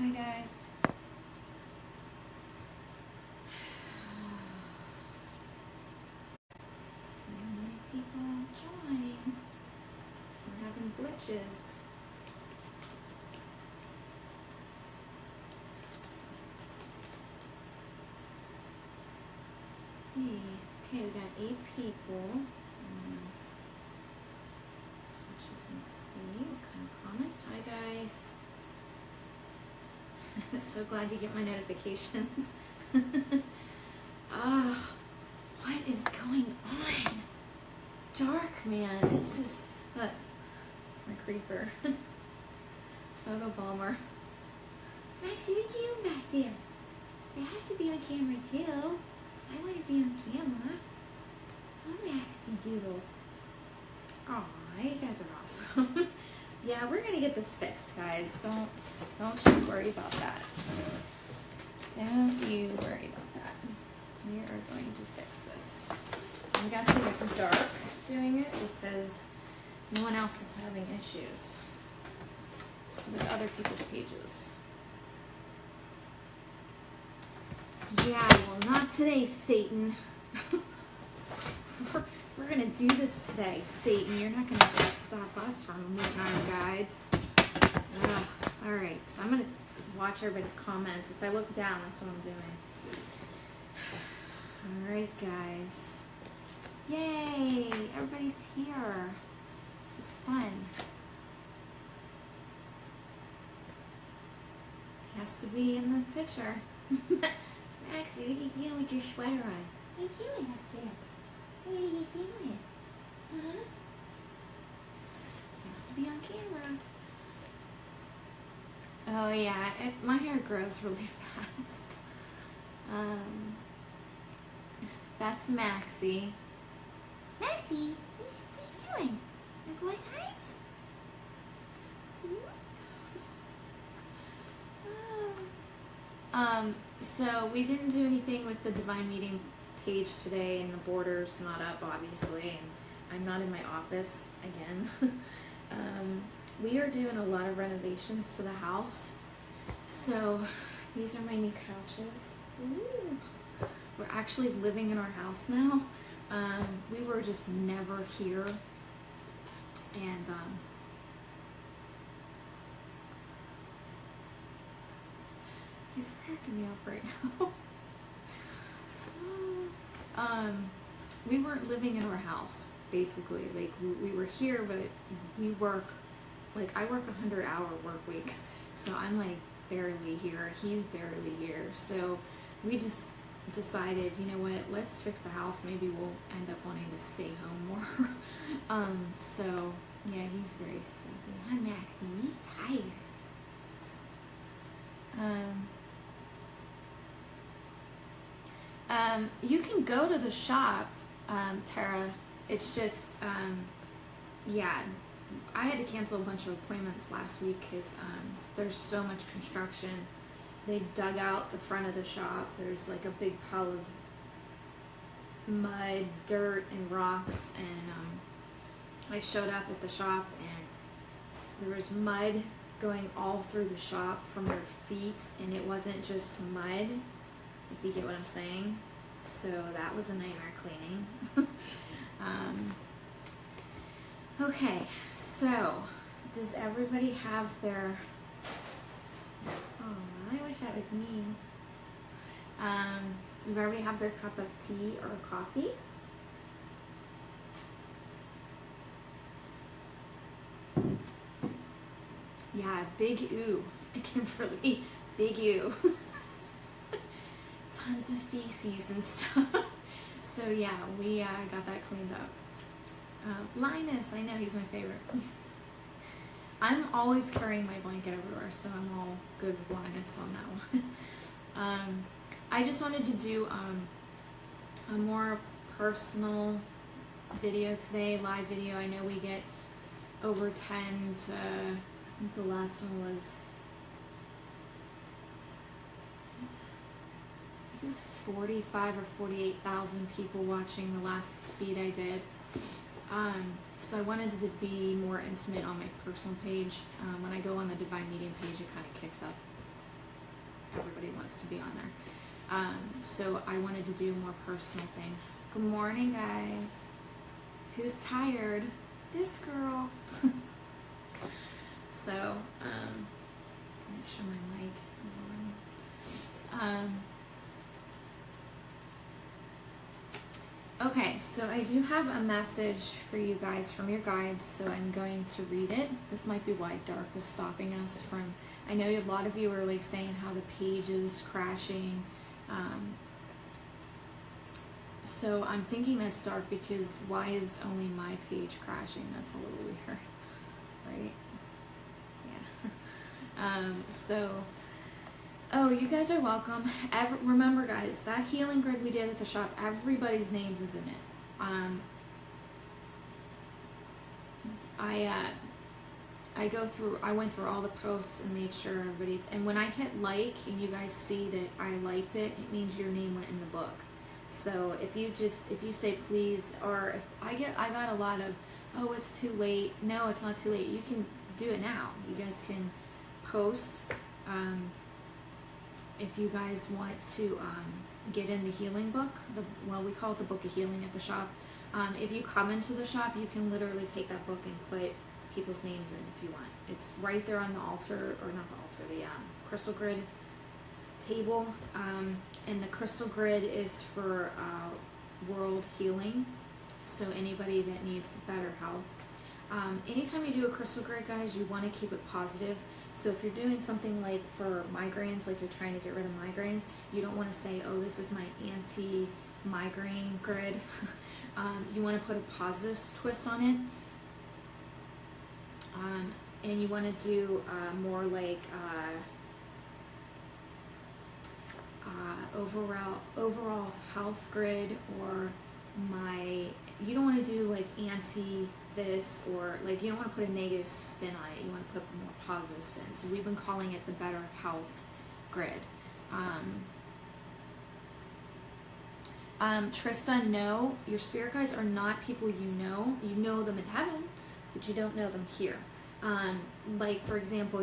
Hi guys. So many people join. We're having glitches. Let's see. Okay, we got 8 people. Switches and see what kind of comments. Hi guys. So glad you get my notifications. Ah, what is going on? Dark, man. It's just my creeper. Photo bomber. Maxie, what's you back there? So I have to be on camera too. I want to be on camera. Oh, Maxie Doodle. Aw, you guys are awesome. Yeah, we're gonna get this fixed, guys. Don't you worry about that. Don't you worry about that. We are going to fix this. I'm guessing it's dark doing it because no one else is having issues with other people's pages. Yeah, well, not today, Satan. We're gonna do this today, Satan. You're not gonna stop us from meeting our guides. All right, so I'm gonna watch everybody's comments. If I look down, that's what I'm doing. All right, guys. Yay! Everybody's here. This is fun. He has to be in the picture. Maxie, what are you doing with your sweater on? What are you doing up there? What are you doing? Huh? He has to be on camera. Oh yeah, my hair grows really fast. That's Maxie. Maxie, what's he doing? Like what's heights? So we didn't do anything with the Divine Meeting page today, and the border's not up, obviously, and I'm not in my office again. We are doing a lot of renovations to the house. So these are my new couches. Ooh. We're actually living in our house now. We were just never here. And he's cracking me up right now. We weren't living in our house, basically. Like we were here, but we work, like I work 100-hour work weeks. So I'm like barely here. He's barely here. So we just decided, you know what, let's fix the house. Maybe we'll end up wanting to stay home more. So yeah, he's very sleepy. Hi, Maxie. He's tired. You can go to the shop, Tara. It's just, yeah, I had to cancel a bunch of appointments last week because there's so much construction. They dug out the front of the shop. There's like a big pile of mud, dirt, and rocks, and I showed up at the shop and there was mud going all through the shop from their feet, and it wasn't just mud, if you get what I'm saying. So that was a nightmare cleaning. Okay, so does everybody have their, oh, I wish that was me. Does everybody have their cup of tea or coffee? Yeah, big ooh, Kimberly, big ooh. Tons of feces and stuff. So yeah, we got that cleaned up. Linus, I know he's my favorite. I'm always carrying my blanket everywhere, so I'm all good with Linus on that one. I just wanted to do a more personal video today, live video. I know we get over 10 to, I think the last one was, it was 45 or 48,000 people watching the last feed I did. So I wanted to be more intimate on my personal page. When I go on the Divine Meeting page, it kind of kicks up everybody wants to be on there. So I wanted to do a more personal thing. Good morning, guys. Who's tired? This girl. So, make sure my mic is on. Okay, so I do have a message for you guys from your guides, so I'm going to read it. This might be why Dark was stopping us from, I know a lot of you are like saying how the page is crashing. So I'm thinking that's Dark because why is only my page crashing? That's a little weird, right? Yeah. Oh, you guys are welcome. Remember, guys, that healing grid we did at the shop, everybody's names is in it. I went through all the posts and made sure everybody's, and when I hit like and you guys see that I liked it, it means your name went in the book. So if you say please, or if I got a lot of, oh, it's too late. No, it's not too late. You can do it now. You guys can post, if you guys want to get in the healing book, we call it the Book of Healing at the shop. If you come into the shop, you can literally take that book and put people's names in if you want. It's right there on the altar, or not the altar, the crystal grid table. And the crystal grid is for world healing, so anybody that needs better health. Anytime you do a crystal grid, guys, you want to keep it positive. So if you're doing something like for migraines, like you're trying to get rid of migraines, you don't want to say, oh, this is my anti-migraine grid. You want to put a positive twist on it. And you want to do more like overall health grid, or you don't want to do like anti this, or like you don't want to put a negative spin on it. You want to put a more positive spin. So we've been calling it the Better Health Grid. Trista, no, your spirit guides are not people you know. You know them in heaven, but you don't know them here. Like for example,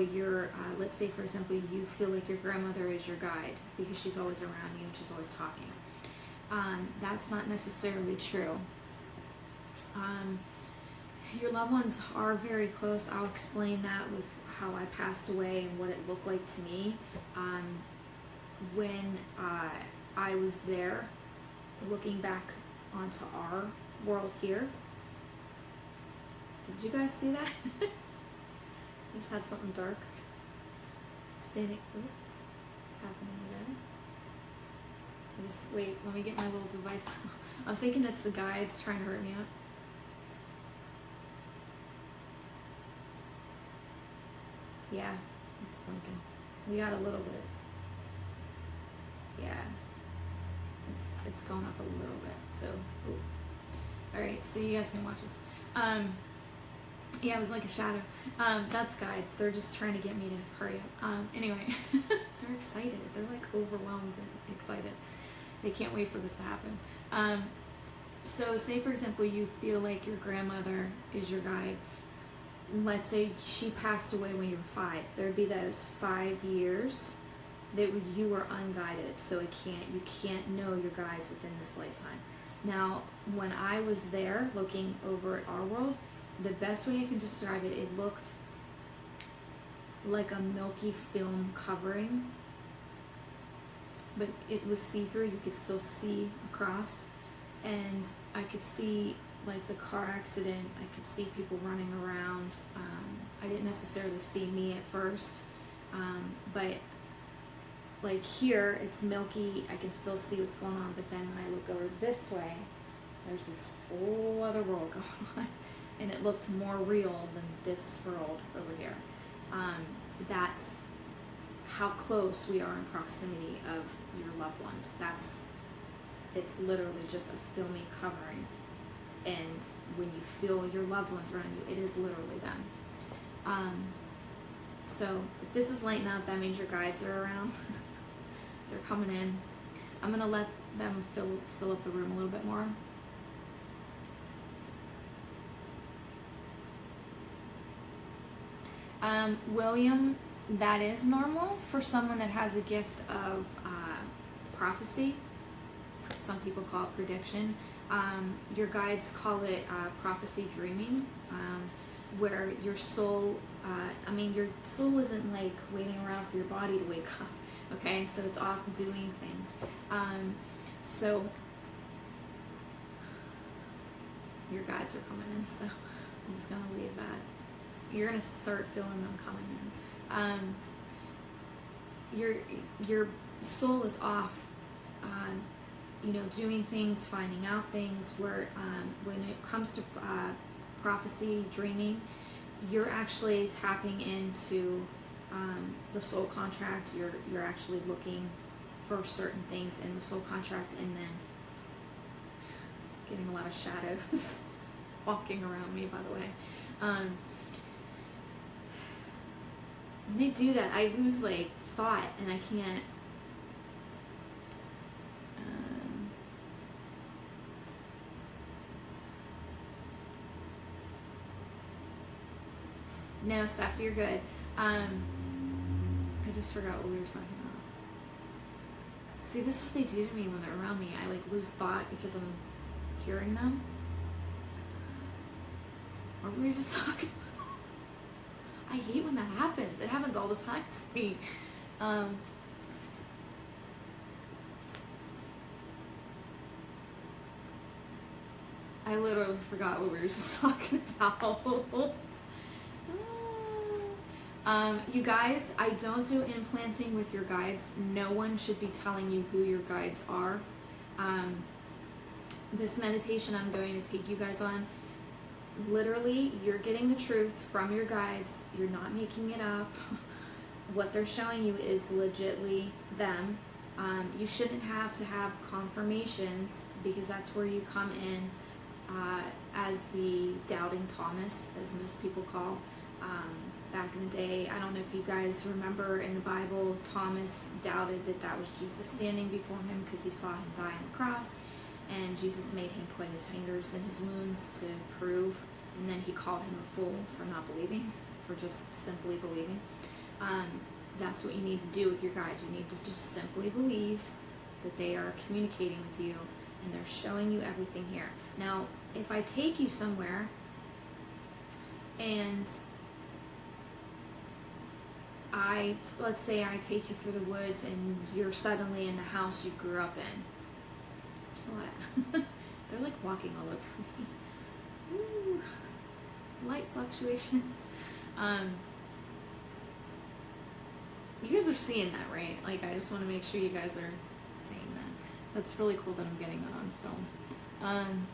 let's say for example, you feel like your grandmother is your guide because she's always around you and she's always talking. That's not necessarily true. Your loved ones are very close. I'll explain that with how I passed away and what it looked like to me. When I was there, looking back onto our world here. Did you guys see that? I just had something dark standing. Ooh, what's happening there? Wait, let me get my little device. I'm thinking that's the guides trying to hurt me out. Yeah, it's blinking. We got a little bit. Yeah, it's going up a little bit. So, ooh. All right, so you guys can watch this. Yeah, it was like a shadow. That's guides. They're just trying to get me to hurry up. Anyway, they're excited. They're like overwhelmed and excited. They can't wait for this to happen. So say for example, you feel like your grandmother is your guide. Let's say she passed away when you were 5. There'd be those 5 years that you were unguided. So you can't know your guides within this lifetime. Now, when I was there looking over at our world, the best way I can describe it, it looked like a milky film covering, but it was see-through. You could still see across, and I could see like the car accident. I could see people running around. I didn't necessarily see me at first, but like here it's milky. I can still see what's going on, but then when I look over this way, there's this whole other world going on. And it looked more real than this world over here. That's how close we are in proximity of your loved ones. It's literally just a filmy covering. And when you feel your loved ones around you, it is literally them. So if this is lighting up, that means your guides are around. They're coming in. I'm gonna let them fill up the room a little bit more. William, that is normal for someone that has a gift of prophecy. Some people call it prediction. Your guides call it prophecy dreaming, where your soul, your soul isn't like waiting around for your body to wake up, okay? So it's off doing things. So your guides are coming in, so I'm just gonna leave that. You're gonna start feeling them coming in. Your soul is off, doing things, finding out things. Where when it comes to prophecy, dreaming, you're actually tapping into the soul contract. You're actually looking for certain things in the soul contract, and then getting a lot of shadows walking around me, by the way. When they do that, I lose like thought, and I can't. No, Steph, you're good. I just forgot what we were talking about. See, this is what they do to me when they're around me. I like lose thought because I'm hearing them. What were we just talking about? I hate when that happens. It happens all the time to me. I literally forgot what we were just talking about. You guys, I don't do implanting with your guides. No one should be telling you who your guides are. This meditation I'm going to take you guys on, literally, you're getting the truth from your guides. You're not making it up. What they're showing you is legitly them. You shouldn't have to have confirmations, because that's where you come in as the doubting Thomas, as most people call. Back in the day, I don't know if you guys remember in the Bible, Thomas doubted that was Jesus standing before him because he saw him die on the cross, and Jesus made him put his fingers in his wounds to prove, and then he called him a fool for not believing, for just simply believing. That's what you need to do with your guides. You need to just simply believe that they are communicating with you, and they're showing you everything here. Now, if I take you somewhere and let's say I take you through the woods and you're suddenly in the house you grew up in. There's a lot. They're like walking all over me. Ooh, light fluctuations. You guys are seeing that, right? Like, I just want to make sure you guys are seeing that. That's really cool that I'm getting that on film.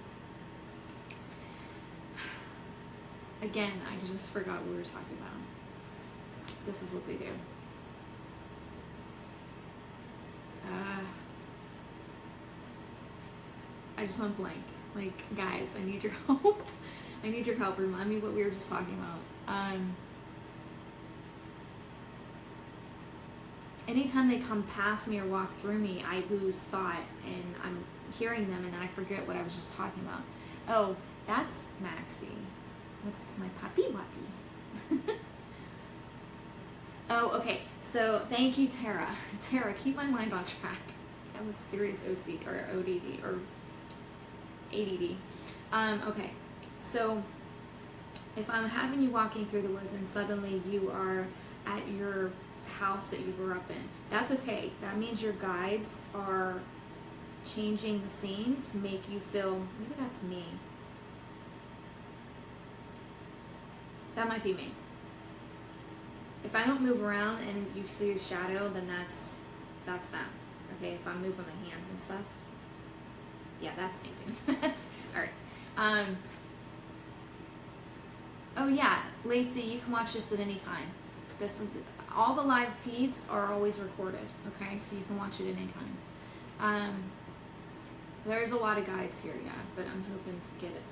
Again, I just forgot what we were talking about. This is what they do. I just went blank. Like, guys, I need your help. I need your help. Remind me what we were just talking about. Anytime they come past me or walk through me, I lose thought, and I'm hearing them, and I forget what I was just talking about. Oh, that's Maxie. That's my puppy wuppy. Oh, okay. So thank you, Tara. Tara, keep my mind on track. That was serious OCD or ODD or ADD. Okay. So if I'm having you walking through the woods and suddenly you are at your house that you grew up in, that's okay. That means your guides are changing the scene to make you feel, maybe that's me. That might be me. If I don't move around and you see a shadow, then that's them. Okay, if I'm moving my hands and stuff, yeah, that's me, dude. All right. Oh yeah, Lacey, you can watch this at any time. All the live feeds are always recorded. Okay, so you can watch it at any time. There's a lot of guides here, yeah, but I'm hoping to get it.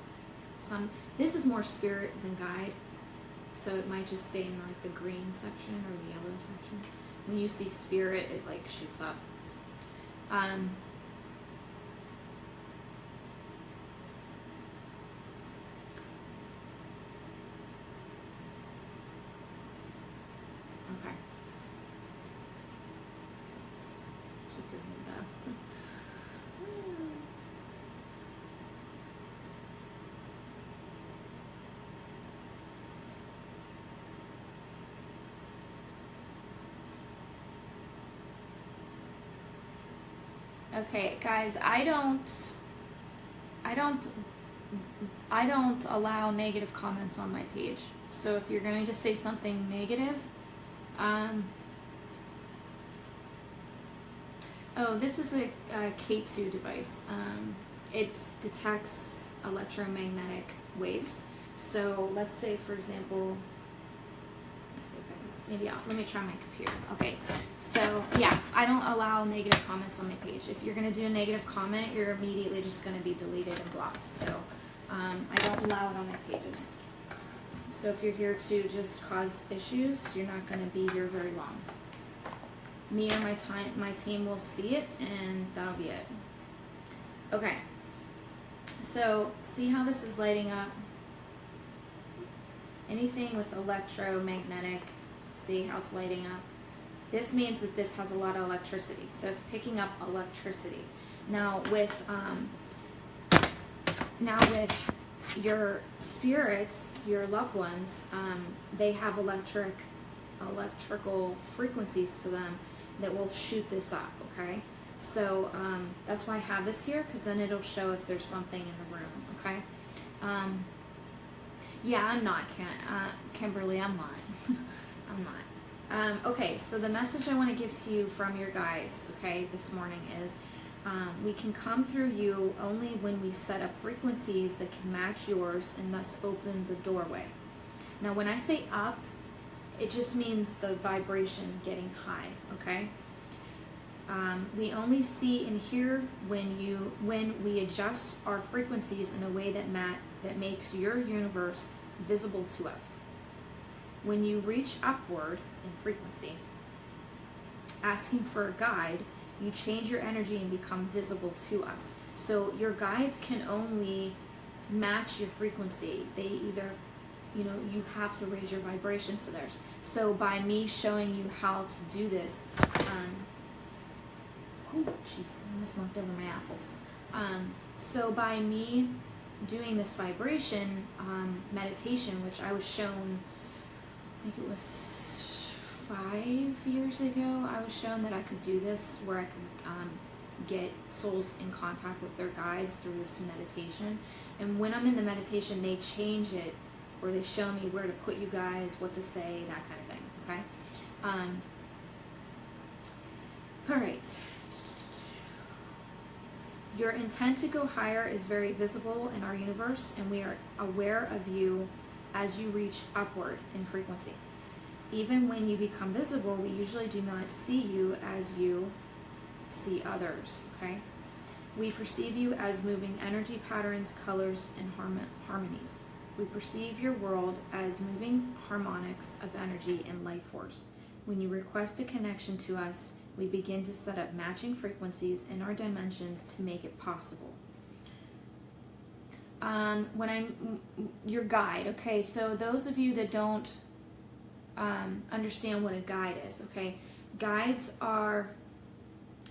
This is more spirit than guide. So it might just stay in like the green section or the yellow section. When you see spirit, it like shoots up. Okay. Okay, guys, I don't allow negative comments on my page. So if you're going to say something negative, oh, this is a K2 device. It detects electromagnetic waves. So let's say, for example, let's see if I can, let me try my computer. Okay, so yeah, I don't allow negative comments on my page. If you're going to do a negative comment, you're immediately just going to be deleted and blocked. So I don't allow it on my pages. So if you're here to just cause issues, you're not going to be here very long. Me or my team will see it, and that'll be it. Okay, so see how this is lighting up? Anything with electromagnetic, see how it's lighting up? This means that this has a lot of electricity, so it's picking up electricity. Now with your spirits, your loved ones, they have electrical frequencies to them that will shoot this up, okay? So that's why I have this here, because then it'll show if there's something in the room, okay? Yeah, I'm not, Kimberly, I'm not. I'm not. Okay, so the message I want to give to you from your guides, okay, this morning is we can come through you only when we set up frequencies that can match yours and thus open the doorway. Now, when I say up, it just means the vibration getting high, okay? We only see and hear when we adjust our frequencies in a way that makes your universe visible to us. When you reach upward in frequency, asking for a guide, you change your energy and become visible to us. So your guides can only match your frequency. They either, you have to raise your vibration to theirs. So by me showing you how to do this, oh jeez, I almost knocked over my apples. So by me doing this vibration meditation, which I was shown, I think it was 5 years ago, I was shown that I could do this, where I could get souls in contact with their guides through this meditation. And when I'm in the meditation, they change it, or they show me where to put you guys, what to say, that kind of thing, okay? All right. Your intent to go higher is very visible in our universe, and we are aware of you as you reach upward in frequency. Even when you become visible, we usually do not see you as you see others, okay? We perceive you as moving energy patterns, colors, and harmonies. We perceive your world as moving harmonics of energy and life force. When you request a connection to us, we begin to set up matching frequencies in our dimensions to make it possible. When I'm your guide, okay, so those of you that don't understand what a guide is, okay, guides are,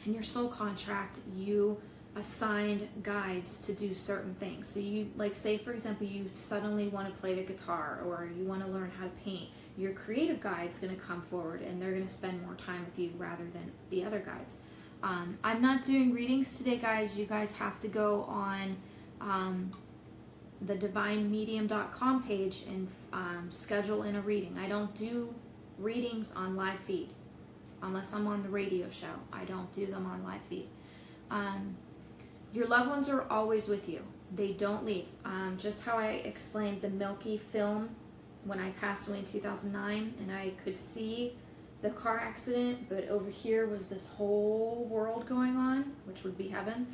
in your soul contract, you assigned guides to do certain things. So you, like, say for example, you suddenly want to play the guitar, or you want to learn how to paint. Your creative guide's going to come forward, and they're going to spend more time with you rather than the other guides. I'm not doing readings today, guys. You guys have to go on the divinemedium.com page and schedule in a reading. I don't do readings on live feed unless I'm on the radio show. I don't do them on live feed. Your loved ones are always with you. They don't leave. Just how I explained the milky film when I passed away in 2009, and I could see the car accident, but over here was this whole world going on, which would be heaven.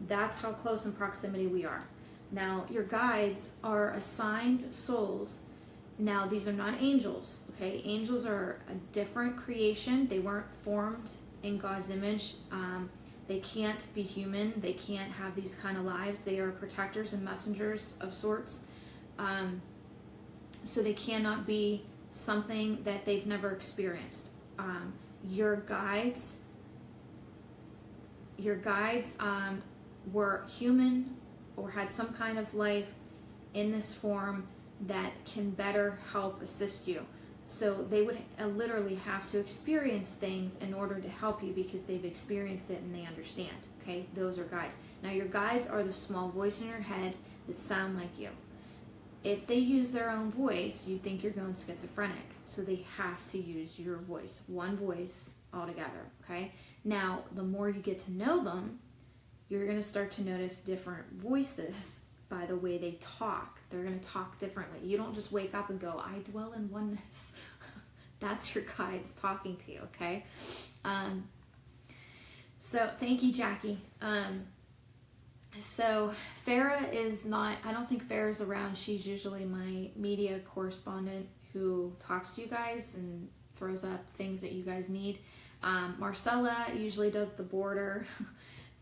That's how close in proximity we are. Now, your guides are assigned souls. Now, these are not angels, okay? Angels are a different creation. They weren't formed in God's image. They can't be human. They can't have these kind of lives. They are protectors and messengers of sorts. So they cannot be something that they've never experienced. Your guides were human or had some kind of life in this form that can better help assist you. So they would literally have to experience things in order to help you because they've experienced it and they understand. Okay, those are guides. Now your guides are the small voice in your head that sound like you. If they use their own voice, you think you're going schizophrenic. So they have to use your voice, one voice altogether. Okay. Now the more you get to know them, you're going to start to notice different voices by the way they talk. They're going to talk differently. You don't just wake up and go, I dwell in oneness. That's your guides talking to you, okay? So thank you, Jackie. So Farah is not, I don't think Farah's around. She's usually my media correspondent who talks to you guys and throws up things that you guys need. Marcella usually does the border.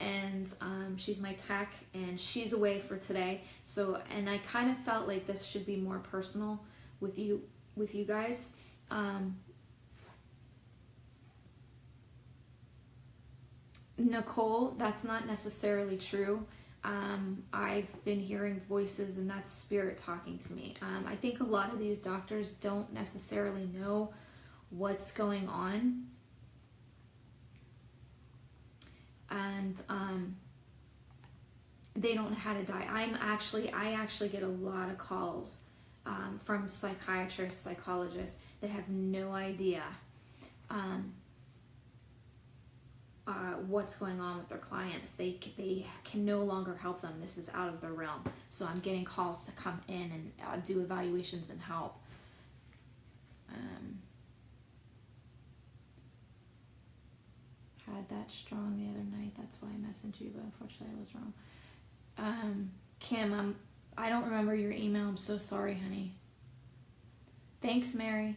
And she's my tech, and she's away for today. So, and I kind of felt like this should be more personal with you guys. Nicole, that's not necessarily true. I've been hearing voices, and that's spirit talking to me. I think a lot of these doctors don't necessarily know what's going on. And they don't know how to die. I actually get a lot of calls from psychiatrists, psychologists that have no idea what's going on with their clients. They can no longer help them. This is out of their realm. So I'm getting calls to come in and do evaluations and help. Had that strong the other night. That's why I messaged you, but unfortunately I was wrong. Kim, I don't remember your email. I'm so sorry, honey. Thanks, Mary.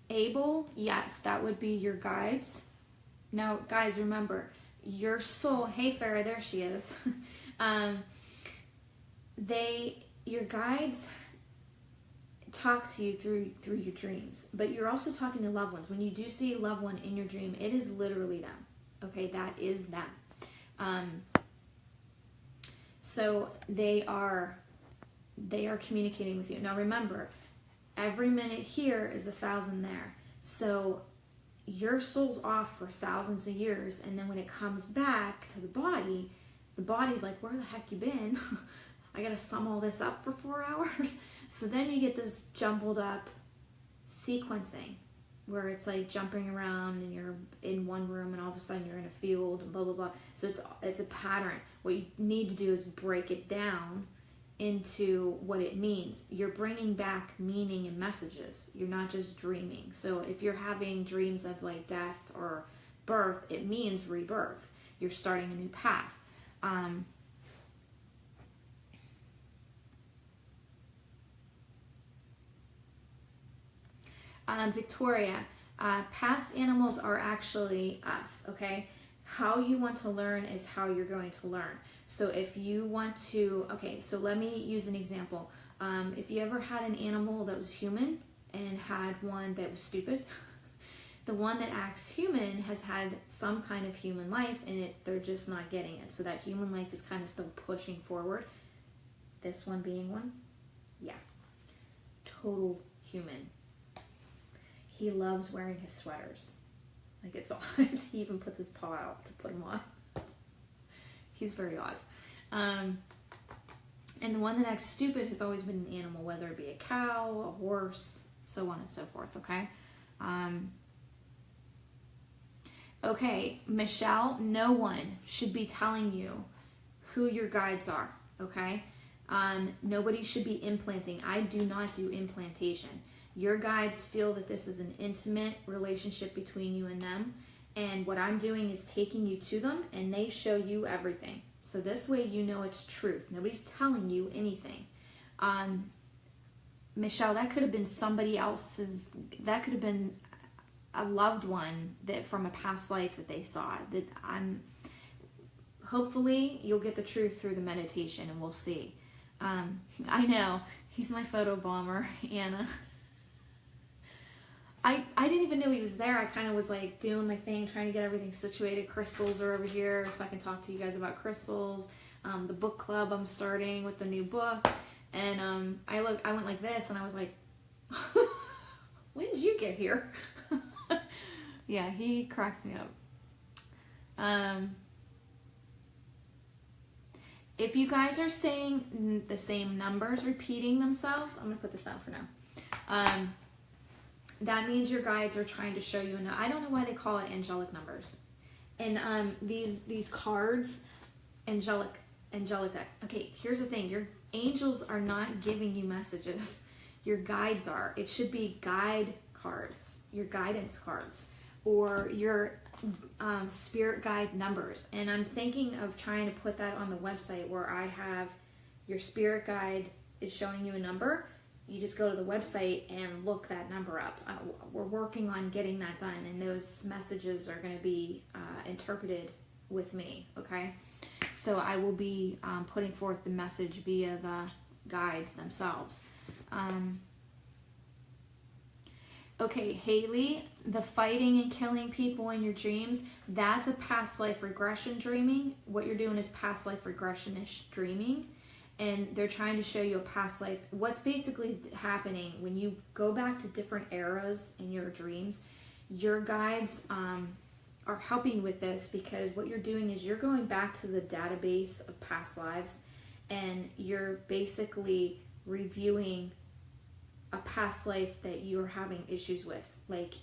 Abel, yes, that would be your guides. Now, guys, remember, your soul, hey Farah, there she is. Your guides talk to you through your dreams, but you're also talking to loved ones. When you do see a loved one in your dream, it is literally them. Okay, that is them. So they are communicating with you. Now remember, every minute here is 1,000 there. So your soul's off for thousands of years, and then when it comes back to the body's like, where the heck you been? I gotta sum all this up for 4 hours. So then you get this jumbled up sequencing where it's like jumping around and you're in one room and all of a sudden you're in a field and blah, blah, blah. So it's a pattern. What you need to do is break it down into what it means. You're bringing back meaning and messages. You're not just dreaming. So if you're having dreams of like death or birth, it means rebirth. You're starting a new path. Victoria, past animals are actually us, okay? How you want to learn is how you're going to learn. So if you want to, okay, so let me use an example. If you ever had an animal that was human and had one that was stupid, the one that acts human has had some kind of human life and they're just not getting it. So that human life is kind of still pushing forward. This one being one, yeah, total human. He loves wearing his sweaters. Like it's odd. He even puts his paw out to put them on. He's very odd. And the one that acts stupid has always been an animal, whether it be a cow, a horse, so on and so forth, okay? Okay, Michelle, no one should be telling you who your guides are, okay? Nobody should be implanting. I do not do implantation. Your guides feel that this is an intimate relationship between you and them. And what I'm doing is taking you to them and they show you everything. So this way you know it's truth. Nobody's telling you anything. Michelle, that could have been somebody else's, that could have been a loved one that from a past life that they saw. Hopefully you'll get the truth through the meditation and we'll see. I know, he's my photo bomber, Anna. I didn't even know he was there. I kind of was like doing my thing, trying to get everything situated. Crystals are over here so I can talk to you guys about crystals. the book club I'm starting with the new book. And I went like this, and I was like, when did you get here? Yeah, he cracks me up. If you guys are saying the same numbers repeating themselves, I'm going to put this down for now. That means your guides are trying to show you, and I don't know why they call it angelic numbers. And these cards, angelic deck. Okay, here's the thing. Your angels are not giving you messages. Your guides are. It should be guide cards, your guidance cards, or your spirit guide numbers. And I'm thinking of trying to put that on the website, where I have your spirit guide is showing you a number. You just go to the website and look that number up. We're working on getting that done, and those messages are going to be interpreted with me, okay? So I will be putting forth the message via the guides themselves. Okay, Haley, the fighting and killing people in your dreams, that's a past life regression dreaming. What you're doing is past life regression-ish dreaming. And they're trying to show you a past life. What's basically happening when you go back to different eras in your dreams, your guides are helping with this, because what you're doing is you're going back to the database of past lives, and you're basically reviewing a past life that you're having issues with. Like,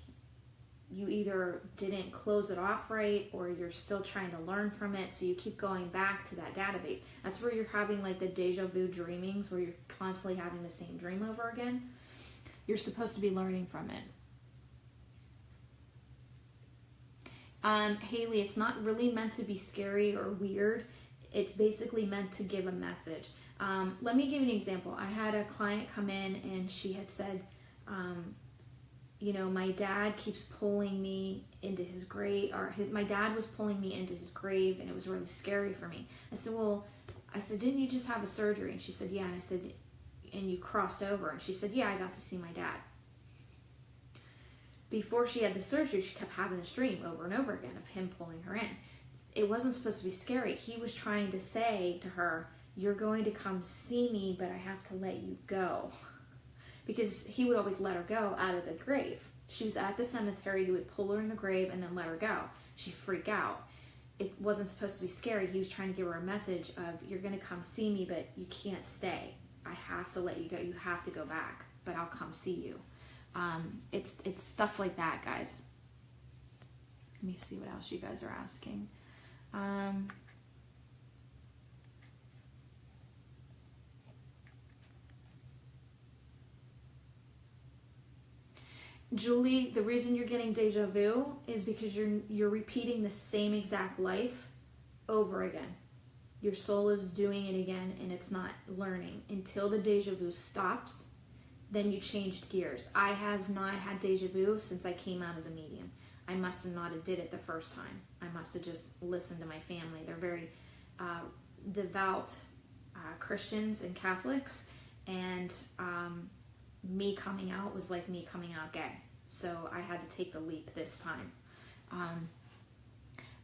you either didn't close it off right, or you're still trying to learn from it, so you keep going back to that database. That's where you're having like the deja vu dreamings, where you're constantly having the same dream over again. You're supposed to be learning from it. Haley, it's not really meant to be scary or weird. It's basically meant to give a message. Let me give you an example. I had a client come in, and she had said, you know, my dad keeps pulling me into his grave, or my dad was pulling me into his grave, and it was really scary for me. I said, well, didn't you just have a surgery? And she said, yeah. And I said, and you crossed over? And she said, yeah, I got to see my dad. Before she had the surgery, she kept having this dream over and over again of him pulling her in. It wasn't supposed to be scary. He was trying to say to her, you're going to come see me, but I have to let you go. Because he would always let her go out of the grave. She was at the cemetery, he would pull her in the grave and then let her go. She'd freak out. It wasn't supposed to be scary. He was trying to give her a message of, you're going to come see me, but you can't stay. I have to let you go. You have to go back, but I'll come see you. It's stuff like that, guys. Let me see what else you guys are asking. Julie, the reason you're getting deja vu is because you're repeating the same exact life over again. Your soul is doing it again, and it's not learning. Until the deja vu stops, then you changed gears. I have not had deja vu since I came out as a medium. I must have not have did it the first time. I must have just listened to my family. They're very devout Christians and Catholics, and me coming out was like me coming out gay. So I had to take the leap this time.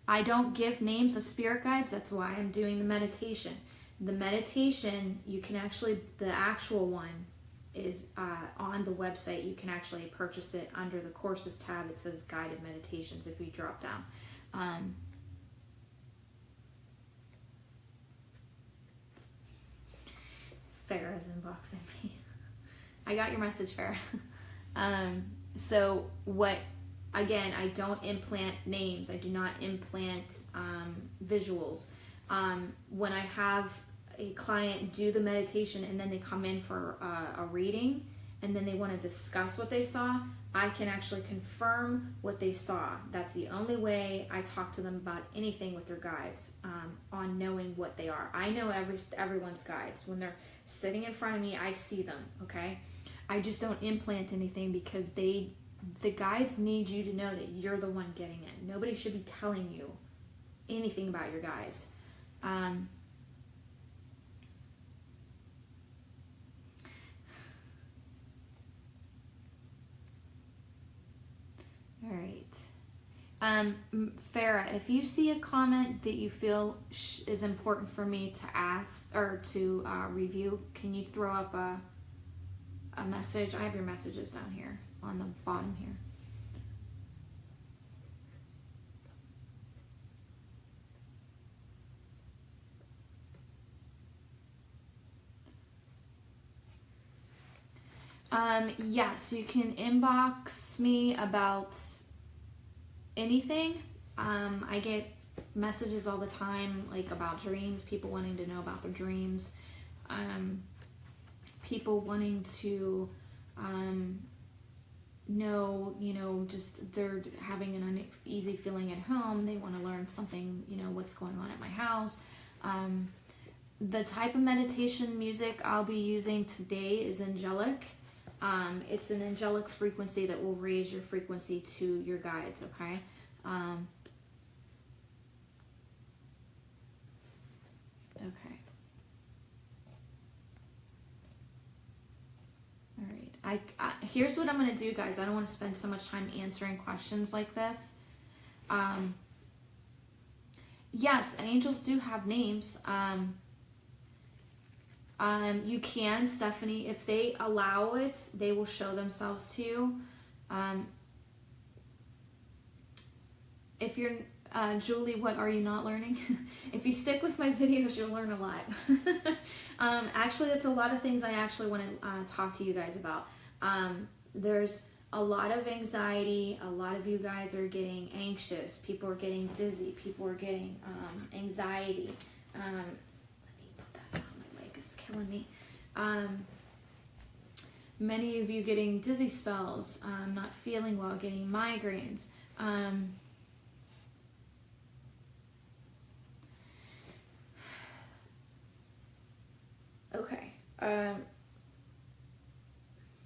I don't give names of spirit guides. That's why I'm doing the meditation. The meditation, you can actually, the actual one is on the website. You can actually purchase it under the courses tab. It says guided meditations if you drop down. Farrah's inboxing me. I got your message, Farrah. So what, again, I don't implant names. I do not implant visuals. When I have a client do the meditation and then they come in for a reading and then they want to discuss what they saw, I can actually confirm what they saw. That's the only way I talk to them about anything with their guides, on knowing what they are. I know everyone's guides. When they're sitting in front of me, I see them, okay? I just don't implant anything because the guides need you to know that you're the one getting it. Nobody should be telling you anything about your guides. All right. Farah, if you see a comment that you feel is important for me to ask or to review, can you throw up a message? I have your messages down here on the bottom here. Yes, you can inbox me about anything. I get messages all the time, like about dreams, people wanting to know about their dreams, people wanting to know, you know, just they're having an uneasy feeling at home, they want to learn something, you know, what's going on at my house. The type of meditation music I'll be using today is angelic. It's an angelic frequency that will raise your frequency to your guides, okay? Okay. All right. Here's what I'm going to do, guys. I don't want to spend so much time answering questions like this. Yes, angels do have names. You can, Stephanie, if they allow it, they will show themselves to you. If you're, Julie, what are you not learning? If you stick with my videos, you'll learn a lot. Actually, that's a lot of things I actually want to talk to you guys about. There's a lot of anxiety. A lot of you guys are getting anxious. People are getting dizzy. People are getting anxiety. Let me put that down. My leg is killing me. Many of you getting dizzy spells, not feeling well, getting migraines. Okay. Let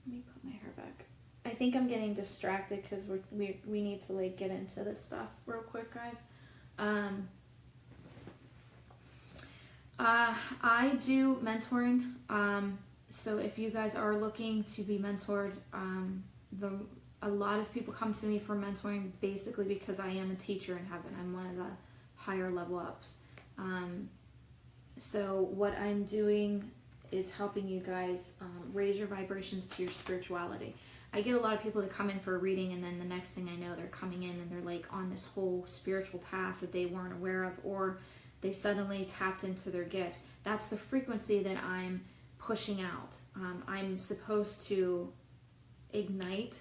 me put my hair back. I think I'm getting distracted because we need to like get into this stuff real quick, guys. I do mentoring. So if you guys are looking to be mentored, a lot of people come to me for mentoring basically because I am a teacher in heaven. I'm one of the higher level ups. So what I'm doing is helping you guys raise your vibrations to your spirituality. I get a lot of people that come in for a reading, and then the next thing I know, they're coming in and they're like on this whole spiritual path that they weren't aware of, or they suddenly tapped into their gifts. That's the frequency that I'm pushing out. I'm supposed to ignite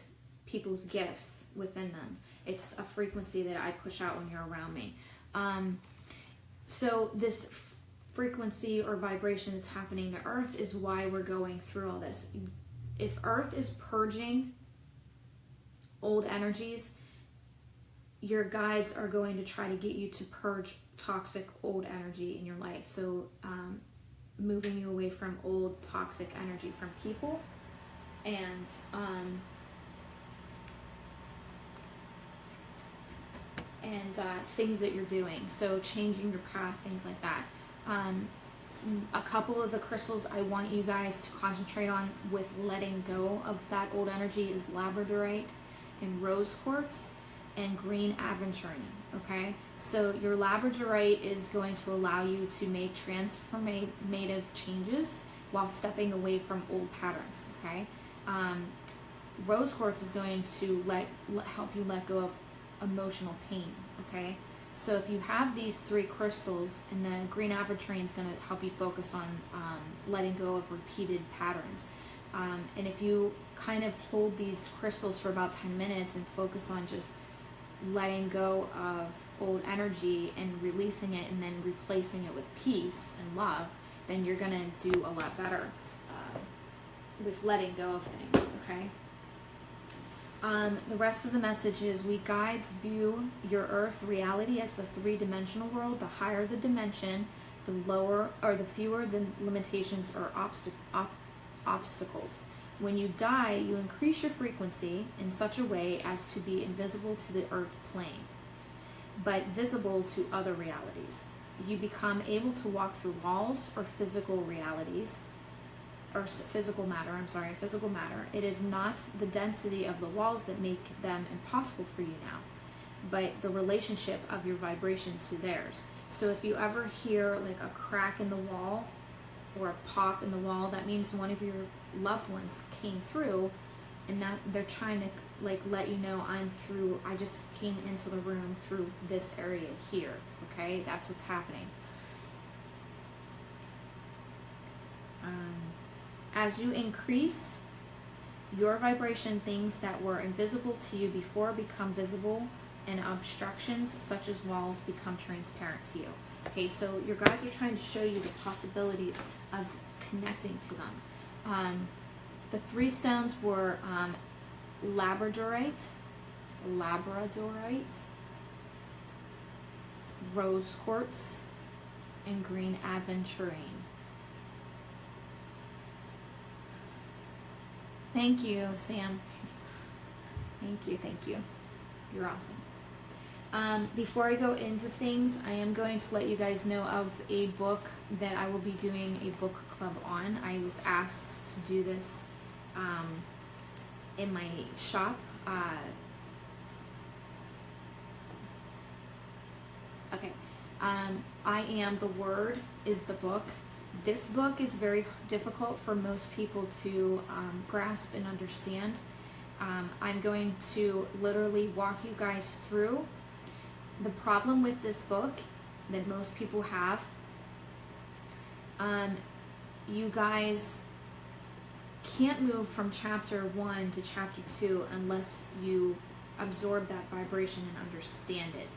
people's gifts within them. It's a frequency that I push out when you're around me. So this frequency or vibration that's happening to Earth is why we're going through all this. If Earth is purging old energies, your guides are going to try to get you to purge toxic old energy in your life. So moving you away from old toxic energy from people and things that you're doing. So changing your path, things like that. A couple of the crystals I want you guys to concentrate on with letting go of that old energy is labradorite and rose quartz and green aventurine. Okay, so your labradorite is going to allow you to make transformative changes while stepping away from old patterns. Okay, rose quartz is going to help you let go of emotional pain. Okay, so if you have these three crystals, and the green aventurine is going to help you focus on letting go of repeated patterns. And if you kind of hold these crystals for about 10 minutes and focus on just letting go of old energy and releasing it and then replacing it with peace and love, then you're going to do a lot better with letting go of things, okay? The rest of the message is we guides view your Earth reality as the three-dimensional world. The higher the dimension, the lower or the fewer the limitations or obstacles. When you die, you increase your frequency in such a way as to be invisible to the Earth plane, but visible to other realities. You become able to walk through walls or physical realities, or physical matter. It is not the density of the walls that make them impossible for you now. but the relationship of your vibration to theirs. So if you ever hear like a crack in the wall or a pop in the wall, that means one of your loved ones came through, and that they're trying to like let you know, I just came into the room through this area here. Okay, that's what's happening. As you increase your vibration, things that were invisible to you before become visible, and obstructions such as walls become transparent to you. Okay, so your guides are trying to show you the possibilities of connecting to them. The 3 stones were labradorite, rose quartz, and green aventurine. Thank you, Sam. Thank you. You're awesome. Before I go into things, I am going to let you guys know of a book that I will be doing a book club on. I was asked to do this in my shop. Okay. I Am the Word is the book. This book is very difficult for most people to grasp and understand. I'm going to literally walk you guys through. The problem with this book that most people have, you guys can't move from chapter 1 to chapter 2 unless you absorb that vibration and understand it.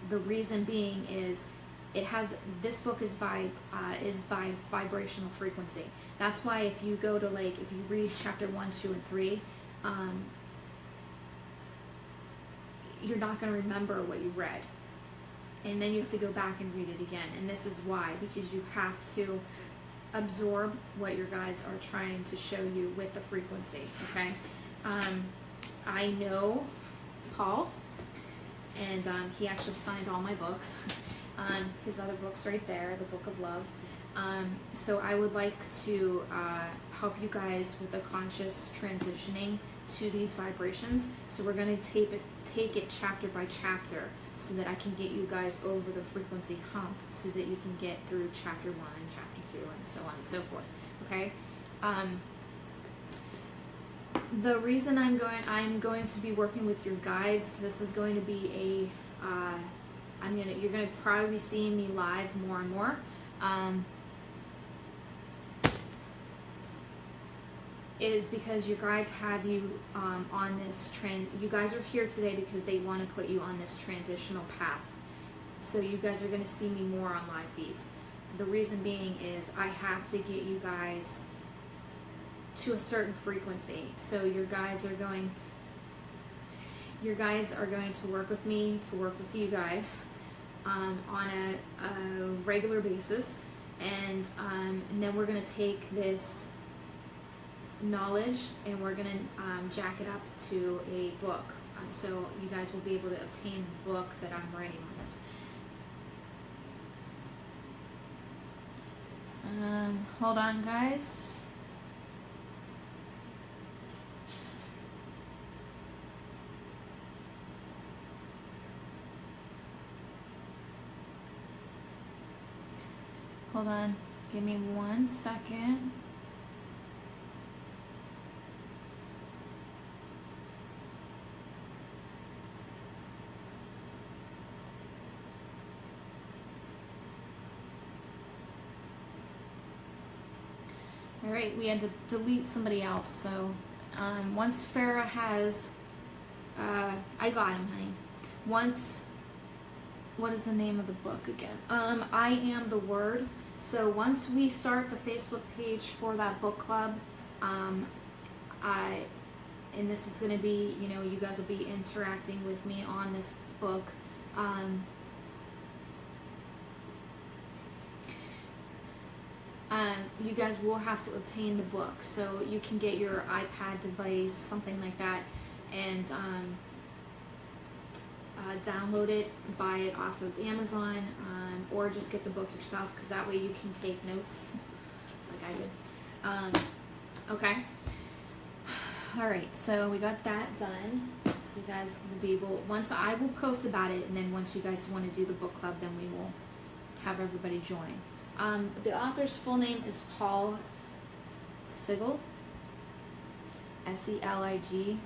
The reason being is this book is by vibrational frequency. That's why if you go to if you read chapter 1, 2, and 3, you're not going to remember what you read, and then you have to go back and read it again. And this is why, because you have to absorb what your guides are trying to show you with the frequency. Okay, I know Paul, and he actually signed all my books. His other books right there, the Book of Love. So I would like to help you guys with the conscious transitioning to these vibrations. So we're going to take it chapter by chapter so that I can get you guys over the frequency hump so that you can get through chapter 1, chapter 2, and so on and so forth. Okay? The reason I'm going to be working with your guides, this is going to be you're gonna probably be seeing me live more and more. Is because your guides have you on this you guys are here today because they want to put you on this transitional path. So you guys are going to see me more on live feeds. The reason being is I have to get you guys to a certain frequency. So your guides are going to work with me to work with you guys on a regular basis, and then we're going to take this knowledge and we're going to jack it up to a book. So you guys will be able to obtain the book that I'm writing on this. Hold on, guys. Hold on, give me 1 second. All right, we had to delete somebody else. So once Farah has, I got him, honey. Once, what is the name of the book again? I Am the Word. So once we start the Facebook page for that book club, and this is going to be, you guys will be interacting with me on this book. You guys will have to obtain the book, so you can get your iPad device, something like that, and download it, buy it off of Amazon, or just get the book yourself, because that way you can take notes like I did. Okay. All right, so we got that done. So you guys will be able, once I will post about it, and then once you guys want to do the book club, then we will have everybody join. The author's full name is Paul Sigel, S-E-L-I-G.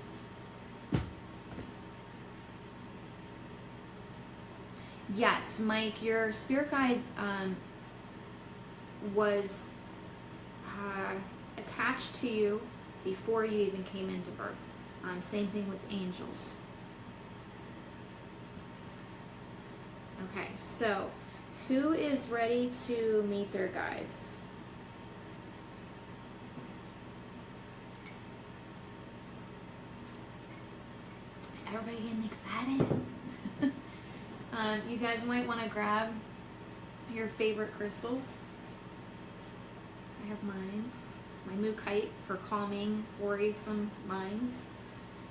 Yes, Mike, your spirit guide was attached to you before you even came into birth. Same thing with angels. Okay, so who is ready to meet their guides? Everybody getting excited? You guys might want to grab your favorite crystals. I have mine. My Mookite for calming worrisome minds.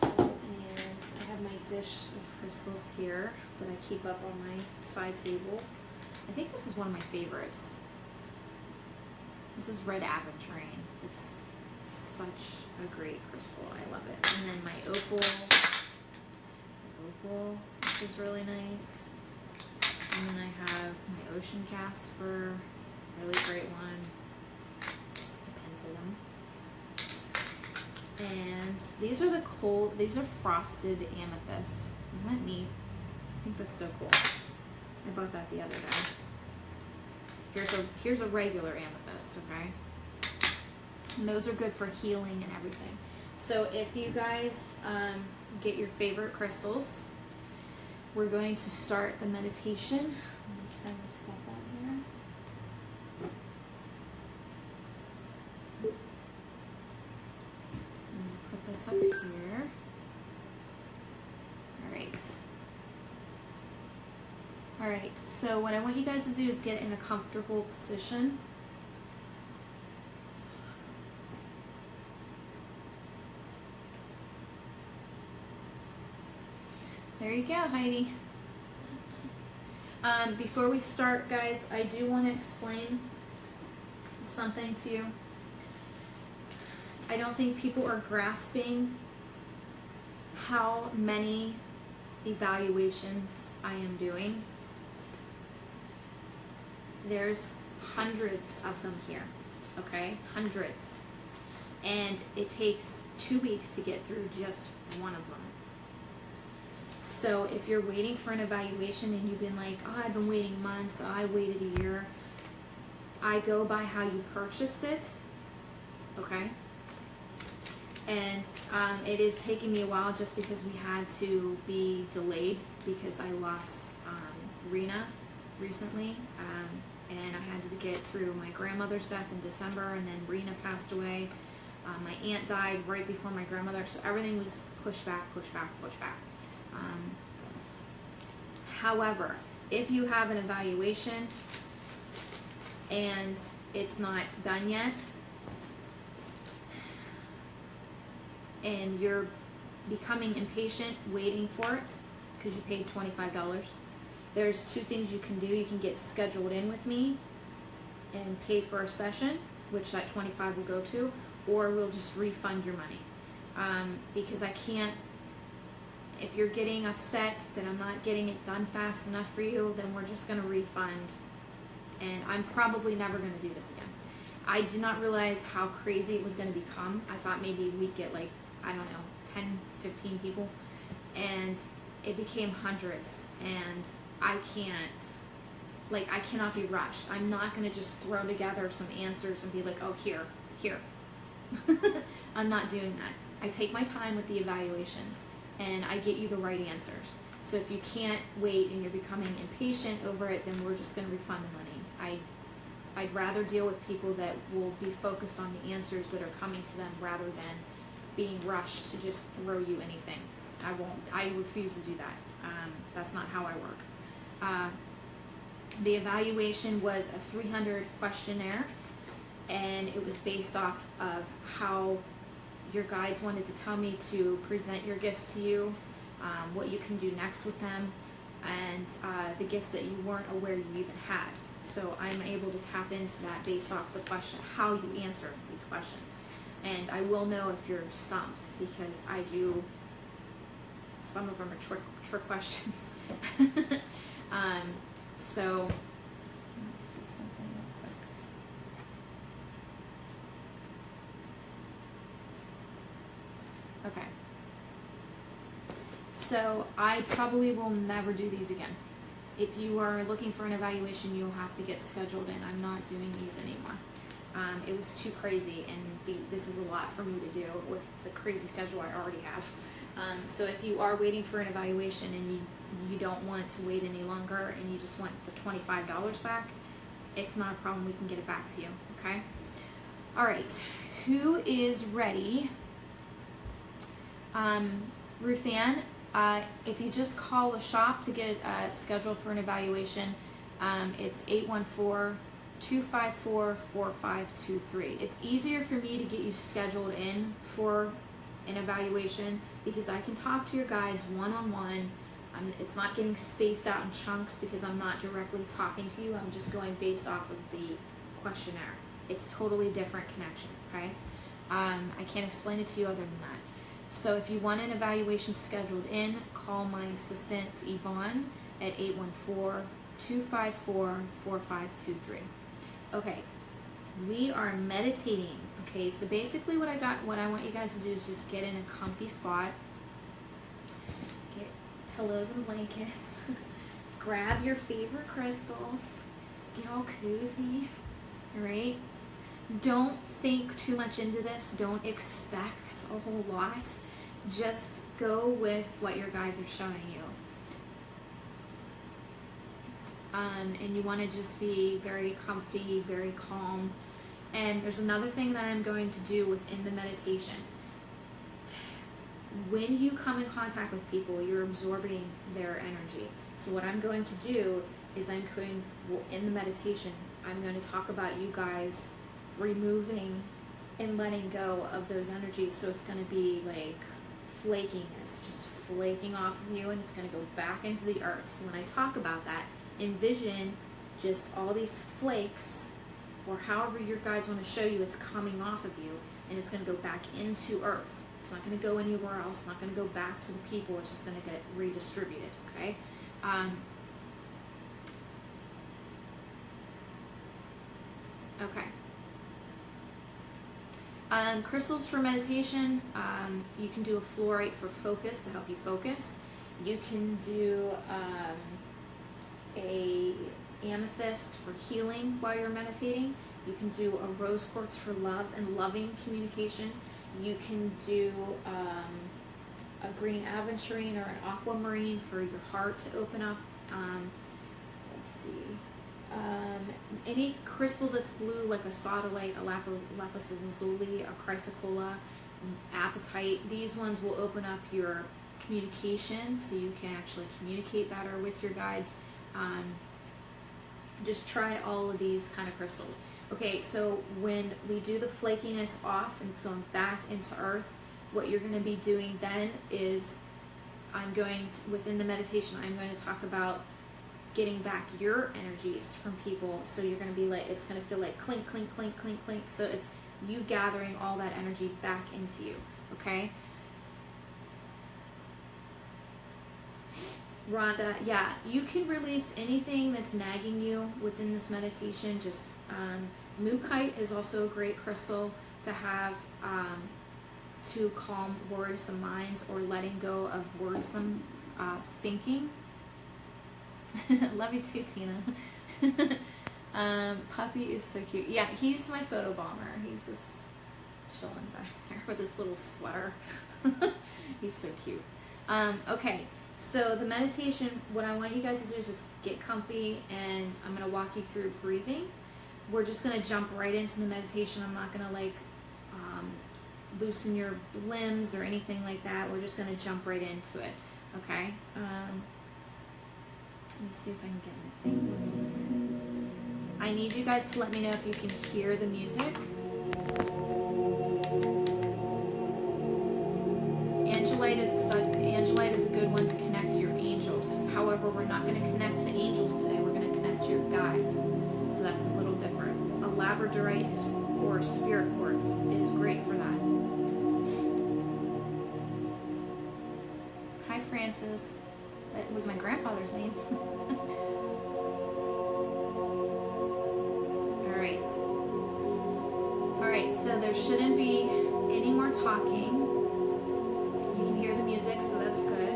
And I have my dish of crystals here that I keep up on my side table. I think this is one of my favorites. This is red aventurine. It's such a great crystal. I love it. And then my opal. This is really nice. And then I have my ocean jasper, really great one. The pendulum. And these are these are frosted amethyst. Isn't that neat? I think that's so cool. I bought that the other day. Here's a regular amethyst, okay? And those are good for healing and everything. So if you guys get your favorite crystals, we're going to start the meditation. Let me turn this stuff out here. I'm going to put this up here. Alright. Alright, so what I want you guys to do is get in a comfortable position. There you go, Heidi. Before we start, guys, I do want to explain something to you. I don't think people are grasping how many evaluations I am doing. There's hundreds of them here, okay? Hundreds. And it takes 2 weeks to get through just one of them. So if you're waiting for an evaluation and you've been like, oh, I've been waiting months, oh, I waited a year, I go by how you purchased it, okay? And it is taking me a while just because we had to be delayed because I lost Rena recently, and I had to get through my grandmother's death in December, and then Rena passed away. My aunt died right before my grandmother, so everything was pushed back, pushed back, pushed back. However, if you have an evaluation and it's not done yet and you're becoming impatient waiting for it because you paid $25, there's two things you can do. You can get scheduled in with me and pay for a session, which that $25 will go to, or we'll just refund your money, because I can't. If you're getting upset that I'm not getting it done fast enough for you, then we're just going to refund, and I'm probably never going to do this again. I did not realize how crazy it was going to become. I thought maybe we'd get like, I don't know, 10, 15 people, and it became hundreds, and I cannot be rushed. I'm not going to just throw together some answers and be like, oh, here. I'm not doing that. I take my time with the evaluations, and I get you the right answers. So if you can't wait and you're becoming impatient over it, then we're just going to refund the money. I'd rather deal with people that will be focused on the answers that are coming to them rather than being rushed to just throw you anything. I refuse to do that. That's not how I work. The evaluation was a 300 questionnaire, and it was based off of how your guides wanted to tell me to present your gifts to you, what you can do next with them, and the gifts that you weren't aware you even had. So I'm able to tap into that based off the question, how you answer these questions. And I will know if you're stumped, because I do some of them are trick questions. So let me see something real quick. Okay. So I probably will never do these again. If you are looking for an evaluation, you'll have to get scheduled in. I'm not doing these anymore. It was too crazy, and this is a lot for me to do with the crazy schedule I already have. So if you are waiting for an evaluation and you don't want to wait any longer and you just want the $25 back, it's not a problem. We can get it back to you, okay? All right, who is ready? Ruth Ann, if you just call the shop to get scheduled for an evaluation, it's 814-254-4523. It's easier for me to get you scheduled in for an evaluation because I can talk to your guides one-on-one. It's not getting spaced out in chunks because I'm not directly talking to you. I'm just going based off of the questionnaire. It's totally different connection, okay? I can't explain it to you other than that. So if you want an evaluation scheduled in, call my assistant Yvonne at 814-254-4523. Okay, we are meditating. Okay, so basically what I want you guys to do is just get in a comfy spot, get pillows and blankets, grab your favorite crystals, get all cozy, right? Don't think too much into this. Don't expect a whole lot. Just go with what your guides are showing you. And you want to just be very comfy, very calm. And there's another thing that I'm going to do within the meditation. When you come in contact with people, you're absorbing their energy. So what I'm going to do is in the meditation, I'm going to talk about you guys removing and letting go of those energies. So it's going to be like flaking. It's just flaking off of you, and it's going to go back into the earth. So when I talk about that, envision just all these flakes, or however your guides want to show you, it's coming off of you, and it's going to go back into earth. It's not going to go anywhere else. It's not going to go back to the people. It's just going to get redistributed, okay? Okay. Crystals for meditation, you can do a fluorite for focus to help you focus. You can do a amethyst for healing while you're meditating. You can do a rose quartz for love and loving communication. You can do a green aventurine or an aquamarine for your heart to open up. Let's see. Any crystal that's blue, like a sodalite, a lapis lazuli, a chrysocolla, apatite, these ones will open up your communication so you can actually communicate better with your guides. Just try all of these kind of crystals. Okay, so when we do the flakiness off and it's going back into earth, what you're going to be doing then is within the meditation, I'm going to talk about getting back your energies from people. So you're going to be like, it's going to feel like clink, clink, clink, clink, clink. So it's you gathering all that energy back into you, okay? Rhonda, yeah, you can release anything that's nagging you within this meditation. Just Mookaite is also a great crystal to have to calm worrisome minds or letting go of worrisome thinking. Love you too, Tina. Puppy is so cute. Yeah, he's my photo bomber. He's just chilling back there with his little sweater. He's so cute. Okay. So the meditation, what I want you guys to do is just get comfy, and I'm going to walk you through breathing. We're just going to jump right into the meditation. I'm not going to like loosen your limbs or anything like that. We're just going to jump right into it. Okay? Let me see if I can get anything. I need you guys to let me know if you can hear the music. Angelite is a good one to connect to your angels. However, we're not going to connect to angels today. We're going to connect to your guides. So that's a little different. A labradorite or spirit quartz is great for that. Hi, Fran. Francis. That was my grandfather's name. Alright, so there shouldn't be any more talking. You can hear the music, so that's good.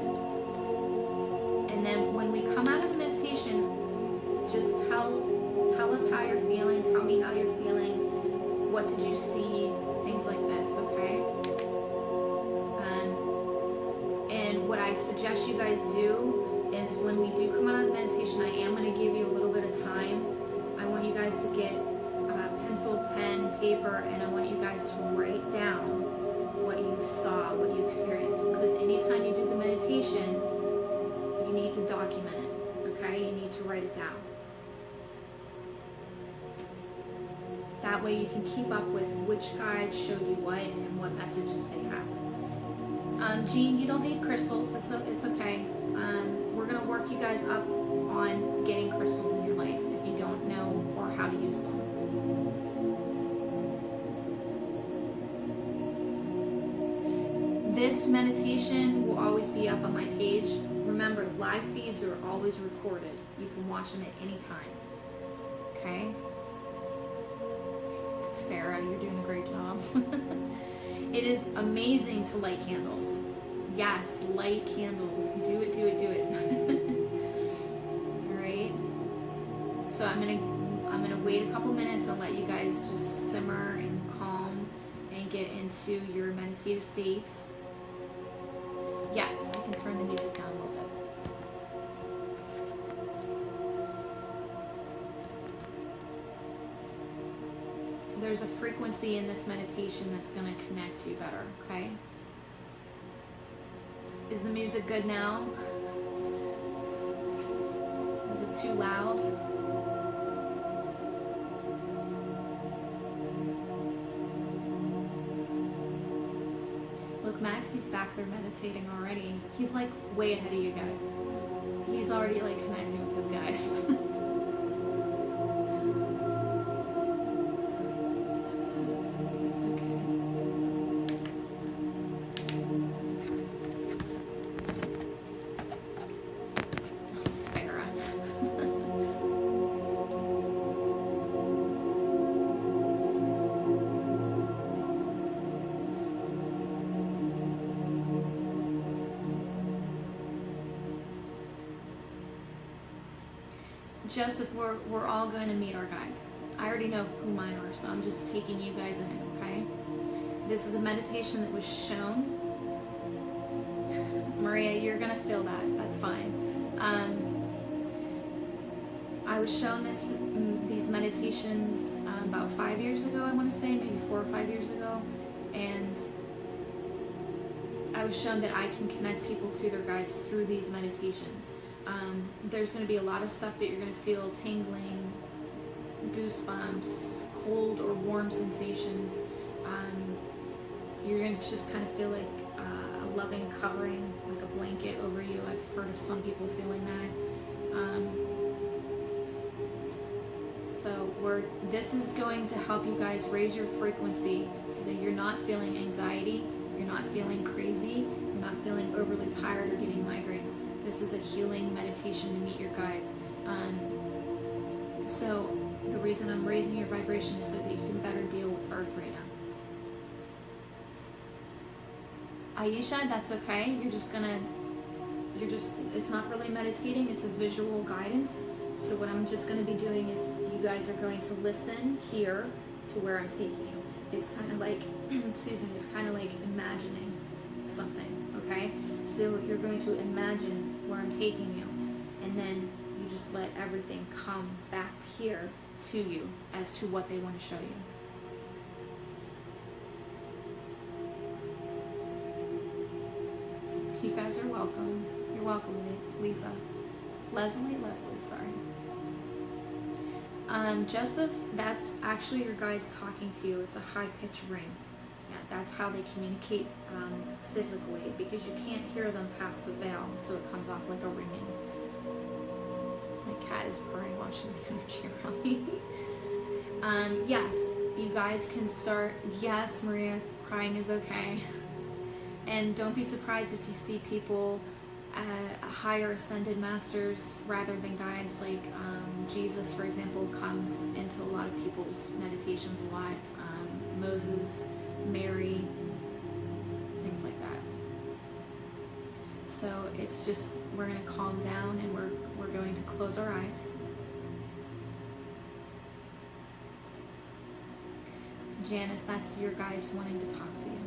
And then when we come out of the meditation, just tell us how you're feeling, tell me how you're feeling, what did you see, things like this, okay? And what I suggest you guys do is when we do come out of the meditation, I am going to give you a little bit of time. I want you guys to get pencil, pen, paper, and I want you guys to write down what you saw, what you experienced, because anytime you do the meditation, you need to document it, okay? You need to write it down. That way you can keep up with which guide showed you what and what messages they have. Jean, you don't need crystals. It's okay. We're going to work you guys up on getting crystals in your life if you don't know or how to use them. This meditation will always be up on my page. Remember, live feeds are always recorded. You can watch them at any time. Okay? Farah, you're doing a great job. It is amazing to light candles. Yes, light candles. Do it, do it, do it. Alright? So I'm gonna wait a couple minutes and let you guys just simmer and calm and get into your meditative state. Yes, I can turn the music down a little bit. There's a frequency in this meditation that's going to connect you better, okay? Is the music good now? Is it too loud? Look, Maxie's back there meditating already. He's like way ahead of you guys. He's already like connecting with his guides. Joseph, we're all going to meet our guides. I already know who mine are, so I'm just taking you guys in, okay? This is a meditation that was shown. Maria, you're going to feel that. That's fine. I was shown these meditations about 5 years ago, I want to say, maybe 4 or 5 years ago, and I was shown that I can connect people to their guides through these meditations. There's going to be a lot of stuff that you're going to feel: tingling, goosebumps, cold or warm sensations. You're going to just kind of feel like a loving covering, like a blanket over you. I've heard of some people feeling that. This is going to help you guys raise your frequency so that you're not feeling anxiety, you're not feeling crazy, you're not feeling overly tired or getting migraines. This is a healing meditation to meet your guides. So the reason I'm raising your vibration is so that you can better deal with Earth right now. Aisha, that's okay. It's not really meditating, it's a visual guidance. So what I'm just going to be doing is you guys are going to listen here to where I'm taking you. It's kind of like, excuse me, it's kind of like imagining something, okay? So you're going to imagine where I'm taking you, and then you just let everything come back here to you as to what they want to show you. You guys are welcome. You're welcome, Lisa. Leslie, sorry. Joseph, that's actually your guides talking to you. It's a high-pitched ring. Yeah, that's how they communicate physically, because you can't hear them past the veil, so it comes off like a ringing. My cat is purring, watching the energy around me. Yes, you guys can start. Yes, Maria, crying is okay. And don't be surprised if you see people higher ascended masters rather than guides, like Jesus, for example, comes into a lot of people's meditations a lot. Moses, Mary, things like that. So it's just, we're going to calm down and we're going to close our eyes. Janice, that's your guides wanting to talk to you.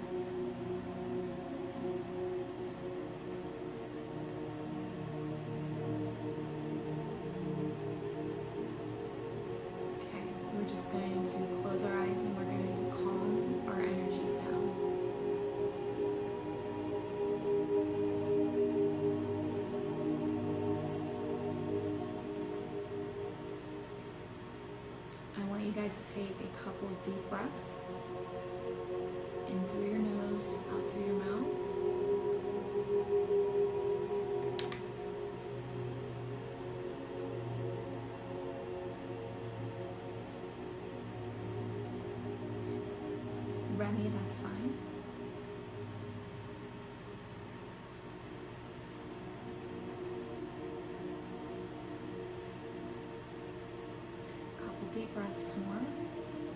Okay, we're just going to close our eyes and we're going to calm our energies down. I want you guys to take a couple of deep breaths. In through your nose, out through your mouth. Remy, that's fine. Couple deep breaths more.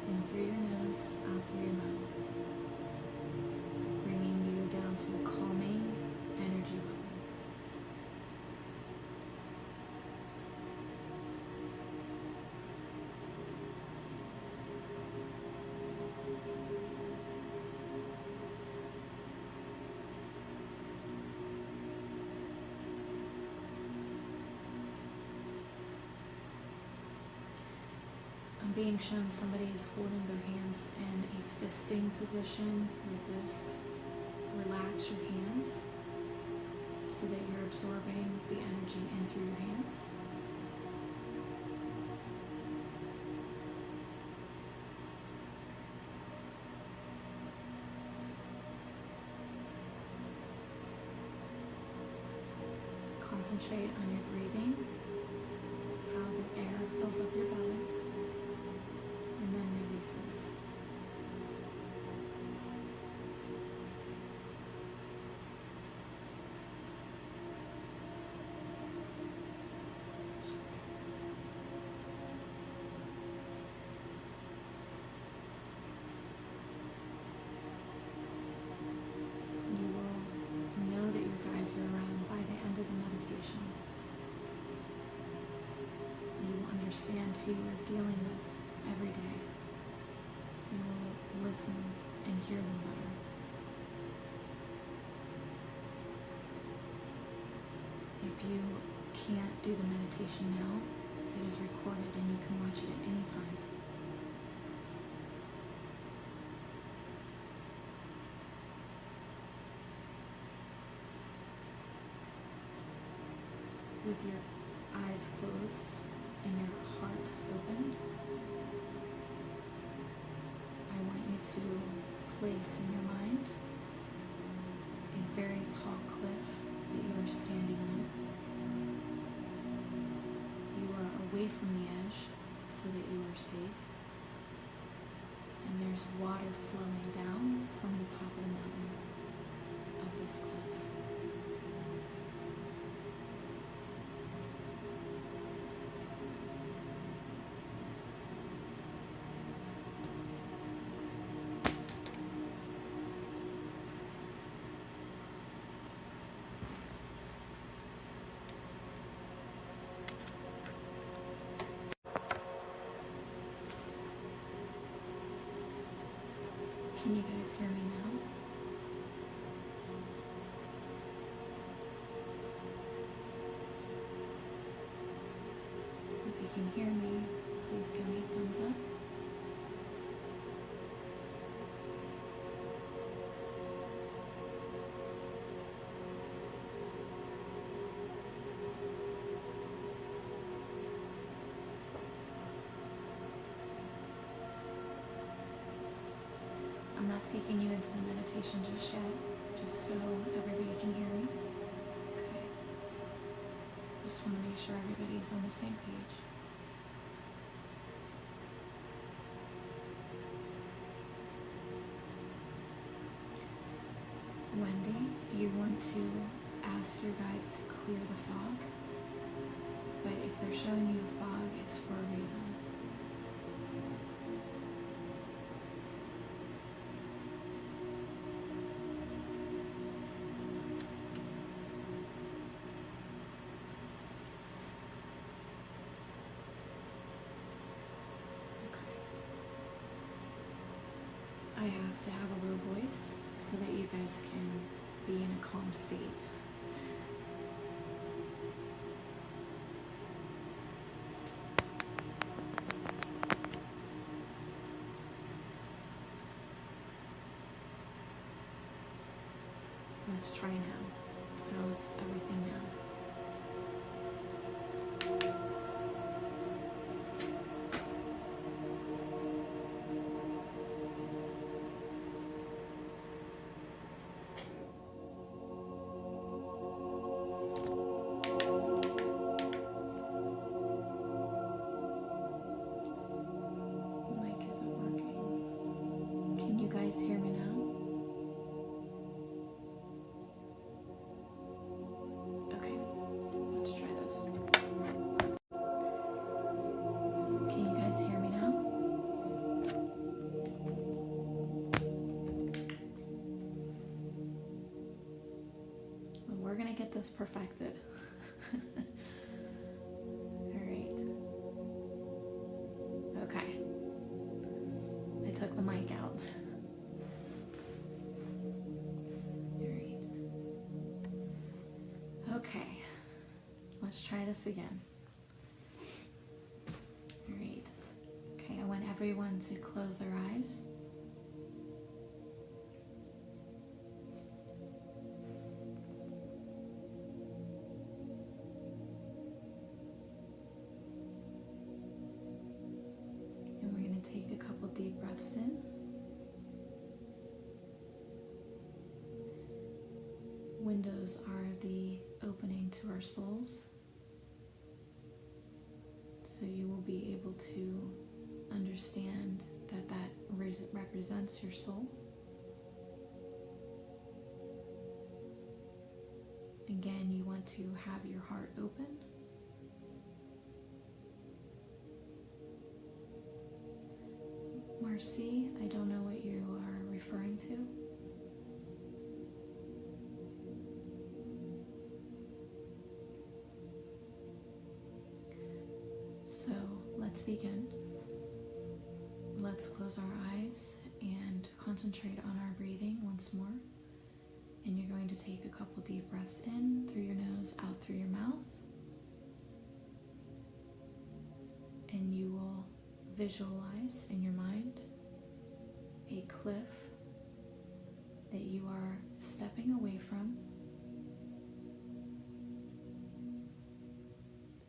In through your nose, out through your mouth. Down to a calming energy level. I'm being shown somebody is holding their hands in a fisting position like this. Relax your hands so that you're absorbing the energy in through your hands. Concentrate on your breathing, how the air fills up your belly and then releases. Understand who you're dealing with every day. You will listen and hear them better. If you can't do the meditation now, it is recorded and you can watch it at any time. With your eyes closed and your hearts open, I want you to place in your mind a very tall cliff that you are standing on. You are away from the edge so that you are safe. And there's water flowing down from the top of the mountain of this cliff. Can you guys hear me now? If you can hear me, please give me a thumbs up. I'm not taking you into the meditation just yet, just so everybody can hear me. Okay. Just want to make sure everybody's on the same page. Wendy, you want to ask your guides to clear the fog, but if they're showing you a fog, it's for a reason. I have to have a low voice so that you guys can be in a calm state. Let's try now. How's everything now? Mic isn't working. Can you guys hear me now? Okay, let's try this. Can you guys hear me now? Well, we're gonna get this perfected. Alright. Okay. I took the mic out. Alright. Okay. Let's try this again. Alright. Okay, I want everyone to close their eyes. And we're going to take a couple deep breaths in. Windows are the opening to our souls. So you will be able to understand that that represents your soul. Again, you want to have your heart open. Marcy, I don't know what you are referring to. So let's begin. Let's close our eyes and concentrate on our breathing once more. And you're going to take a couple deep breaths in through your nose, out through your mouth. And you will visualize in your mind a cliff that you are stepping away from,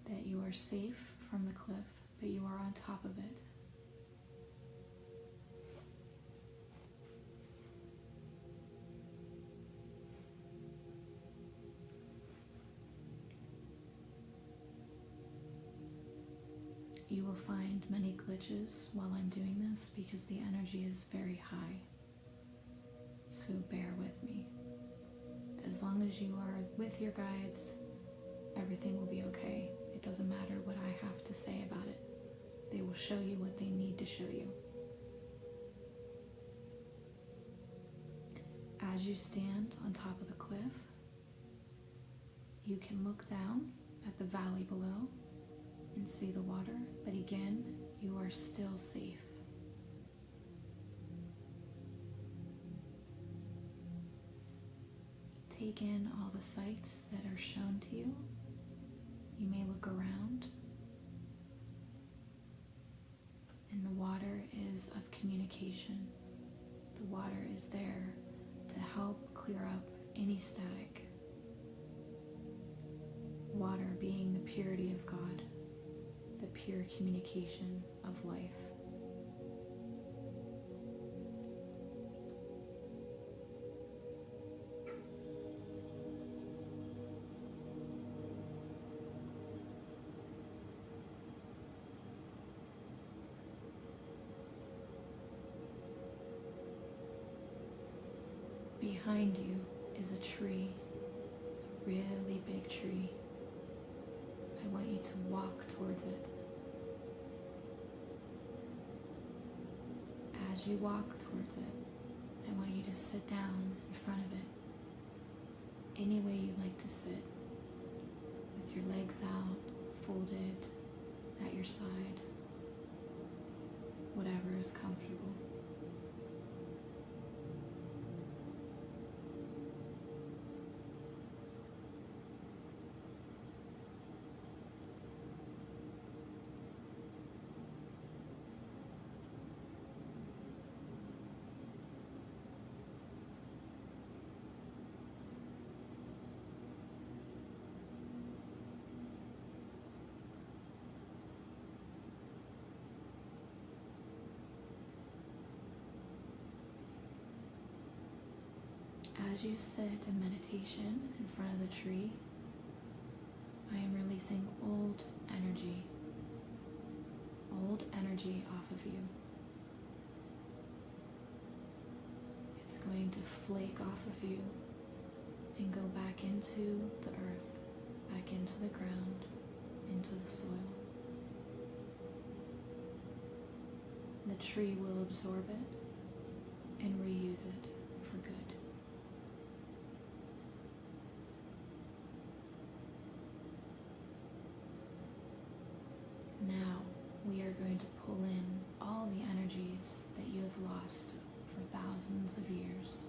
that you are safe from the cliff, but you are on top of it. You will find many glitches while I'm doing this because the energy is very high. So bear with me. As long as you are with your guides, everything will be okay. It doesn't matter what I have to say about it. They will show you what they need to show you. As you stand on top of the cliff, you can look down at the valley below and see the water, but again, you are still safe. Take in all the sights that are shown to you. You may look around, and the water is of communication. The water is there to help clear up any static. Water being the purity of God, the pure communication of life. Behind you is a tree, really big tree. I want you to walk towards it. As you walk towards it, I want you to sit down in front of it, any way you like to sit, with your legs out, folded, at your side, whatever is comfortable. As you sit in meditation in front of the tree, I am releasing old energy off of you. It's going to flake off of you and go back into the earth, back into the ground, into the soil. The tree will absorb it and reuse it for good. Now we are going to pull in all the energies that you have lost for thousands of years,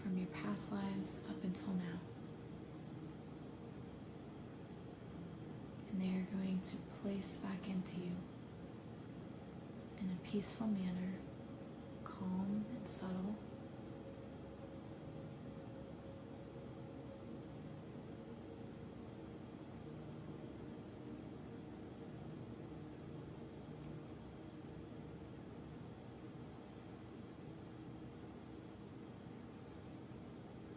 from your past lives up until now. And they are going to place back into you in a peaceful manner, calm and subtle.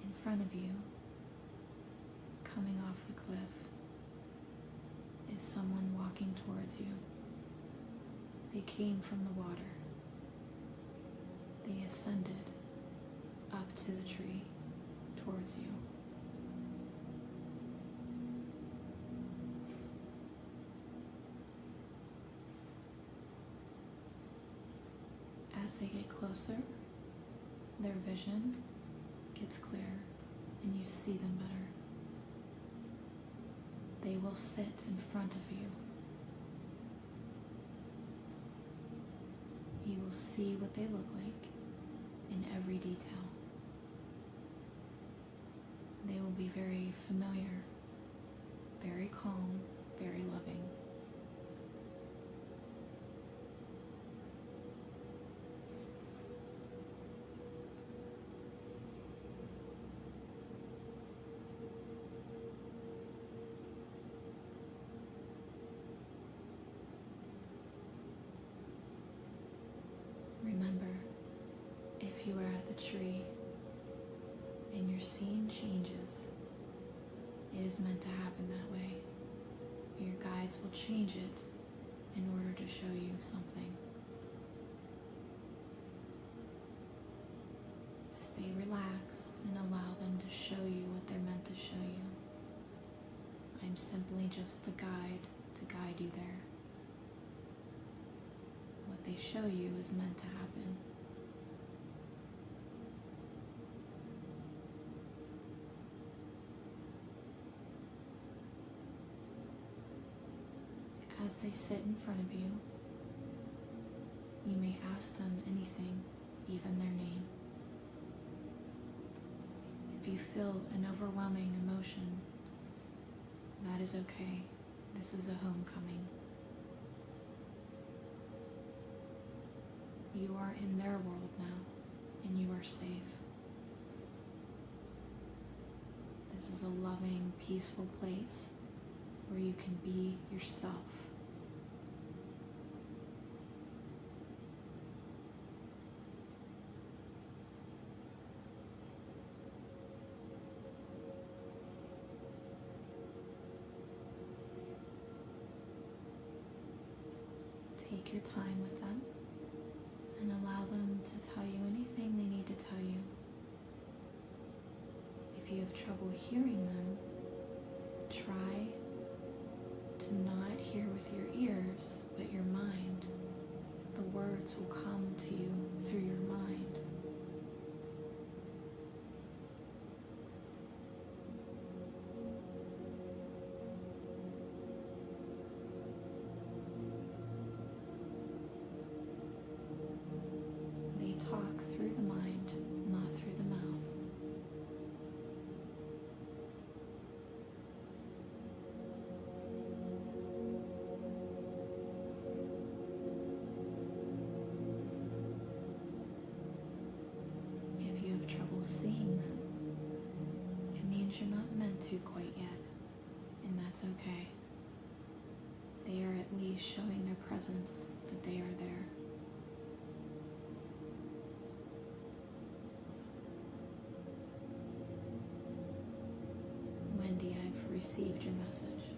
In front of you, coming off the cliff, is someone walking towards you. They came from the water. They ascended up to the tree towards you. As they get closer, their vision gets clear and you see them better. They will sit in front of you. You will see what they look like in every detail. They will be very familiar, very calm, very loving. Remember, if you are at the tree and your scene changes, it is meant to happen that way. Your guides will change it in order to show you something. Stay relaxed and allow them to show you what they're meant to show you. I'm simply just the guide to guide you there. What they show you is meant to happen. As they sit in front of you, you may ask them anything, even their name. If you feel an overwhelming emotion, that is okay. This is a homecoming. You are in their world now, and you are safe. This is a loving, peaceful place where you can be yourself. Take your time with them and allow them to tell you anything they need to tell you. If you have have trouble hearing them, try to not hear with your ears, but your mind. The words will come to you through your mind. They talk through the mind, not through the mouth. Seeing them, it means you're not meant to quite yet, and that's okay. They are at least showing their presence, that they are there. Wendy, I've received your message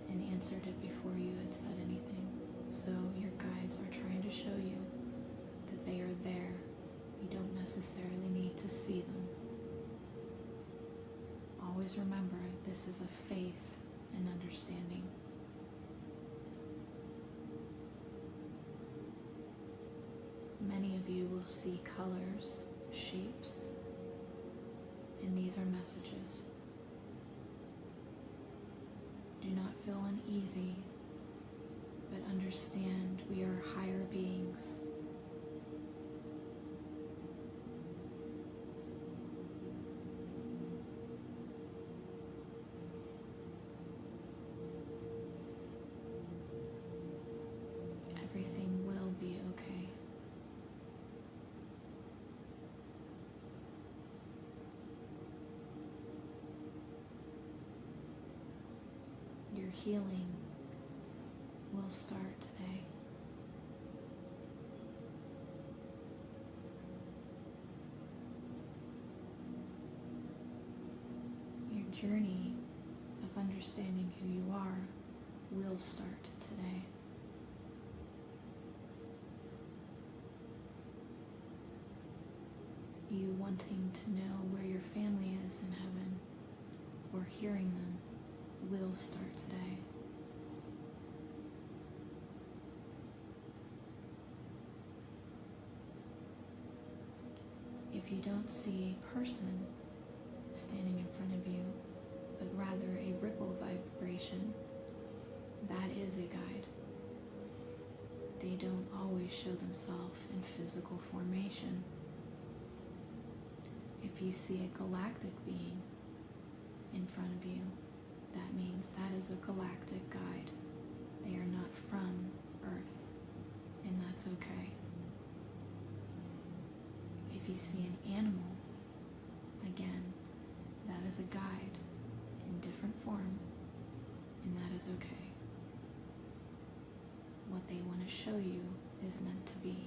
and answered it before you had said anything, so your guides are trying to show you that they are there. You don't necessarily need to see them. Always remember, this is a faith and understanding. Many of you will see colors, shapes, and these are messages. Do not feel uneasy, but understand we are higher beings. Everything will be okay. Your healing will start today. Your journey of understanding who you are will start today. You wanting to know where your family is in heaven, or hearing them, will start today. If you don't see a person standing in front of you, but rather a ripple vibration, that is a guide. They don't always show themselves in physical formation. If you see a galactic being in front of you, that means that is a galactic guide. They are not from Earth, and that's okay. If you see an animal, again, that is a guide in different form, and that is okay. What they want to show you is meant to be.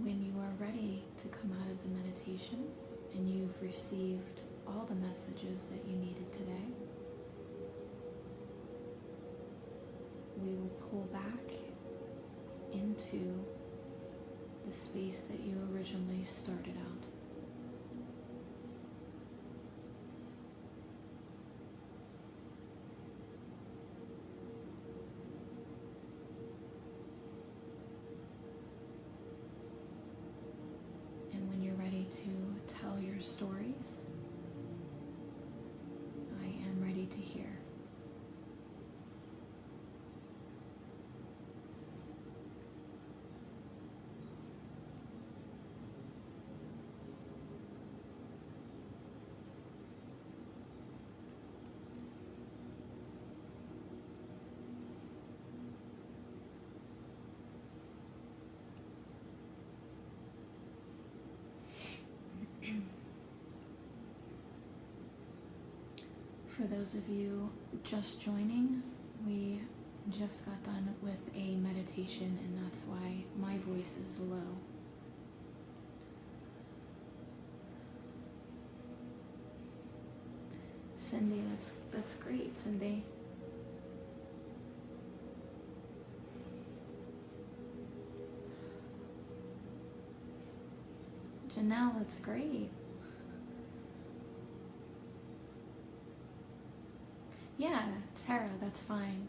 When you are ready to come out of the meditation and you've received all the messages that you needed today, we will pull back into the space that you originally started out. To tell your stories, I am ready to hear. For those of you just joining, we just got done with a meditation, and that's why my voice is low. Cindy, that's great, Cindy. Janelle, that's great. Yeah, Tara, that's fine.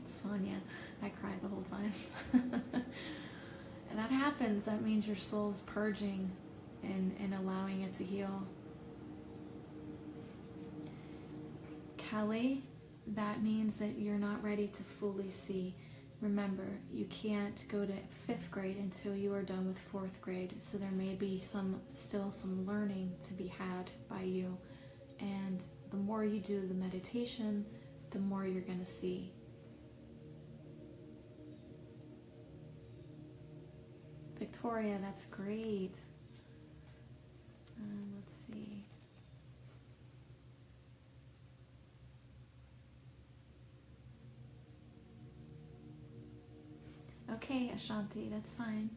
Sonia, I cried the whole time. And that happens. That means your soul's purging and allowing it to heal. Kelly, that means that you're not ready to fully see. Remember, you can't go to 5th grade until you are done with 4th grade, so there may be still some learning to be had by you. And the more you do the meditation, the more you're going to see. Victoria, that's great. Let's see. Okay, Ashanti, that's fine.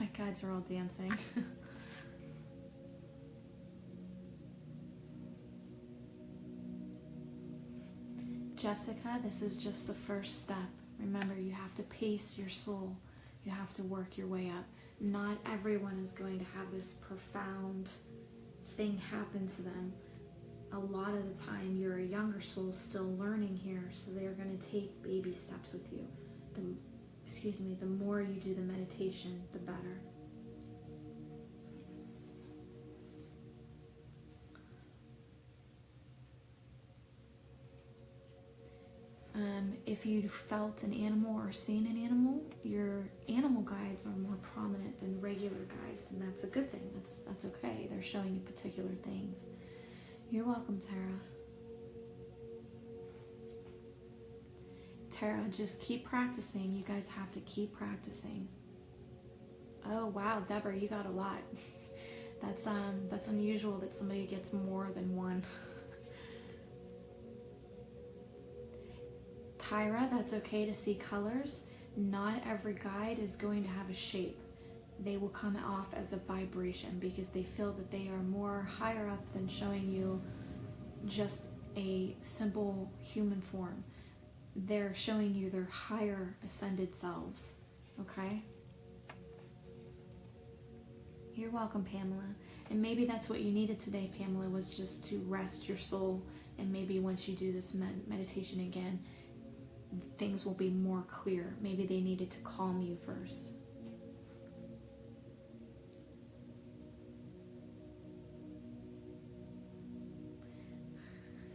My guides are all dancing. Jessica, this is just the first step. Remember, you have to pace your soul. You have to work your way up. Not everyone is going to have this profound thing happen to them. A lot of the time, you're a younger soul still learning here, so they're going to take baby steps with you. The more you do the meditation, the better. If you felt an animal or seen an animal, your animal guides are more prominent than regular guides, and that's a good thing. That's okay. They're showing you particular things. You're welcome, Tara. Tara, just keep practicing. You guys have to keep practicing. Oh wow, Deborah, you got a lot. That's unusual that somebody gets more than one. Tyra, that's okay to see colors. Not every guide is going to have a shape. They will come off as a vibration because they feel that they are more higher up than showing you just a simple human form. They're showing you their higher ascended selves, okay? You're welcome, Pamela. And maybe that's what you needed today, Pamela, was just to rest your soul. And maybe once you do this meditation again, things will be more clear. Maybe they needed to calm you first.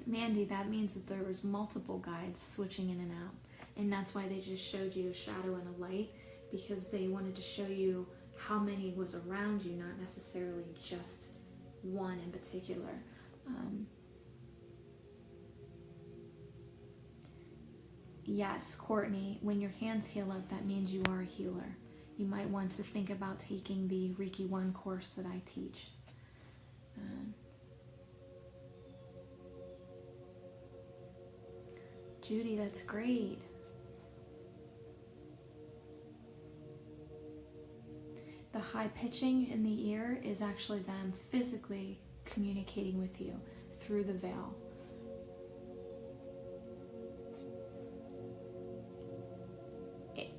Mandy, that means that there was multiple guides switching in and out. And that's why they just showed you a shadow and a light, because they wanted to show you how many was around you, not necessarily just one in particular. Yes, Courtney, when your hands heal up, that means you are a healer. You might want to think about taking the Reiki 1 course that I teach. Judy, that's great. The high pitching in the ear is actually them physically communicating with you through the veil.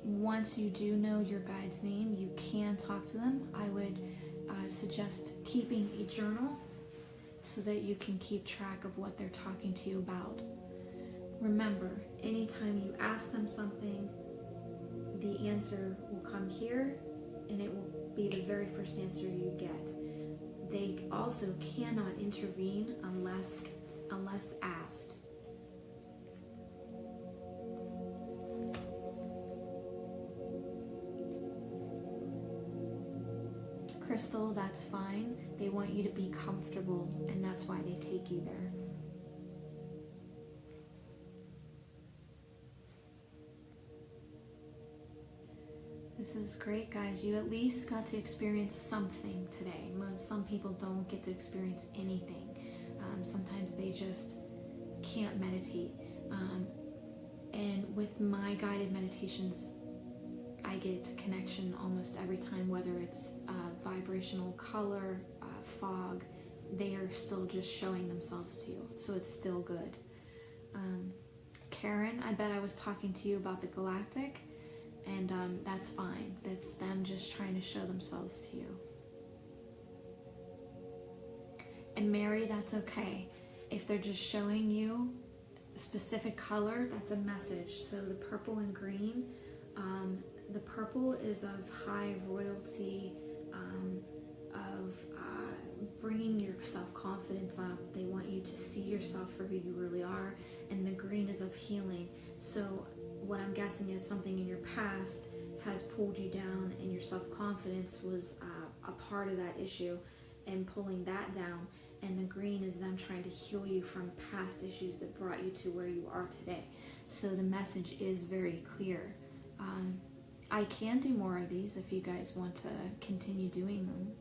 Once you do know your guide's name, you can talk to them. I would suggest keeping a journal so that you can keep track of what they're talking to you about. Remember, anytime you ask them something, the answer will come here, and it will be the very first answer you get. They also cannot intervene unless asked. Crystal, that's fine. They want you to be comfortable, and that's why they take you there. This is great, guys. You at least got to experience something today. Some people don't get to experience anything. Sometimes they just can't meditate. And with my guided meditations, I get connection almost every time, whether it's vibrational color, fog, they are still just showing themselves to you. So it's still good. Karen, I bet I was talking to you about the galactic, and that's fine. That's them just trying to show themselves to you. And Mary, that's okay. If they're just showing you a specific color, that's a message. So the purple and green, the purple is of high royalty, of bringing your self-confidence up. They want you to see yourself for who you really are. And the green is of healing. So what I'm guessing is something in your past has pulled you down, and your self-confidence was a part of that issue, and pulling that down. And the green is them trying to heal you from past issues that brought you to where you are today. So the message is very clear. I can do more of these if you guys want to continue doing them.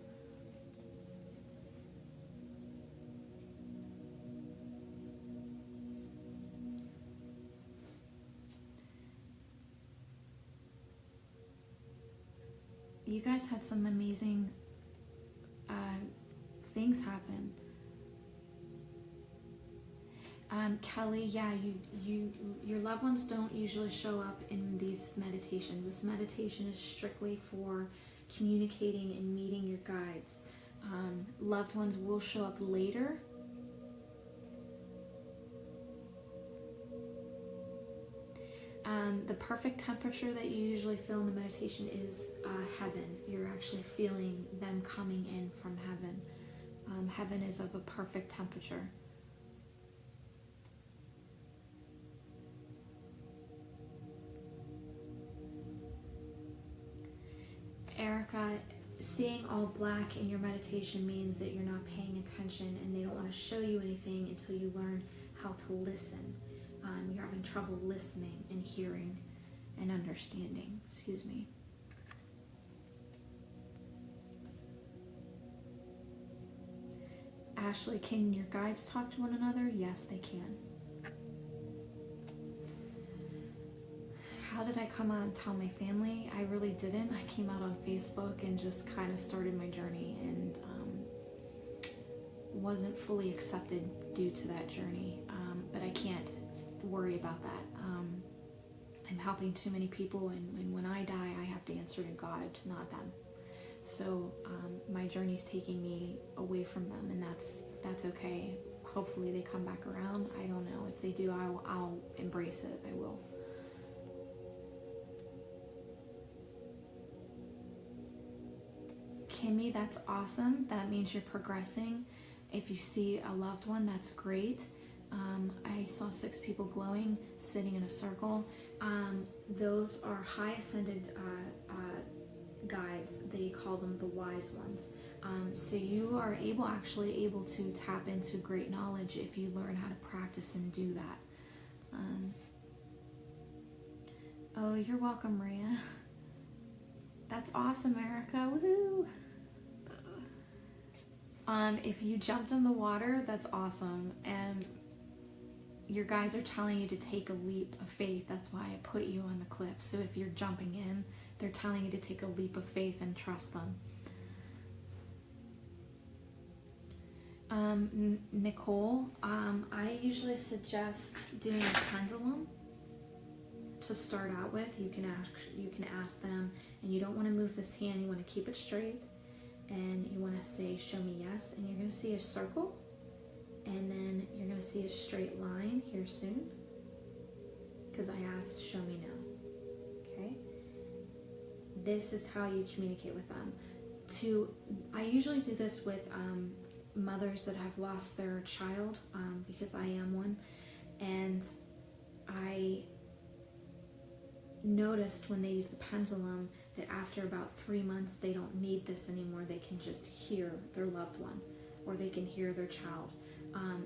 You guys had some amazing things happen. Kelly, yeah, your loved ones don't usually show up in these meditations. This meditation is strictly for communicating and meeting your guides. Loved ones will show up later. The perfect temperature that you usually feel in the meditation is heaven. You're actually feeling them coming in from heaven. Heaven is of a perfect temperature. Erica, seeing all black in your meditation means that you're not paying attention, and they don't want to show you anything until you learn how to listen. You're having trouble listening and hearing and understanding. Excuse me. Ashley, can your guides talk to one another? Yes, they can. How did I come out and tell my family? I really didn't. I came out on Facebook and just kind of started my journey, and wasn't fully accepted due to that journey. But I can't worry about that. I'm helping too many people, and when I die, I have to answer to God, not them. So my journey's taking me away from them, and that's okay. Hopefully they come back around. I don't know. If they do, I'll embrace it. I will. Kimmy, that's awesome. That means you're progressing. If you see a loved one, that's great. I saw 6 people glowing, sitting in a circle. Those are high ascended guides. They call them the wise ones. So you are actually able to tap into great knowledge if you learn how to practice and do that. Oh, you're welcome, Maria. That's awesome, Erica. Woohoo! If you jumped in the water, that's awesome. And your guys are telling you to take a leap of faith. That's why I put you on the cliff. So if you're jumping in, they're telling you to take a leap of faith and trust them. Nicole, I usually suggest doing a pendulum to start out with. You can ask them, and you don't want to move this hand. You want to keep it straight, and you want to say, "Show me yes," and you're going to see a circle, and then you're going to see a straight line here soon, because I asked, "Show me now." Okay. This is how you communicate with them. I usually do this with mothers that have lost their child, because I am one, and I noticed when they use the pendulum that after about 3 months they don't need this anymore. They can just hear their loved one, or they can hear their child.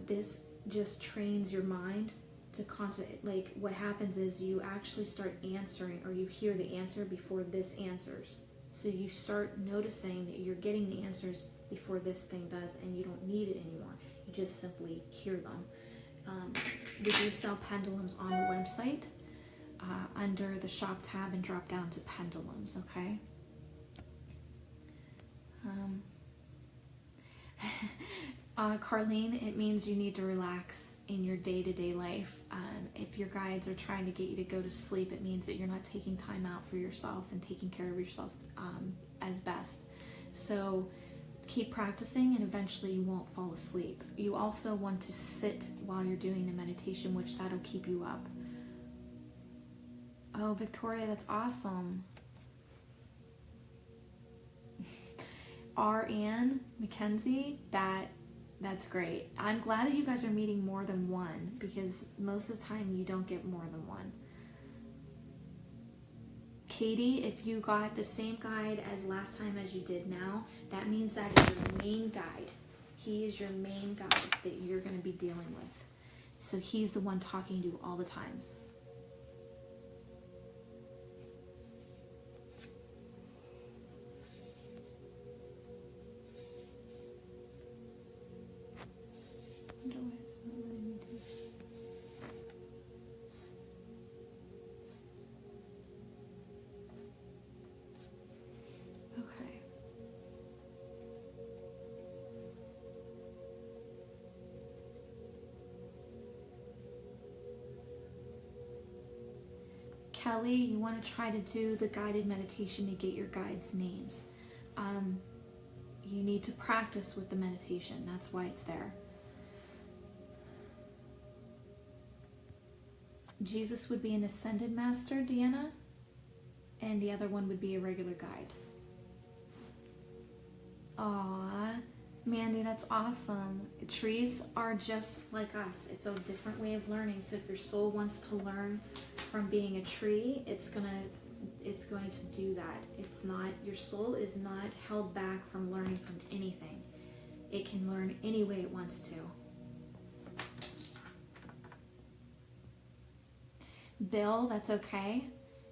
This just trains your mind to concentrate. Like what happens is you actually start answering, or you hear the answer before this answers. So you start noticing that you're getting the answers before this thing does, and you don't need it anymore. You just simply hear them. We do sell pendulums on the website under the shop tab, and drop down to pendulums, okay? Carlene, it means you need to relax in your day-to-day life. If your guides are trying to get you to go to sleep, it means that you're not taking time out for yourself and taking care of yourself as best. So keep practicing, and eventually you won't fall asleep. You also want to sit while you're doing the meditation, which that'll keep you up. Oh, Victoria, that's awesome. Ann Mackenzie, that's great. I'm glad that you guys are meeting more than one, because most of the time you don't get more than one. Katie, if you got the same guide as last time as you did now, that means that is your main guide. He is your main guide that you're going to be dealing with. So he's the one talking to you all the times. Kelly, you want to try to do the guided meditation to get your guides' names. You need to practice with the meditation. That's why it's there. Jesus would be an ascended master, Deanna, and the other one would be a regular guide. Aw, Mandy, that's awesome. Trees are just like us. It's a different way of learning. So if your soul wants to learn from being a tree, it's going to do that. It's not, your soul is not held back from learning from anything. It can learn any way it wants to. Bill, that's okay.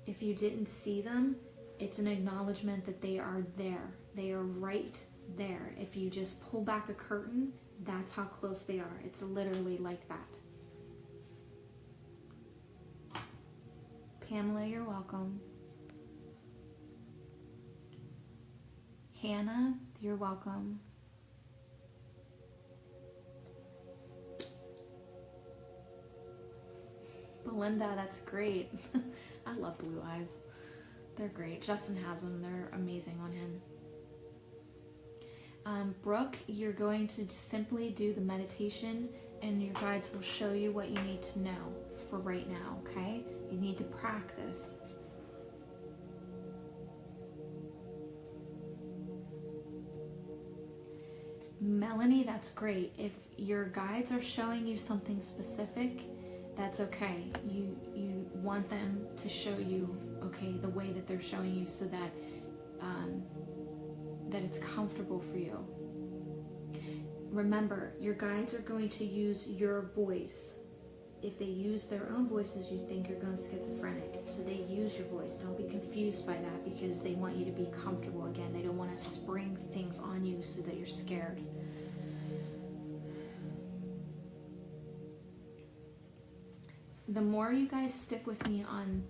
If you didn't see them, it's an acknowledgement that they are there. They are right there. If you just pull back a curtain, that's how close they are. It's literally like that. Pamela, you're welcome. Hannah, you're welcome. Belinda, that's great. I love blue eyes. They're great. Justin has them. They're amazing on him. Brooke, you're going to simply do the meditation, and your guides will show you what you need to know for right now, okay? You need to practice. Melanie, that's great. If your guides are showing you something specific, that's okay. You want them to show you, okay, the way that they're showing you, so that that it's comfortable for you. Remember, your guides are going to use your voice. If they use their own voices, you think you're going schizophrenic. So they use your voice. Don't be confused by that, because they want you to be comfortable again. They don't want to spring things on you so that you're scared. The more you guys stick with me on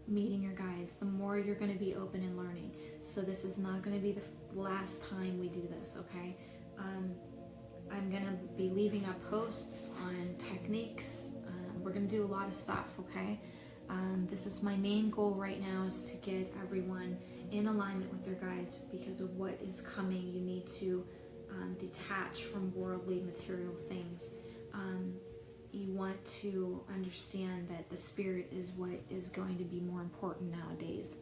meeting your guides, the more you're going to be open and learning. So this is not going to be the last time we do this, okay? I'm going to be leaving up posts on techniques. We're going to do a lot of stuff, okay? This is my main goal right now, is to get everyone in alignment with their guides, because of what is coming. You need to detach from worldly material things. You want to understand that the spirit is what is going to be more important nowadays.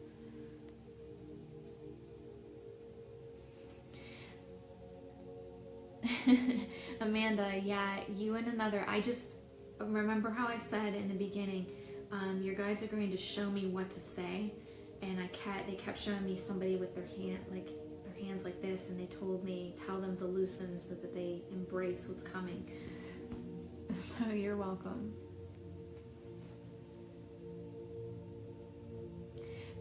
Amanda, yeah, you and another. I just remember how I said in the beginning, your guides are going to show me what to say, and they kept showing me somebody with their hands like this, and they told me, tell them to loosen so that they embrace what's coming. So you're welcome.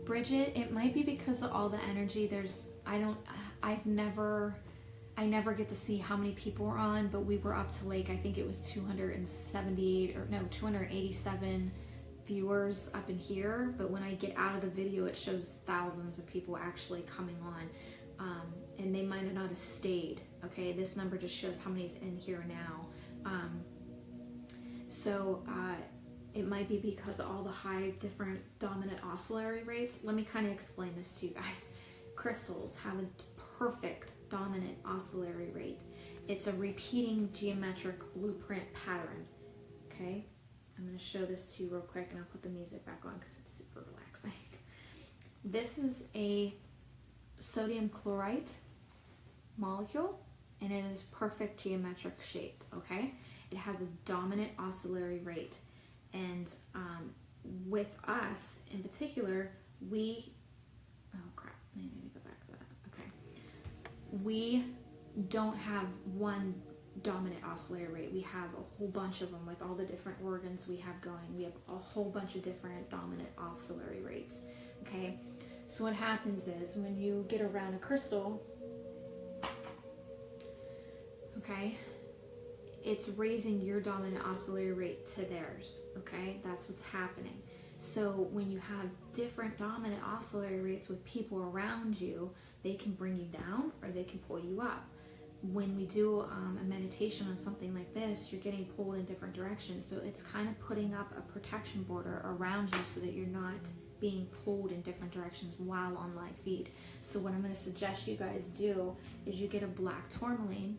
Bridget, it might be because of all the energy. I never get to see how many people are on, but we were up to like, I think it was 287 viewers up in here. But when I get out of the video, it shows thousands of people actually coming on. And they might not have stayed. Okay, this number just shows how many's in here now. It might be because of all the high different dominant oscillatory rates. Let me kind of explain this to you guys. Crystals have a perfect dominant oscillatory rate. It's a repeating geometric blueprint pattern. Okay, I'm going to show this to you real quick, and I'll put the music back on because it's super relaxing. This is a sodium chloride molecule, and it is perfect geometric shaped. Okay, it has a dominant oscillatory rate, and with us in particular, oh crap, I need to go back to that. Okay, we don't have one dominant oscillator rate. We have a whole bunch of them with all the different organs we have going. We have a whole bunch of different dominant oscillatory rates. Okay, so what happens is when you get around a crystal, okay, it's raising your dominant oscillatory rate to theirs. Okay, that's what's happening. So when you have different dominant oscillatory rates with people around you, they can bring you down or they can pull you up. When we do a meditation on something like this, you're getting pulled in different directions. So it's kind of putting up a protection border around you so that you're not being pulled in different directions while on live feed. So what I'm going to suggest you guys do is you get a black tourmaline.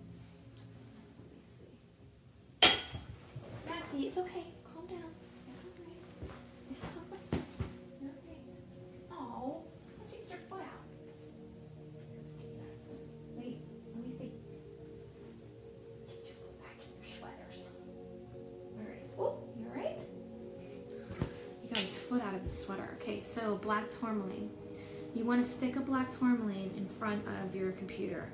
Let me see. Maxie, it's okay. Calm down. It's okay. It's okay. You're okay. Oh, why'd you get your foot out? Wait, let me see. Get your foot back in your sweaters. Alright. Oh, you alright? You got his foot out of his sweater. Okay, so black tourmaline. You want to stick a black tourmaline in front of your computer.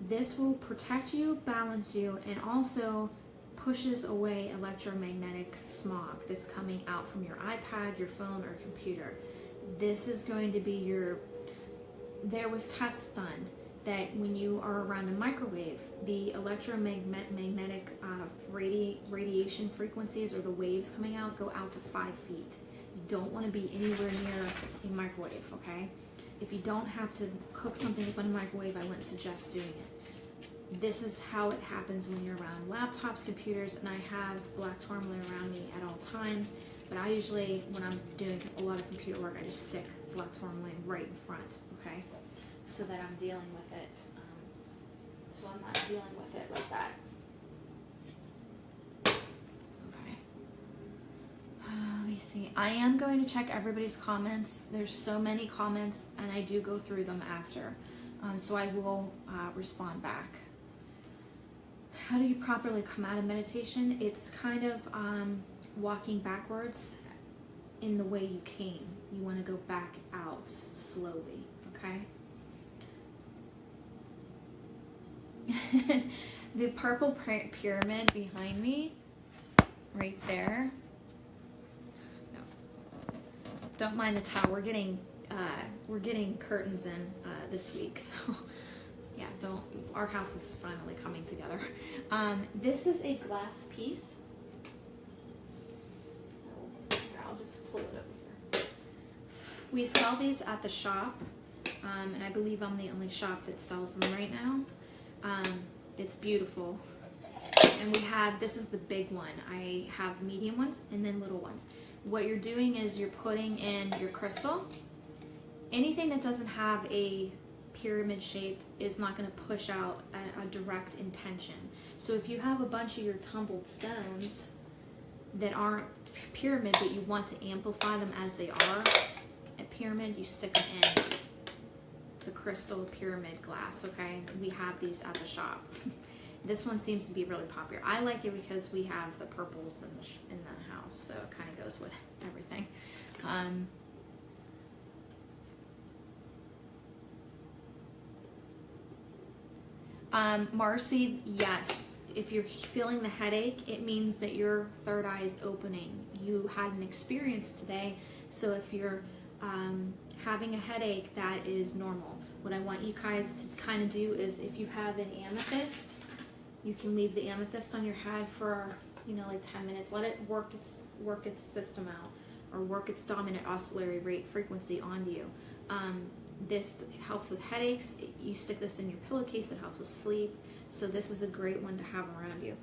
This will protect you, balance you, and also pushes away electromagnetic smog that's coming out from your iPad, your phone, or computer. This is going to be there was tests done that when you are around a microwave, the electromagnetic radiation frequencies or the waves coming out go out to 5 feet. You don't want to be anywhere near a microwave, okay? If you don't have to cook something up in a microwave, I wouldn't suggest doing it. This is how it happens when you're around laptops, computers, and I have black tourmaline around me at all times, but I usually, when I'm doing a lot of computer work, I just stick black tourmaline right in front, okay? So that I'm dealing with it, so I'm not dealing with it like that. Okay. Let me see. I am going to check everybody's comments. There's so many comments, and I do go through them after. So I will respond back. How do you properly come out of meditation? It's kind of walking backwards in the way you came. You want to go back out slowly, okay? The purple pyramid behind me, right there. No, don't mind the towel. We're getting curtains in this week, so yeah, don't. Our house is finally coming together. This is a glass piece. I'll just pull it over here. We sell these at the shop, and I believe I'm the only shop that sells them right now. It's beautiful. And we have, this is the big one. I have medium ones and then little ones. What you're doing is you're putting in your crystal. Anything that doesn't have a pyramid shape is not going to push out a direct intention. So if you have a bunch of your tumbled stones that aren't pyramid, but you want to amplify them as they are a pyramid, you stick them in the crystal pyramid glass, okay? We have these at the shop. This one seems to be really popular. I like it because we have the purples in the house, so it kind of goes with everything. Marcy, yes. If you're feeling the headache, it means that your third eye is opening. You had an experience today, so if you're having a headache, that is normal. What I want you guys to kind of do is, if you have an amethyst, you can leave the amethyst on your head for, you know, like 10 minutes. Let it work its system out, or work its dominant oscillatory rate frequency onto you. This helps with headaches. You stick this in your pillowcase, it helps with sleep. So this is a great one to have around you.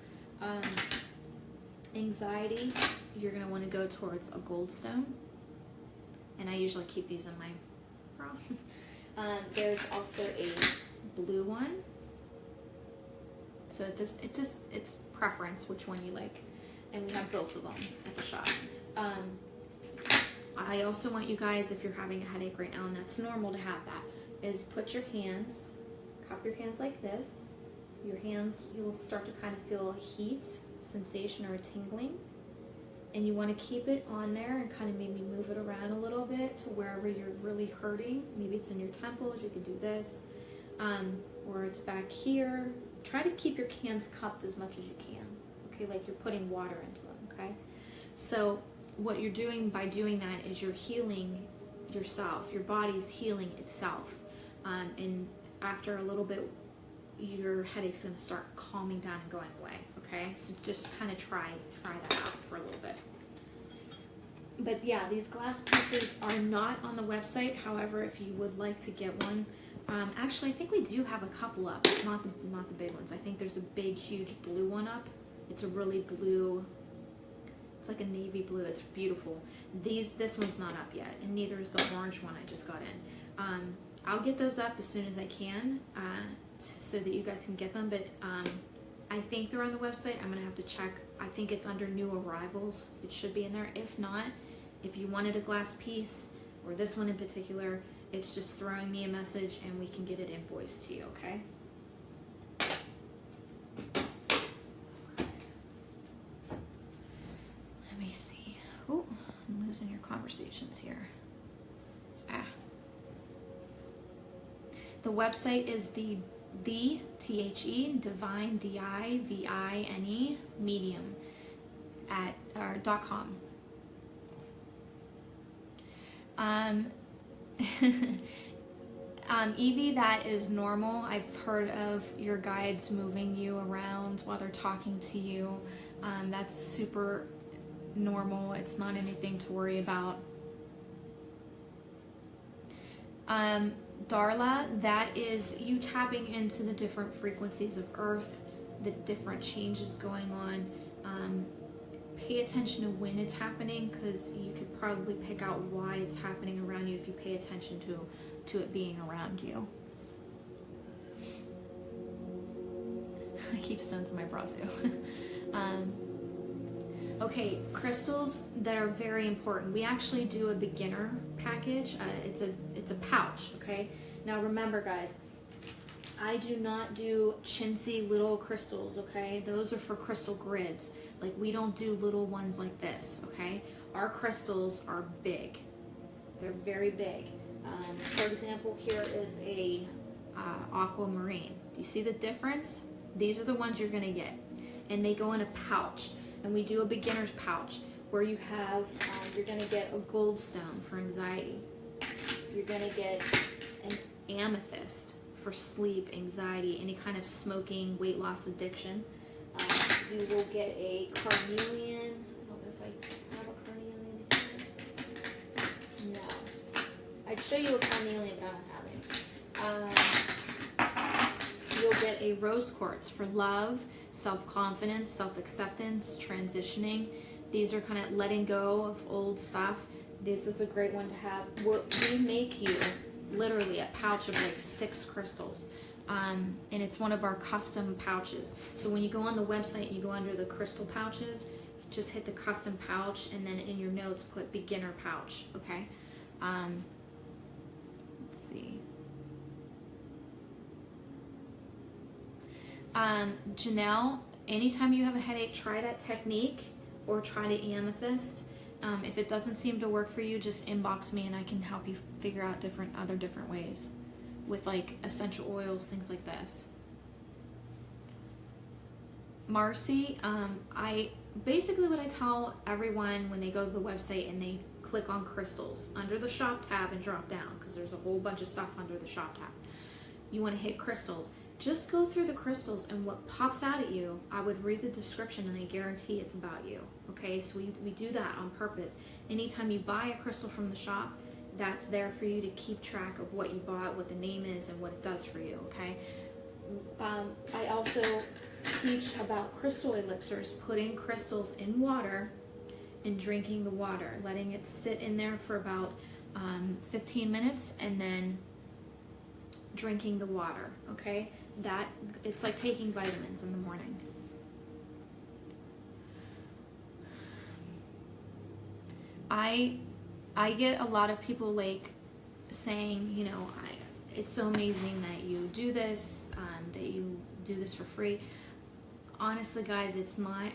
Anxiety, you're going to want to go towards a gold stone. And I usually keep these in my bra. There's also a blue one. So it's preference which one you like. And we have both of them at the shop. I also want you guys, if you're having a headache right now, and that's normal to have that, is put your hands, cup your hands like this. Your hands, you'll start to kind of feel a heat sensation or a tingling. And you want to keep it on there and kind of maybe move it around a little bit to wherever you're really hurting. Maybe it's in your temples, you could do this. Or it's back here. Try to keep your hands cupped as much as you can. Okay, like you're putting water into them, okay? So what you're doing by doing that is you're healing yourself. Your body's healing itself. And after a little bit, your headache's going to start calming down and going away, okay? So just kind of try that out for a little bit. But yeah, these glass pieces are not on the website. However, if you would like to get one, actually I think we do have a couple up, not the big ones. I think there's a big, huge blue one up. It's a really blue, it's like a navy blue. It's beautiful. This one's not up yet, and neither is the orange one I just got in. I'll get those up as soon as I can, so that you guys can get them. But I think they're on the website. I'm gonna have to check. I think it's under new arrivals. It should be in there. If not, if you wanted a glass piece, or this one in particular, it's just throwing me a message and we can get it invoiced to you, okay? Let me see. Oh, I'm losing your conversations here. The website is the THE Divine DIVINE medium at .com. Evie, that is normal. I've heard of your guides moving you around while they're talking to you. That's super normal. It's not anything to worry about. Darla, that is you tapping into the different frequencies of Earth, the different changes going on. Pay attention to when it's happening, because you could probably pick out why it's happening around you if you pay attention to it being around you. I keep stones in my bra too. Okay, crystals that are very important. We actually do a beginner package. It's a pouch, okay? Now remember, guys, I do not do chintzy little crystals, okay? Those are for crystal grids. Like, we don't do little ones like this, okay? Our crystals are big. They're very big. For example, here is a aquamarine. Do you see the difference? These are the ones you're gonna get. And they go in a pouch. And we do a beginner's pouch where you have, you're gonna get a gold stone for anxiety. You're gonna get an amethyst for sleep, anxiety, any kind of smoking, weight loss addiction. You will get a carnelian. I don't know if I have a carnelian. No. I'd show you a carnelian, but I don't have it. You'll get a rose quartz for love, self-confidence, self-acceptance, transitioning. These are kind of letting go of old stuff. This is a great one to have. We make you literally a pouch of like 6 crystals. And it's one of our custom pouches. So when you go on the website and you go under the crystal pouches, just hit the custom pouch, and then in your notes put beginner pouch, okay? Let's see. Janelle, anytime you have a headache, try that technique or try the amethyst. If it doesn't seem to work for you, just inbox me and I can help you figure out other different ways with like essential oils, things like this. Marcy, basically what I tell everyone when they go to the website and they click on crystals under the shop tab and drop down, because there's a whole bunch of stuff under the shop tab. You want to hit crystals. Just go through the crystals, and what pops out at you, I would read the description and I guarantee it's about you. Okay, so we do that on purpose. Anytime you buy a crystal from the shop, that's there for you to keep track of what you bought, what the name is, and what it does for you. Okay. I also teach about crystal elixirs, putting crystals in water and drinking the water, letting it sit in there for about 15 minutes, and then drinking the water. Okay, that it's like taking vitamins in the morning. I get a lot of people like saying, you know, it's so amazing that you do this, that you do this for free. Honestly, guys, it's not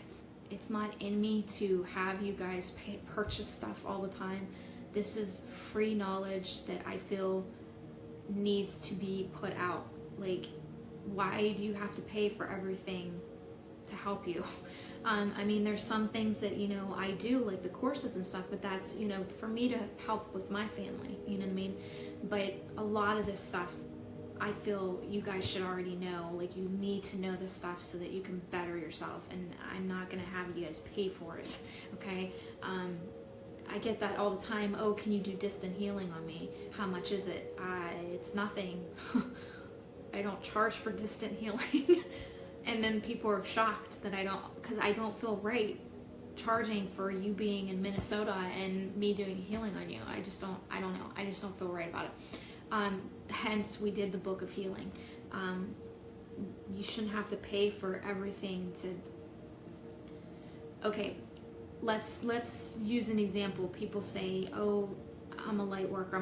in me to have you guys purchase stuff all the time. This is free knowledge that I feel needs to be put out. Like, why do you have to pay for everything to help you? I mean, there's some things that, you know, I do, like the courses and stuff, but that's, you know, for me to help with my family, you know what I mean? But a lot of this stuff, I feel you guys should already know. Like, you need to know this stuff so that you can better yourself, and I'm not going to have you guys pay for it, okay? I get that all the time. Oh, can you do distant healing on me? How much is it? It's nothing. I don't charge for distant healing. And then people are shocked that I don't, because I don't feel right charging for you being in Minnesota and me doing healing on you. I don't know. I just don't feel right about it. Hence, we did the book of healing. You shouldn't have to pay for everything to, okay, let's use an example. People say, oh, I'm a light worker,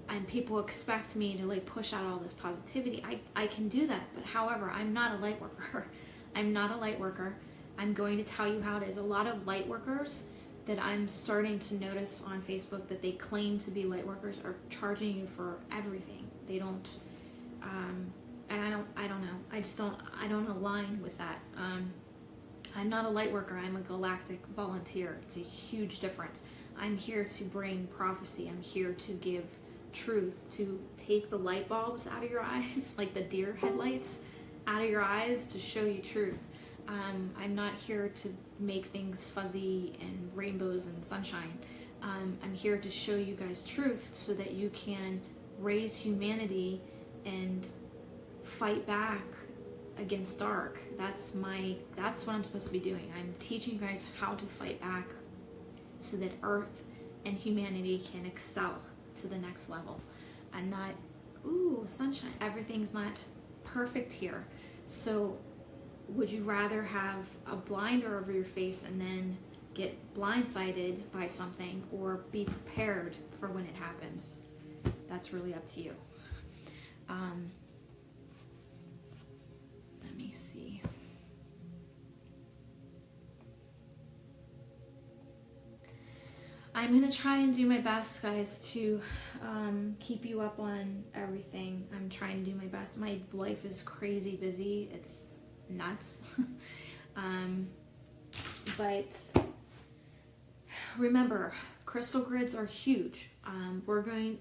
and people expect me to like push out all this positivity. I can do that, but however, I'm not a light worker. I'm not a light worker. I'm going to tell you how it is. A lot of light workers that I'm starting to notice on Facebook that they claim to be light workers are charging you for everything. They don't, and I don't know. I don't align with that. I'm not a light worker. I'm a galactic volunteer. It's a huge difference. I'm here to bring prophecy. I'm here to give truth, to take the light bulbs out of your eyes, like the deer headlights, out of your eyes, to show you truth. I'm not here to make things fuzzy and rainbows and sunshine. I'm here to show you guys truth so that you can raise humanity and fight back against dark. That's what I'm supposed to be doing. I'm teaching you guys how to fight back so that Earth and humanity can excel to the next level. And not, ooh, sunshine. Everything's not perfect here. So would you rather have a blinder over your face and then get blindsided by something, or be prepared for when it happens? That's really up to you. Let me see. I'm going to try and do my best, guys, to keep you up on everything. I'm trying to do my best. My life is crazy busy. It's nuts. But remember, crystal grids are huge.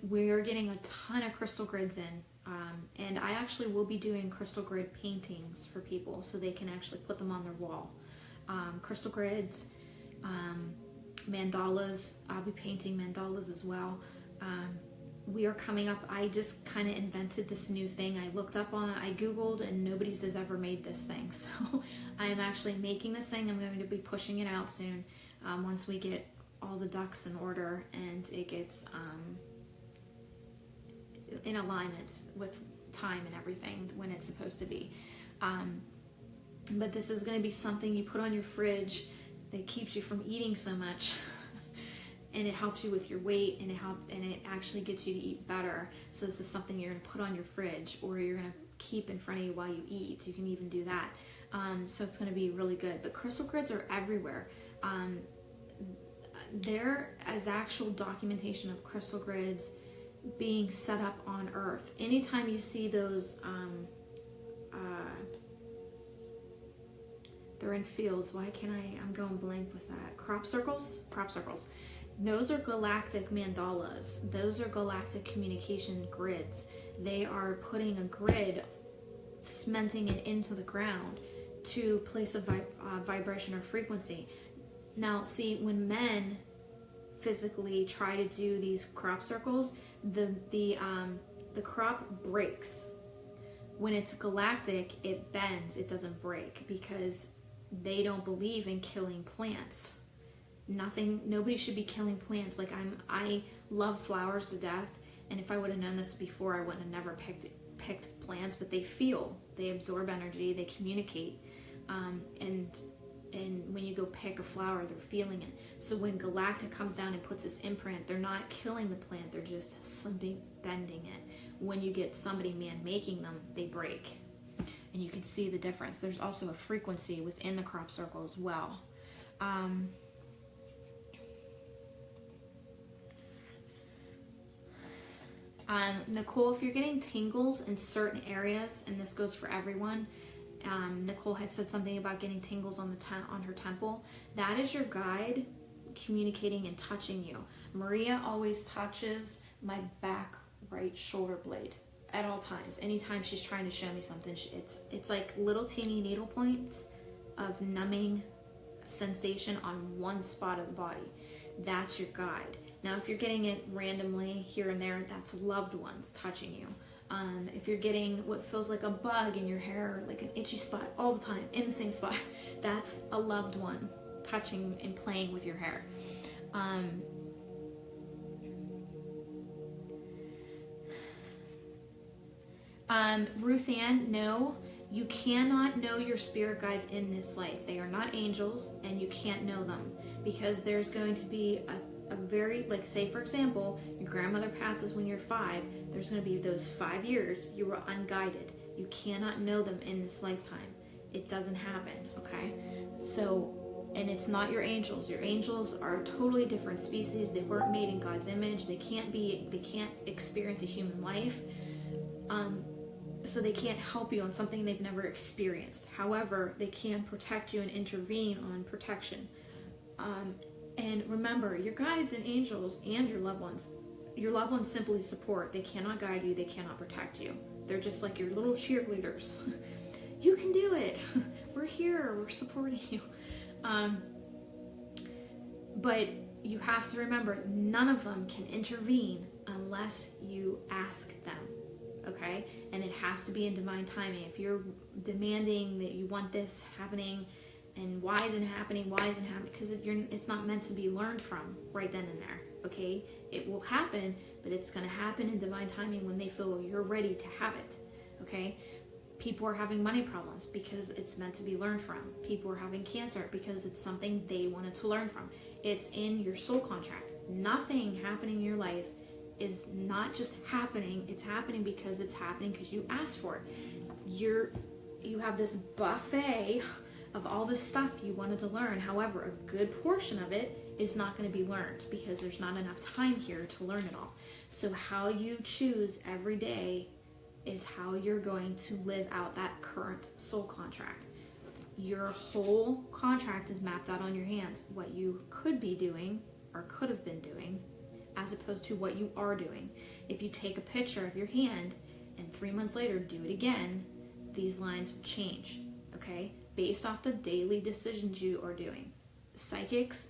We are getting a ton of crystal grids in. And I actually will be doing crystal grid paintings for people so they can actually put them on their wall. Crystal grids, mandalas. I'll be painting mandalas as well. We are coming up. I just kind of invented this new thing. I looked up on it, I Googled, and nobody's has ever made this thing. So I am actually making this thing. I'm going to be pushing it out soon, once we get all the ducks in order and it gets in alignment with time and everything when it's supposed to be. But this is going to be something you put on your fridge that keeps you from eating so much. And it helps you with your weight, and it actually gets you to eat better. So this is something you're going to put on your fridge, or you're going to keep in front of you while you eat. You can even do that. So it's going to be really good. But crystal grids are everywhere. There is actual documentation of crystal grids being set up on Earth. Anytime you see those, they're in fields. Why can't I'm going blank with that. Crop circles. Those are galactic mandalas. Those are galactic communication grids. They are putting a grid, cementing it into the ground to place a vibration or frequency. Now, see, when men physically try to do these crop circles, the crop breaks. When it's galactic, it bends, it doesn't break, because they don't believe in killing plants. Nobody should be killing plants. Like, I love flowers to death, and if I would have known this before, I wouldn't have never picked plants. But they absorb energy, they communicate, and when you go pick a flower, they're feeling it. So when galactic comes down and puts this imprint, they're not killing the plant, they're just somebody bending it. When you get somebody man making them, they break, and you can see the difference. There's also a frequency within the crop circle as well. Nicole, if you're getting tingles in certain areas, and this goes for everyone, Nicole had said something about getting tingles on her temple. That is your guide communicating and touching you. Maria always touches my back right shoulder blade at all times. Anytime she's trying to show me something, it's like little teeny needle points of numbing sensation on one spot of the body. That's your guide. Now, if you're getting it randomly here and there, that's loved ones touching you. If you're getting what feels like a bug in your hair, like an itchy spot all the time in the same spot, that's a loved one touching and playing with your hair. Ruth Ann, no, you cannot know your spirit guides in this life. They are not angels, and you can't know them, because there's going to be a very, like, say for example, your grandmother passes when you're 5, there's going to be those 5 years you were unguided. You cannot know them in this lifetime. It doesn't happen, okay? So, and it's not your angels. Your angels are a totally different species. They weren't made in God's image. They can't experience a human life. So they can't help you on something they've never experienced. However, they can protect you and intervene on protection. And remember, your guides and angels and your loved ones simply support. They cannot guide you, they cannot protect you. They're just like your little cheerleaders. You can do it. We're here, we're supporting you. But you have to remember, none of them can intervene unless you ask them. Okay? And it has to be in divine timing. If you're demanding that you want this happening, and why isn't it happening? Because it's not meant to be learned from right then and there, okay? It will happen, but it's going to happen in divine timing when they feel you're ready to have it, okay? People are having money problems because it's meant to be learned from. People are having cancer because it's something they wanted to learn from. It's in your soul contract. Nothing happening in your life is not just happening. It's happening because you asked for it. You have this buffet of all the stuff you wanted to learn. However, a good portion of it is not going to be learned because there's not enough time here to learn it all. So how you choose every day is how you're going to live out that current soul contract. Your whole contract is mapped out on your hands, what you could be doing or could have been doing, as opposed to what you are doing. If you take a picture of your hand and 3 months later do it again, these lines will change, okay? Based off the daily decisions you are doing. Psychics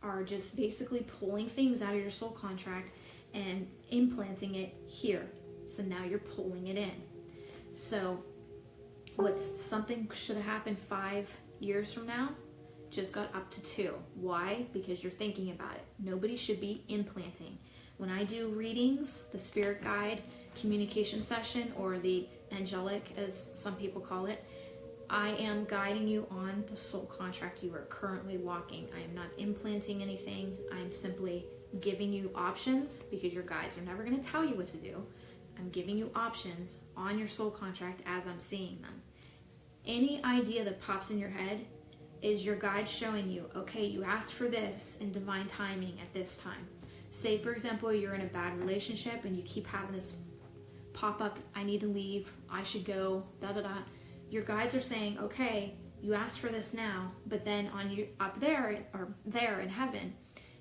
are just basically pulling things out of your soul contract and implanting it here. So now you're pulling it in. So something should have happened 5 years from now just got up to 2. Why? Because you're thinking about it. Nobody should be implanting. When I do readings, the spirit guide communication session, or the angelic as some people call it, I am guiding you on the soul contract you are currently walking. I am not implanting anything. I am simply giving you options, because your guides are never going to tell you what to do. I'm giving you options on your soul contract as I'm seeing them. Any idea that pops in your head is your guide showing you, okay, you asked for this in divine timing at this time. Say, for example, you're in a bad relationship and you keep having this pop up, I need to leave, I should go, da-da-da. Your guides are saying, okay, you asked for this now, but then on you up there, or there in heaven,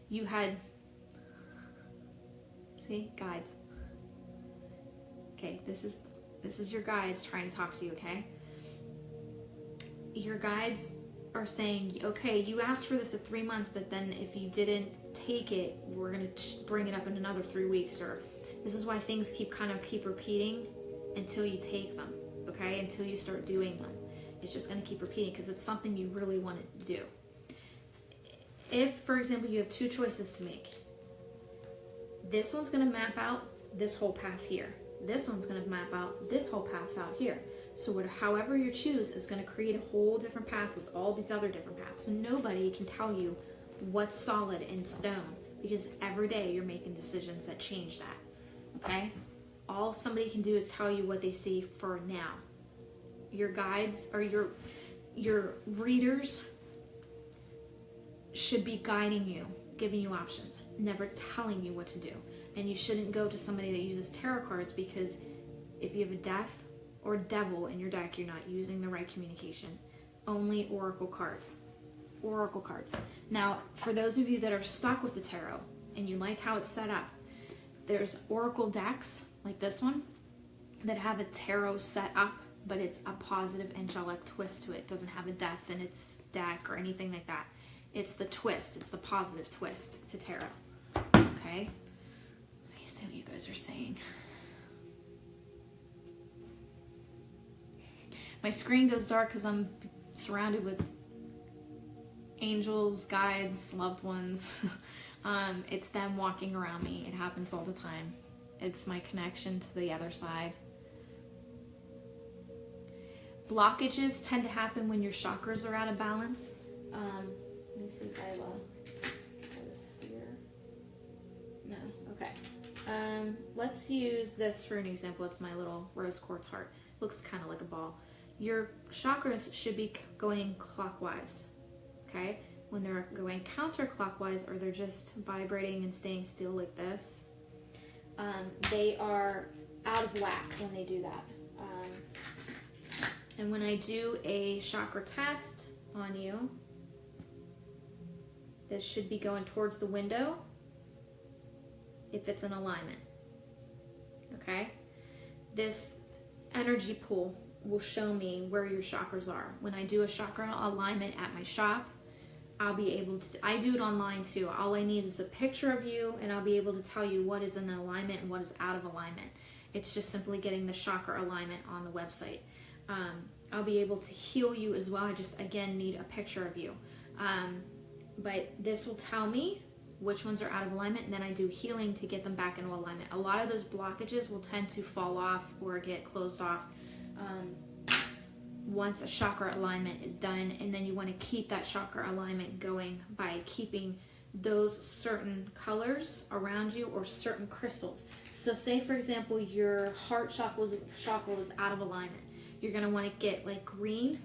you had See, guides. Okay, this is your guides trying to talk to you, okay? Your guides are saying, okay, you asked for this at 3 months, but then if you didn't take it, we're going to bring it up in another 3 weeks, or this is why things keep repeating until you take them, okay? Until you start doing them. It's just going to keep repeating because it's something you really want to do. If, for example, you have 2 choices to make, this one's going to map out this whole path here. This one's going to map out this whole path out here. So however you choose is going to create a whole different path with all these other different paths. So nobody can tell you what's solid in stone because every day you're making decisions that change that. Okay? All somebody can do is tell you what they see for now. Your guides or your readers should be guiding you, giving you options, never telling you what to do. And you shouldn't go to somebody that uses tarot cards because if you have a death or devil in your deck, you're not using the right communication. Only oracle cards. Oracle cards. Now, for those of you that are stuck with the tarot and you like how it's set up, there's oracle decks like this one that have a tarot set up, but it's a positive angelic twist to it. It doesn't have a death in its deck or anything like that. It's the twist. It's the positive twist to tarot. Okay? Let me see what you guys are saying. My screen goes dark because I'm surrounded with angels, guides, loved ones. It's them walking around me. It happens all the time. It's my connection to the other side. Blockages tend to happen when your chakras are out of balance. Let me see if I have a sphere. No, okay. Let's use this for an example. It's my little rose quartz heart. Looks kind of like a ball. Your chakras should be going clockwise, okay? When they're going counterclockwise or they're just vibrating and staying still like this, they are out of whack when they do that. And when I do a chakra test on you, this should be going towards the window if it's in alignment, okay? This energy pool will show me where your chakras are. When I do a chakra alignment at my shop, I'll be able to, I do it online too. All I need is a picture of you and I'll be able to tell you what is in alignment and what is out of alignment. It's just simply getting the chakra alignment on the website. I'll be able to heal you as well. I just, again, need a picture of you. But this will tell me which ones are out of alignment, and then I do healing to get them back into alignment. A lot of those blockages will tend to fall off or get closed off once a chakra alignment is done, and then you want to keep that chakra alignment going by keeping those certain colors around you or certain crystals. So say, for example, your heart chakra was out of alignment. You're going to want to get like green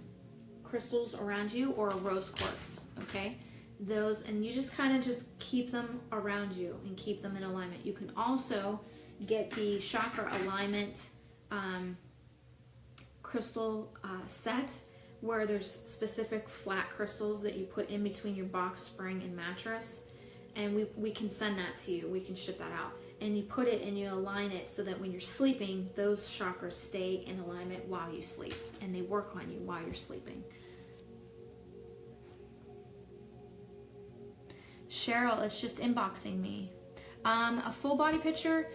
crystals around you or a rose quartz, okay? Those, and you just kind of just keep them around you and keep them in alignment. You can also get the chakra alignment crystal set where there's specific flat crystals that you put in between your box spring and mattress, and we can send that to you. We can ship that out, and you put it and you align it so that when you're sleeping, those chakras stay in alignment while you sleep, and they work on you while you're sleeping. Cheryl, it's just inboxing me. A full body picture?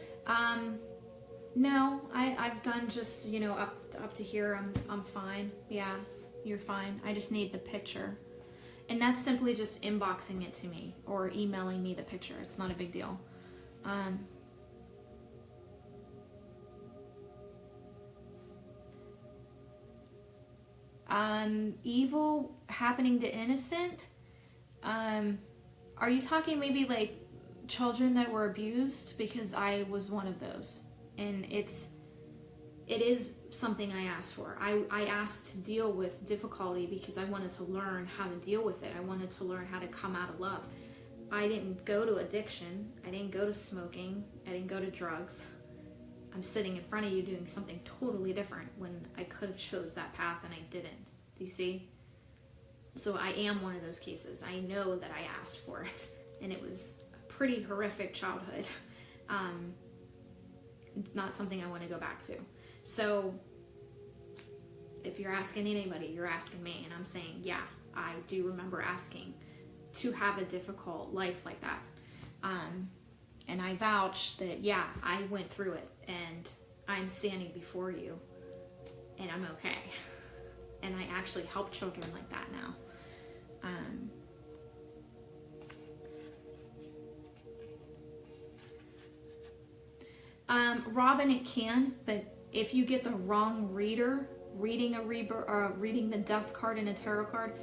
No, I've done just, you know, up to here. I'm fine. Yeah, you're fine. I just need the picture. And that's simply just inboxing it to me or emailing me the picture. It's not a big deal. Evil happening to innocent? Are you talking maybe like children that were abused? Because I was one of those. And it is something I asked for. I asked to deal with difficulty because I wanted to learn how to deal with it. I wanted to learn how to come out of love. I didn't go to addiction. I didn't go to smoking. I didn't go to drugs. I'm sitting in front of you doing something totally different when I could have chose that path and I didn't. Do you see? So I am one of those cases. I know that I asked for it, and it was a pretty horrific childhood. Not something I want to go back to. So if you're asking anybody, you're asking me, and I'm saying, yeah, I do remember asking to have a difficult life like that. And I vouch that, yeah, I went through it, and I'm standing before you, and I'm okay. And I actually help children like that now. Robin, it can, but if you get the wrong reader reading a rebirth or reading the death card in a tarot card,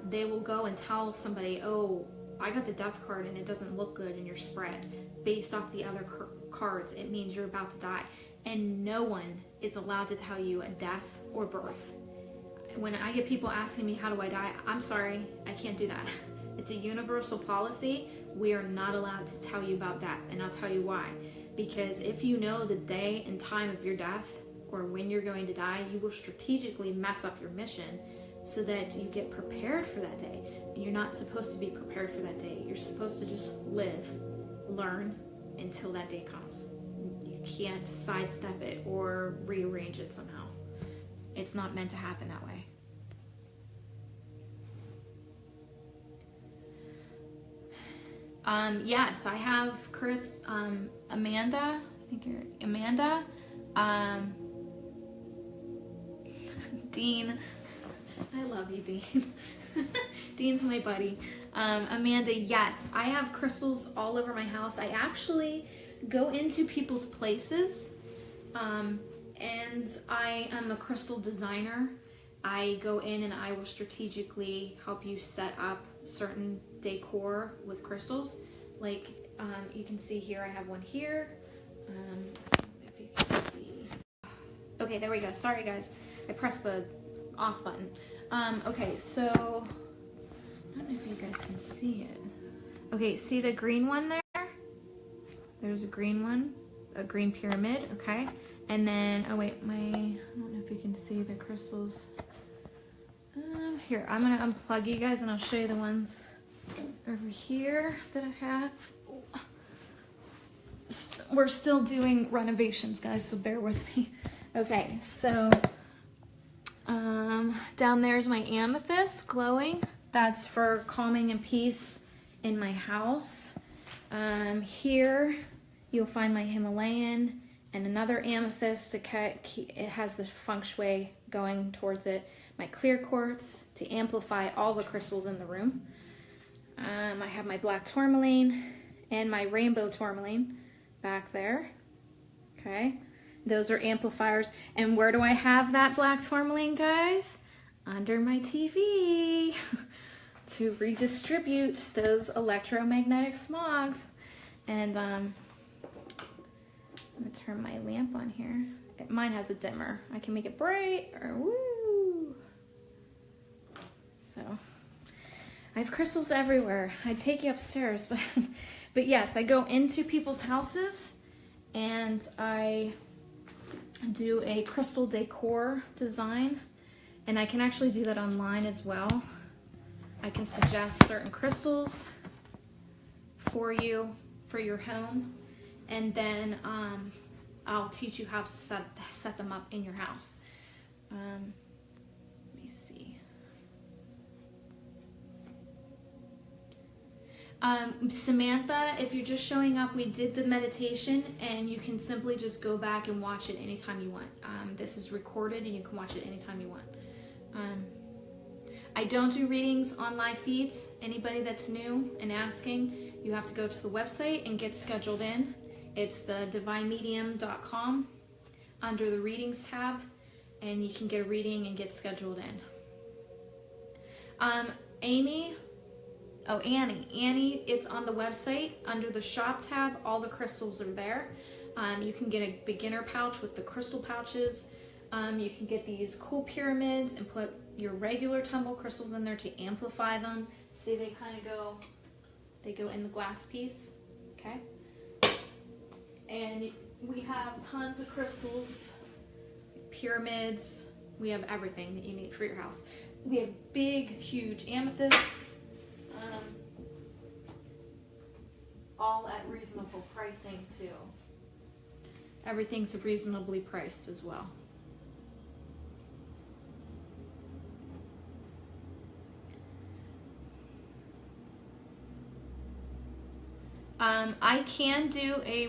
they will go and tell somebody, oh, I got the death card and it doesn't look good in your spread. Based off the other cards, it means you're about to die. And no one is allowed to tell you a death or birth. When I get people asking me, how do I die? I'm sorry, I can't do that. It's a universal policy. We are not allowed to tell you about death, and I'll tell you why. Because if you know the day and time of your death, or when you're going to die, you will strategically mess up your mission so that you get prepared for that day. And you're not supposed to be prepared for that day. You're supposed to just live, learn until that day comes. You can't sidestep it or rearrange it somehow. It's not meant to happen that way. Yes, I have Chris, Amanda, I think you're Amanda, Dean, I love you, Dean. Dean's my buddy. Amanda, yes, I have crystals all over my house. I actually go into people's places, and I am a crystal designer. I go in and I will strategically help you set up certain decor with crystals. Like you can see here, I have one here. If you can see. Okay, there we go. Sorry guys, I pressed the off button. Okay, so I don't know if you guys can see it. Okay, see the green one there? There's a green one, a green pyramid, okay? And then, oh wait, I don't know if you can see the crystals. Here, I'm gonna unplug you guys and I'll show you the ones over here that I have. We're still doing renovations, guys, so bear with me. Okay, so down there's my amethyst glowing. That's for calming and peace in my house. Here you'll find my Himalayan and another amethyst. It has the feng shui going towards it. My clear quartz to amplify all the crystals in the room. I have my black tourmaline and my rainbow tourmaline back there. Okay, those are amplifiers. And where do I have that black tourmaline, guys? Under my TV to redistribute those electromagnetic smogs. And I'm gonna turn my lamp on here. Mine has a dimmer. I can make it bright or woo. So I have crystals everywhere. I'd take you upstairs, but yes, I go into people's houses and I do a crystal decor design, and I can actually do that online as well. I can suggest certain crystals for you for your home, and then I'll teach you how to set them up in your house. Let me see. Samantha, if you're just showing up, we did the meditation, and you can simply just go back and watch it anytime you want. This is recorded and you can watch it anytime you want. I don't do readings on live feeds. Anybody that's new and asking, you have to go to the website and get scheduled in. It's the divinemedium.com under the readings tab, and you can get a reading and get scheduled in. Annie, it's on the website under the shop tab. All the crystals are there. You can get a beginner pouch with the crystal pouches. You can get these cool pyramids and put your regular tumble crystals in there to amplify them. See, they kind of go in the glass piece, okay? And we have tons of crystals, pyramids. We have everything that you need for your house. We have big, huge amethysts. all at reasonable pricing too. Everything's reasonably priced as well. I can do a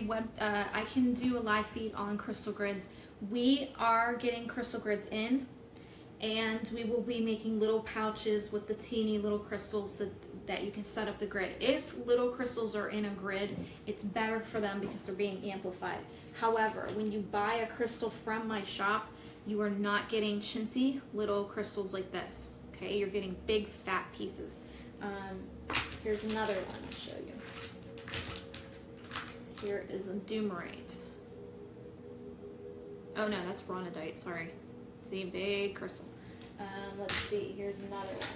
live feed on crystal grids. We are getting crystal grids in, and we will be making little pouches with the teeny little crystals that you can set up the grid. If little crystals are in a grid, it's better for them because they're being amplified. However, when you buy a crystal from my shop, you are not getting chintzy little crystals like this. Okay, you're getting big fat pieces. Here's another one I'll show you. Here is a doomerite. Oh no, that's ronodite, sorry. See, big crystal. Let's see, here's another one.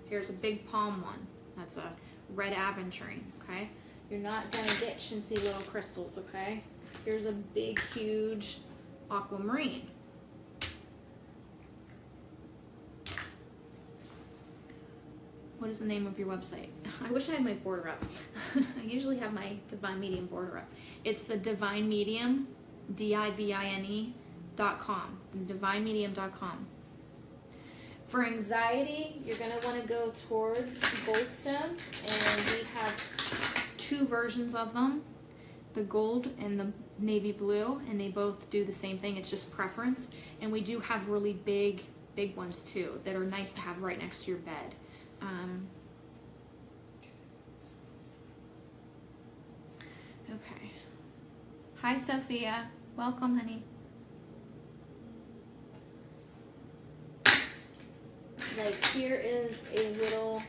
Here's a big palm one. That's a red aventurine, okay? You're not gonna get chintzy little crystals, okay? Here's a big, huge aquamarine. What is the name of your website? I wish I had my border up. I usually have my Divine Medium border up. It's the Divine Medium, DIVINE.com, divinemedium.com. For anxiety, you're going to want to go towards Goldstone, and we have two versions of them, the gold and the navy blue, and they both do the same thing. It's just preference. And we do have really big ones too that are nice to have right next to your bed. Okay. Hi, Sophia. Welcome, honey. Like, here is a little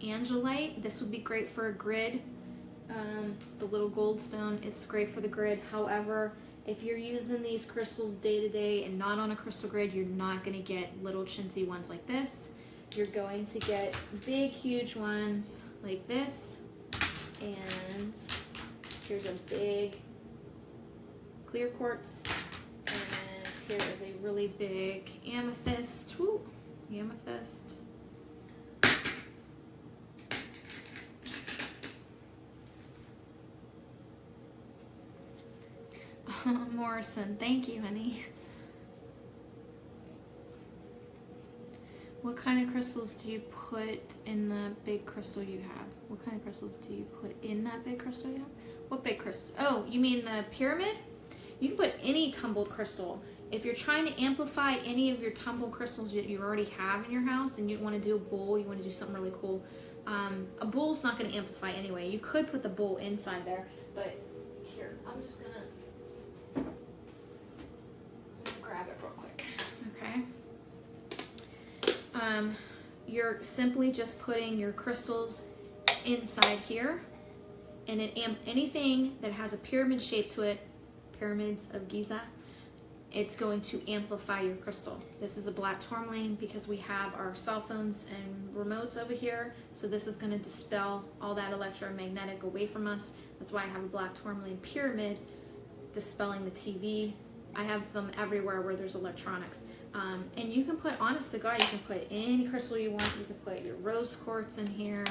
angelite. This would be great for a grid. The little goldstone, it's great for the grid. However, if you're using these crystals day to day and not on a crystal grid, you're not going to get little chintzy ones like this. You're going to get big, huge ones like this. And here's a big clear quartz. And here is a really big amethyst. Woo, amethyst. Morrison, thank you, honey. What kind of crystals do you put in the big crystal you have? What kind of crystals do you put in that big crystal you have? What big crystal? Oh, you mean the pyramid? You can put any tumbled crystal. If you're trying to amplify any of your tumbled crystals that you already have in your house and you want to do a bowl, you want to do something really cool, a bowl's not going to amplify anyway. You could put the bowl inside there, but here, I'm just going to grab it real quick, okay? You're simply just putting your crystals inside here, and anything that has a pyramid shape to it, pyramids of Giza, it's going to amplify your crystal. This is a black tourmaline because we have our cell phones and remotes over here, so this is going to dispel all that electromagnetic away from us. That's why I have a black tourmaline pyramid dispelling the TV. I have them everywhere where there's electronics. And you can put, honest to God, you can put any crystal you want. You can put your rose quartz in here.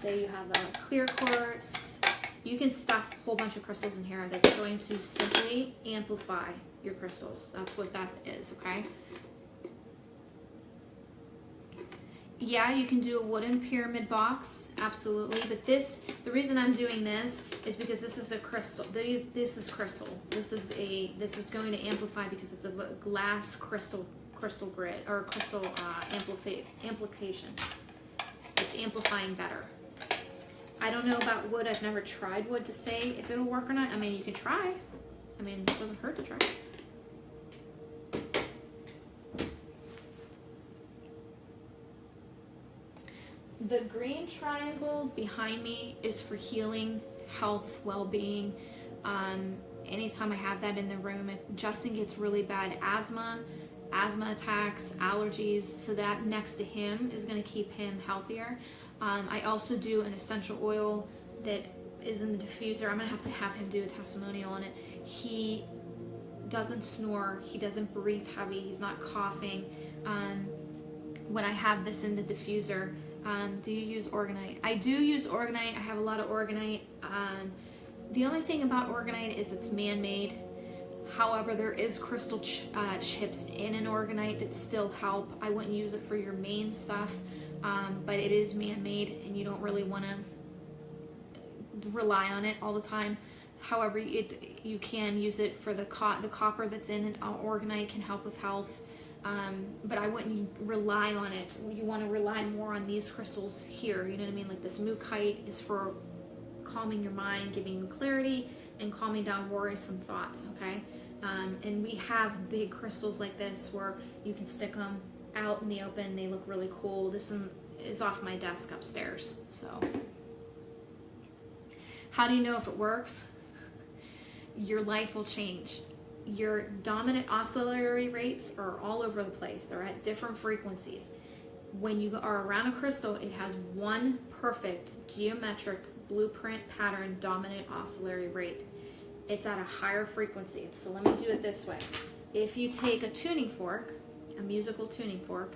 Say you have a clear quartz. You can stuff a whole bunch of crystals in here that's going to simply amplify your crystals. That's what that is, okay? Yeah, you can do a wooden pyramid box, absolutely. But this, the reason I'm doing this is because this is a crystal. This is crystal. This is going to amplify because it's a glass crystal grid or crystal amplification. It's amplifying better. I don't know about wood. I've never tried wood to say if it'll work or not. I mean, you can try. I mean, it doesn't hurt to try. The green triangle behind me is for healing, health, well-being. Anytime I have that in the room, if Justin gets really bad asthma attacks, allergies, so that next to him is going to keep him healthier. I also do an essential oil that is in the diffuser. I'm going to have him do a testimonial on it. He doesn't snore. He doesn't breathe heavy. He's not coughing. When I have this in the diffuser, Do you use organite? I do use organite. I have a lot of organite. The only thing about organite is it's man-made. However, there is crystal chips in an organite that still help. I wouldn't use it for your main stuff, but it is man-made and you don't really want to rely on it all the time. However, you can use it for the copper that's in an organite can help with health, but I wouldn't rely on it. You want to rely more on these crystals here, you know what I mean? Like this mookaite is for calming your mind, giving you clarity, and calming down worrisome thoughts, okay? And we have big crystals like this where you can stick them out in the open. They look really cool. This one is off my desk upstairs. So how do you know if it works? Your life will change. Your dominant oscillatory rates are all over the place. They're at different frequencies. When you are around a crystal, it has one perfect geometric blueprint pattern dominant oscillatory rate. It's at a higher frequency. So let me do it this way. If you take a tuning fork, a musical tuning fork,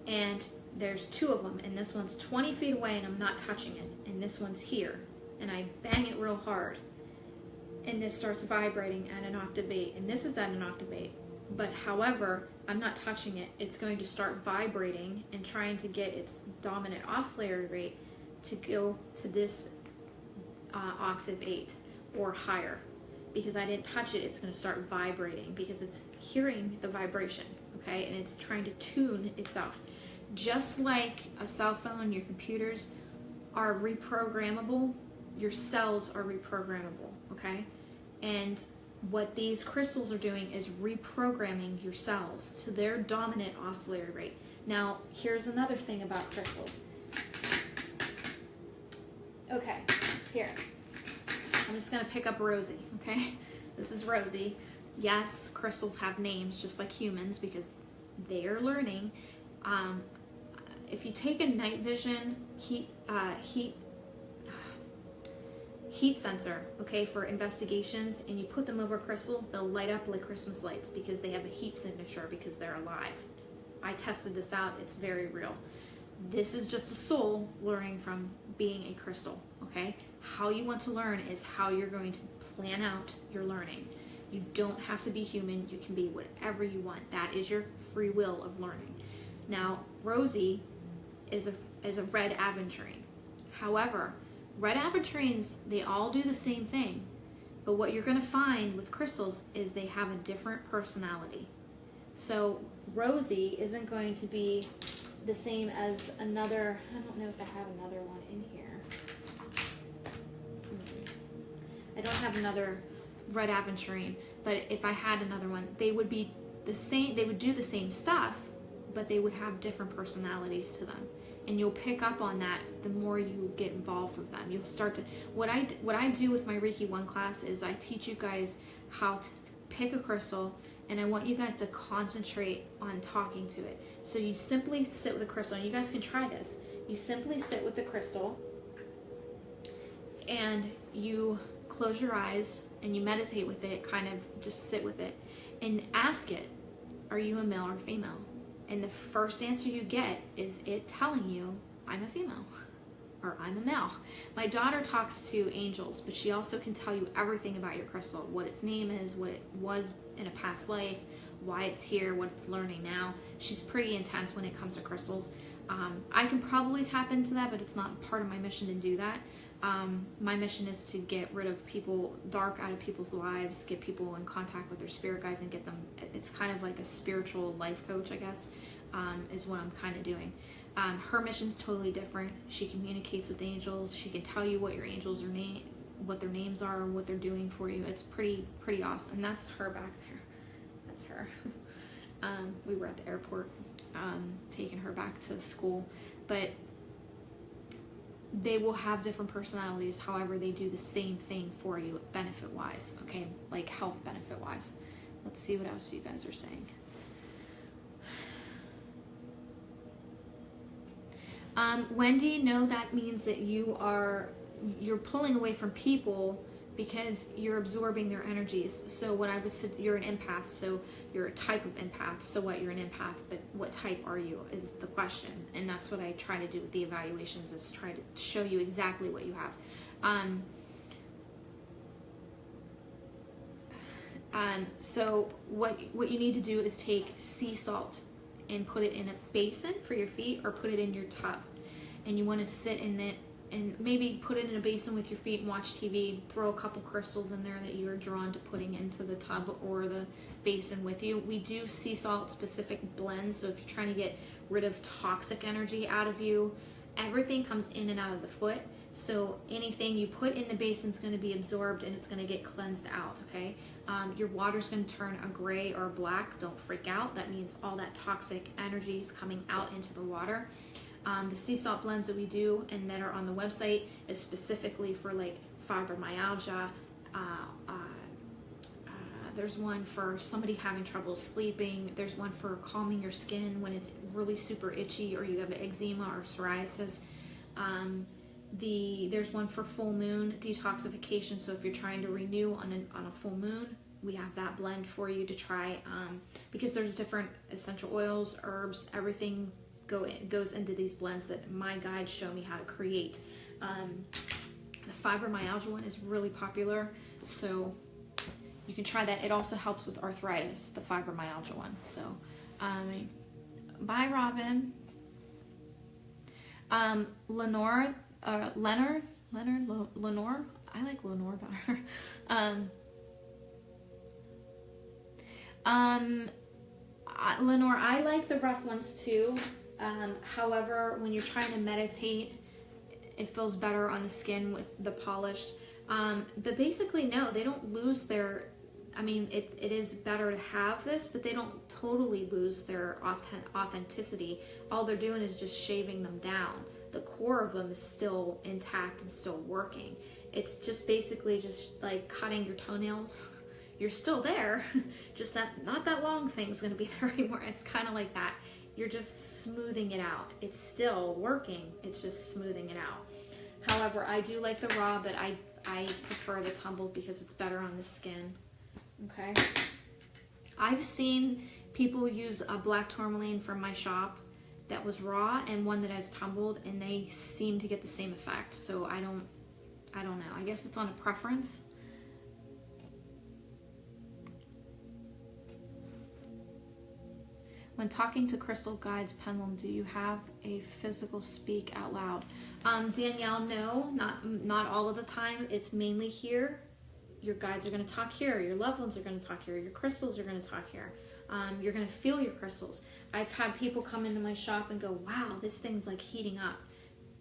and there's two of them, and this one's 20 feet away and I'm not touching it, and this one's here, and I bang it real hard, and this starts vibrating at an octave 8, and this is at an octave 8, but however, I'm not touching it, it's going to start vibrating and trying to get its dominant oscillatory rate to go to this octave 8 or higher. Because I didn't touch it, it's going to start vibrating because it's hearing the vibration, okay? And it's trying to tune itself. Just like a cell phone, your computers are reprogrammable, your cells are reprogrammable, okay? And what these crystals are doing is reprogramming your cells to their dominant oscillatory rate. Now, here's another thing about crystals. Okay, here. I'm just going to pick up Rosie, okay? This is Rosie. Yes, crystals have names just like humans because they are learning. If you take a night vision heat sensor, okay, for investigations, and you put them over crystals, they'll light up like Christmas lights because they have a heat signature because they're alive. I tested this out. It's very real. This is just a soul learning from being a crystal, okay? How you want to learn is how you're going to plan out your learning. You don't have to be human. You can be whatever you want. That is your free will of learning. Now, Rosie is a red aventurine. However, red aventurines, they all do the same thing. But what you're going to find with crystals is they have a different personality. So Rosie isn't going to be the same as another, I don't know if I have another one in here. I don't have another red aventurine, but if I had another one, they would be the same, they would do the same stuff, but they would have different personalities to them. And you'll pick up on that the more you get involved with them. You'll start to, what I do with my Reiki 1 class is I teach you guys how to pick a crystal, and I want you guys to concentrate on talking to it. So you simply sit with the crystal, and you guys can try this. You simply sit with the crystal, and you close your eyes, and you meditate with it, kind of just sit with it, and ask it, are you a male or female? And the first answer you get is it telling you, I'm a female, or I'm a male. My daughter talks to angels, but she also can tell you everything about your crystal, what its name is, what it was in a past life, why it's here, what it's learning now. She's pretty intense when it comes to crystals. I can probably tap into that, but it's not part of my mission to do that. My mission is to get rid of dark out of people's lives, get people in contact with their spirit guides, and get them, it's kind of like a spiritual life coach, I guess, is what I'm kind of doing. Her mission's totally different. She communicates with angels. She can tell you what your angels are what their names are, and what they're doing for you. It's pretty awesome. And that's her back there. That's her. We were at the airport, taking her back to school, but they will have different personalities. However, they do the same thing for you, benefit-wise, okay? Like health benefit-wise. Let's see what else you guys are saying. Wendy, no, that means that you're pulling away from people because you're absorbing their energies. So what I would say, you're an empath, so you're a type of empath. So what, you're an empath, but what type are you is the question. And that's what I try to do with the evaluations, is try to show you exactly what you have. So what you need to do is take sea salt and put it in a basin for your feet, or put it in your tub. And you want to sit in it, and maybe put it in a basin with your feet and watch TV. Throw a couple crystals in there that you are drawn to putting into the tub or the basin with you. We do sea salt specific blends, so if you're trying to get rid of toxic energy out of you, everything comes in and out of the foot. So anything you put in the basin is going to be absorbed and it's going to get cleansed out, okay? Your water's going to turn a gray or a black. Don't freak out. That means all that toxic energy is coming out into the water. The sea salt blends that we do and that are on the website is specifically for like fibromyalgia. There's one for somebody having trouble sleeping. There's one for calming your skin when it's really super itchy, or you have eczema or psoriasis. There's one for full moon detoxification. So if you're trying to renew on a full moon, we have that blend for you to try, because there's different essential oils, herbs, everything goes into these blends that my guides show me how to create. The fibromyalgia one is really popular, so you can try that. It also helps with arthritis, the fibromyalgia one. So bye Robin. Lenore, Lenore, I like Lenore better. Lenore, I like the rough ones too. However, when you're trying to meditate, it feels better on the skin with the polished. But basically, no, they don't lose their, I mean, it is better to have this, but they don't totally lose their authenticity. All they're doing is just shaving them down. The core of them is still intact and still working. It's just basically just like cutting your toenails. You're still there, just that not that long thing's gonna be there anymore. It's kind of like that. You're just smoothing it out. It's still working, it's just smoothing it out. However, I do like the raw, but I prefer the tumbled because it's better on the skin. Okay. I've seen people use a black tourmaline from my shop that was raw and one that has tumbled, and they seem to get the same effect. So I don't know. I guess it's on a preference. When talking to crystal guides, Pendulum, do you have a physical speak out loud? Danielle, no, not all of the time. It's mainly here. Your guides are going to talk here. Your loved ones are going to talk here. Your crystals are going to talk here. You're going to feel your crystals. I've had people come into my shop and go, wow, this thing's like heating up.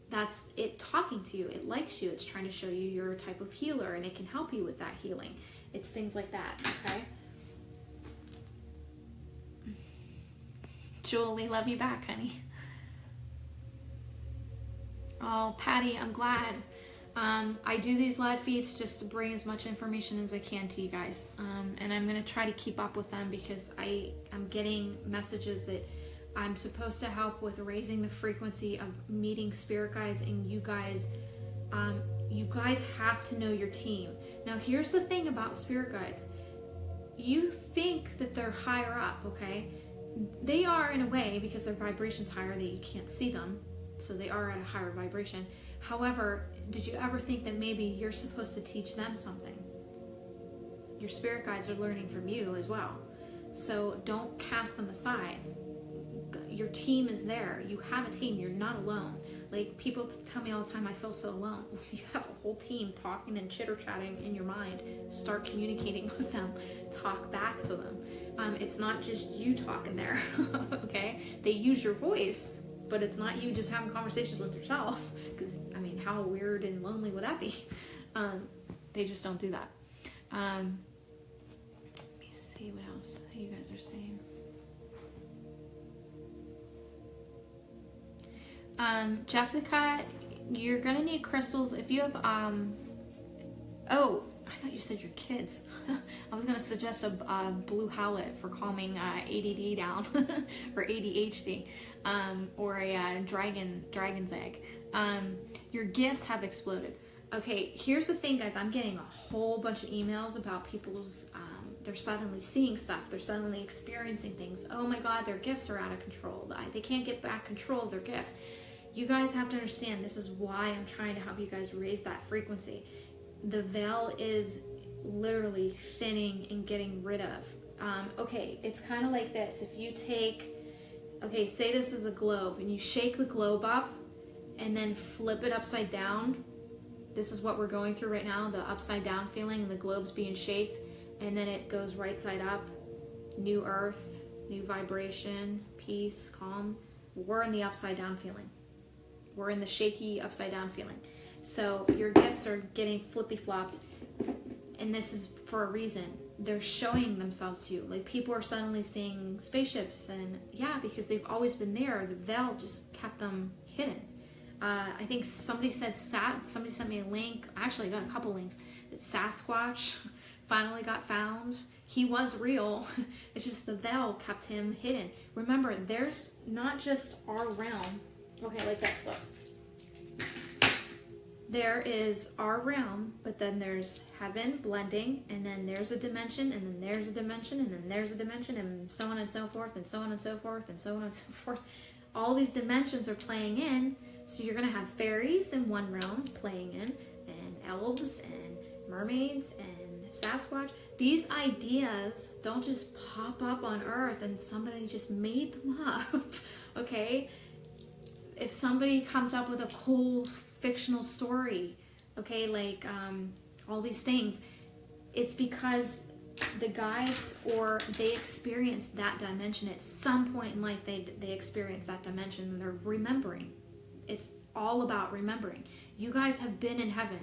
That's it talking to you. It likes you. It's trying to show you you're a type of healer, and it can help you with that healing. It's things like that, okay? Julie, love you back, honey. Oh, Patty, I'm glad. I do these live feeds just to bring as much information as I can to you guys. And I'm going to try to keep up with them because I'm getting messages that I'm supposed to help with raising the frequency of meeting spirit guides, and you guys have to know your team. Now, here's the thing about spirit guides. You think that they're higher up, okay? They are in a way because their vibration's higher that you can't see them, so they are at a higher vibration. However, did you ever think that maybe you're supposed to teach them something? Your spirit guides are learning from you as well. So don't cast them aside. Your team is there. You have a team. You're not alone. Like, people tell me all the time, I feel so alone. You have a whole team talking and chitter-chatting in your mind. Start communicating with them. Talk back to them. It's not just you talking there, okay? They use your voice, but it's not you just having conversations with yourself, because, I mean, how weird and lonely would that be? They just don't do that. Let me see what else you guys are saying. Jessica, you're gonna need crystals if you have oh, I thought you said your kids. I was gonna suggest a blue howlet for calming ADD down or ADHD, or a dragon's egg. Your gifts have exploded. Okay, here's the thing, guys. I'm getting a whole bunch of emails about people's, they're suddenly seeing stuff. They're suddenly experiencing things. Oh my God, their gifts are out of control. They can't get back control of their gifts. You guys have to understand, this is why I'm trying to help you guys raise that frequency. The veil is literally thinning and getting rid of. Okay, it's kind of like this. If you take, okay, say this is a globe, and you shake the globe up and then flip it upside down. This is what we're going through right now, the upside down feeling, and the globe's being shaked, and then it goes right side up. New earth, new vibration, peace, calm. We're in the upside down feeling. We're in the shaky upside down feeling. So your gifts are getting flippy flopped, and this is for a reason. They're showing themselves to you. Like, people are suddenly seeing spaceships, and yeah, because they've always been there. The veil just kept them hidden. I think somebody said somebody sent me a link. Actually, I got a couple links that Sasquatch finally got found. He was real. It's just the veil kept him hidden. Remember, there's not just our realm. Okay, like this, look. There is our realm, but then there's heaven blending, and then there's a dimension, and then there's a dimension, and then there's a dimension, and so on and so forth, and so on and so forth, and so on and so forth. All these dimensions are playing in. So you're going to have fairies in one realm playing in, and elves and mermaids and Sasquatch. These ideas don't just pop up on Earth and somebody just made them up, okay? If somebody comes up with a cool fictional story, okay, like all these things, it's because the guides, or they experience that dimension at some point in life. They experience that dimension, and they're remembering. It's all about remembering. You guys have been in heaven.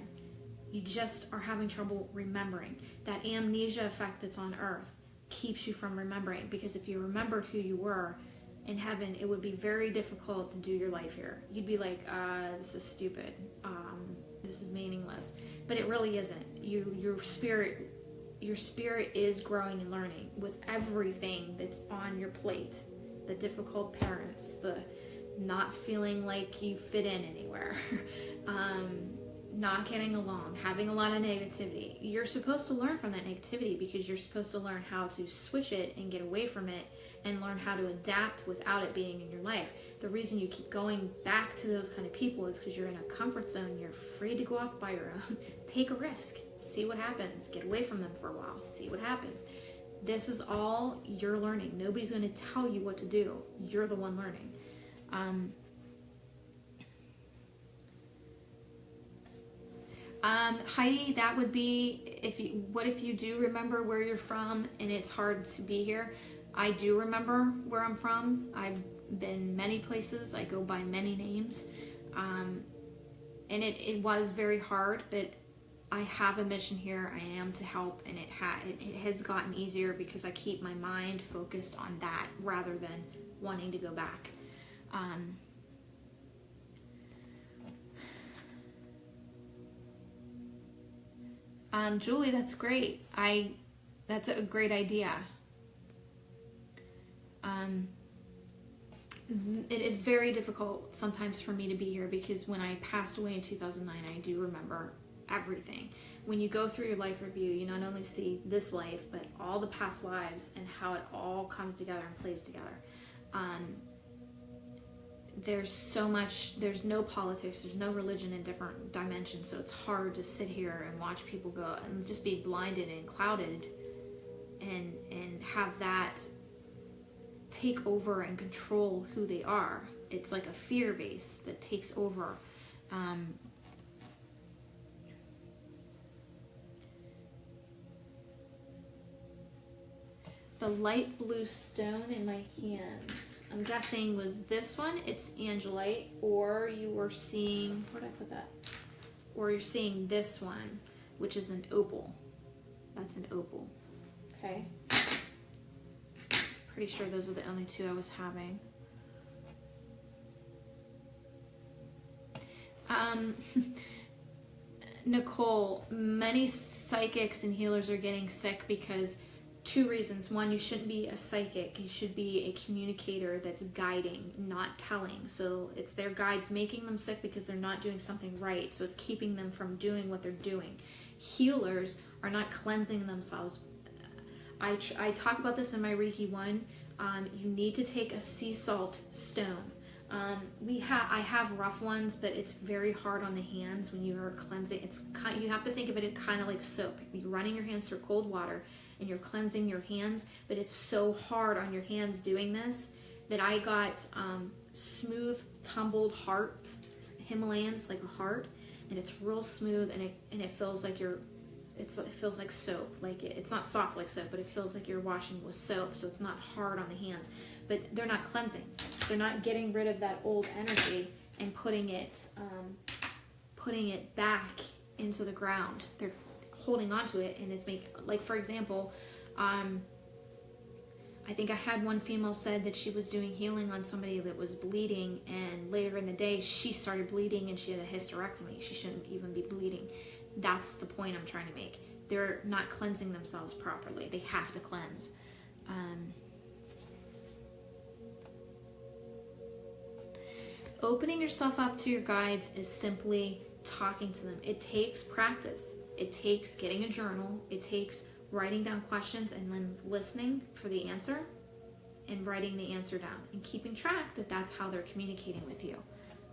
You just are having trouble remembering. That amnesia effect that's on Earth keeps you from remembering, because if you remembered who you were in heaven, it would be very difficult to do your life here. You'd be like, this is stupid. This is meaningless. But it really isn't. Your spirit is growing and learning with everything that's on your plate. The difficult parents, the not feeling like you fit in anywhere, not getting along, having a lot of negativity. You're supposed to learn from that negativity, because you're supposed to learn how to switch it and get away from it, and learn how to adapt without it being in your life. The reason you keep going back to those kind of people is because you're in a comfort zone. You're afraid to go off by your own. Take a risk. See what happens. Get away from them for a while. See what happens. This is all you're learning. Nobody's going to tell you what to do. You're the one learning. Heidi, that would be, what if you do remember where you're from and it's hard to be here? I do remember where I'm from. I've been many places. I go by many names. And it was very hard, but I have a mission here. I am to help, and it has gotten easier because I keep my mind focused on that rather than wanting to go back. Julie, that's great. That's a great idea. It is very difficult sometimes for me to be here, because when I passed away in 2009, I do remember everything. When you go through your life review, you not only see this life, but all the past lives and how it all comes together and plays together. There's so much, there's no politics, there's no religion in different dimensions, so it's hard to sit here and watch people go and just be blinded and clouded and have that take over and control who they are. It's like a fear base that takes over. The light blue stone in my hands, I'm guessing was this one. It's angelite, or you were seeing, where did I put that? Or you're seeing this one, which is an opal. That's an opal. Okay. Pretty sure those are the only two I was having. Nicole, many psychics and healers are getting sick because 2 reasons. One, you shouldn't be a psychic. You should be a communicator that's guiding, not telling. So it's their guides making them sick because they're not doing something right. So it's keeping them from doing what they're doing. Healers are not cleansing themselves. I talk about this in my Reiki 1. You need to take a sea salt stone. I have rough ones, but it's very hard on the hands when you are cleansing. You have to think of it kind of like soap. You're running your hands through cold water and you're cleansing your hands, but it's so hard on your hands doing this that I got smooth tumbled heart, Himalayans, like a heart, and it's real smooth, and it feels like it feels like soap. Like it's not soft like soap, but it feels like you're washing with soap, so it's not hard on the hands. But they're not cleansing. They're not getting rid of that old energy and putting it back into the ground. They're holding onto it, and it's like, for example, I think I had one female said that she was doing healing on somebody that was bleeding, and later in the day she started bleeding and she had a hysterectomy. She shouldn't even be bleeding. That's the point I'm trying to make. They're not cleansing themselves properly. They have to cleanse. Opening yourself up to your guides is simply talking to them. It takes practice. It takes getting a journal. It takes writing down questions and then listening for the answer and writing the answer down and keeping track that that's how they're communicating with you.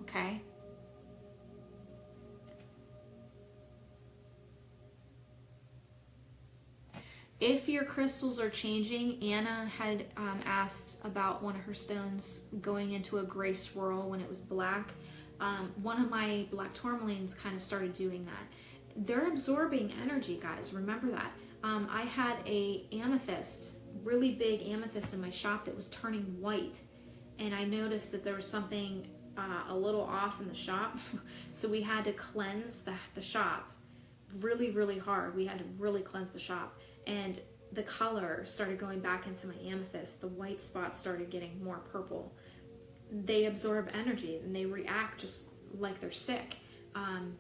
Okay? If your crystals are changing, Anna had asked about one of her stones going into a gray swirl when it was black. One of my black tourmalines kind of started doing that. They're absorbing energy, guys. Remember that. I had a amethyst, really big amethyst in my shop that was turning white. And I noticed that there was something a little off in the shop. So we had to cleanse the shop really, really hard. We had to really cleanse the shop. And the color started going back into my amethyst. The white spots started getting more purple. They absorb energy and they react just like they're sick. And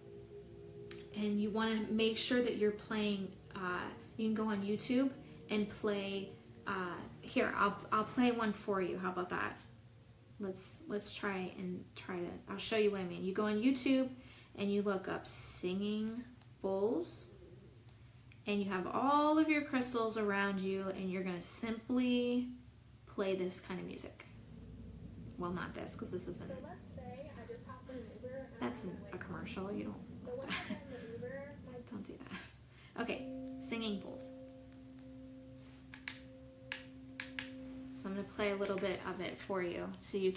you want to make sure that you're playing. You can go on YouTube and play. Here, I'll play one for you. How about that? Let's try to. I'll show you what I mean. You go on YouTube and you look up singing bowls. And you have all of your crystals around you, and you're going to simply play this kind of music. Well, not this, because this isn't. So let's say I just hopped in an Uber. That's a commercial. You don't. So when I get in the Uber, Don't do that. Okay, singing bowls. So I'm going to play a little bit of it for you, so you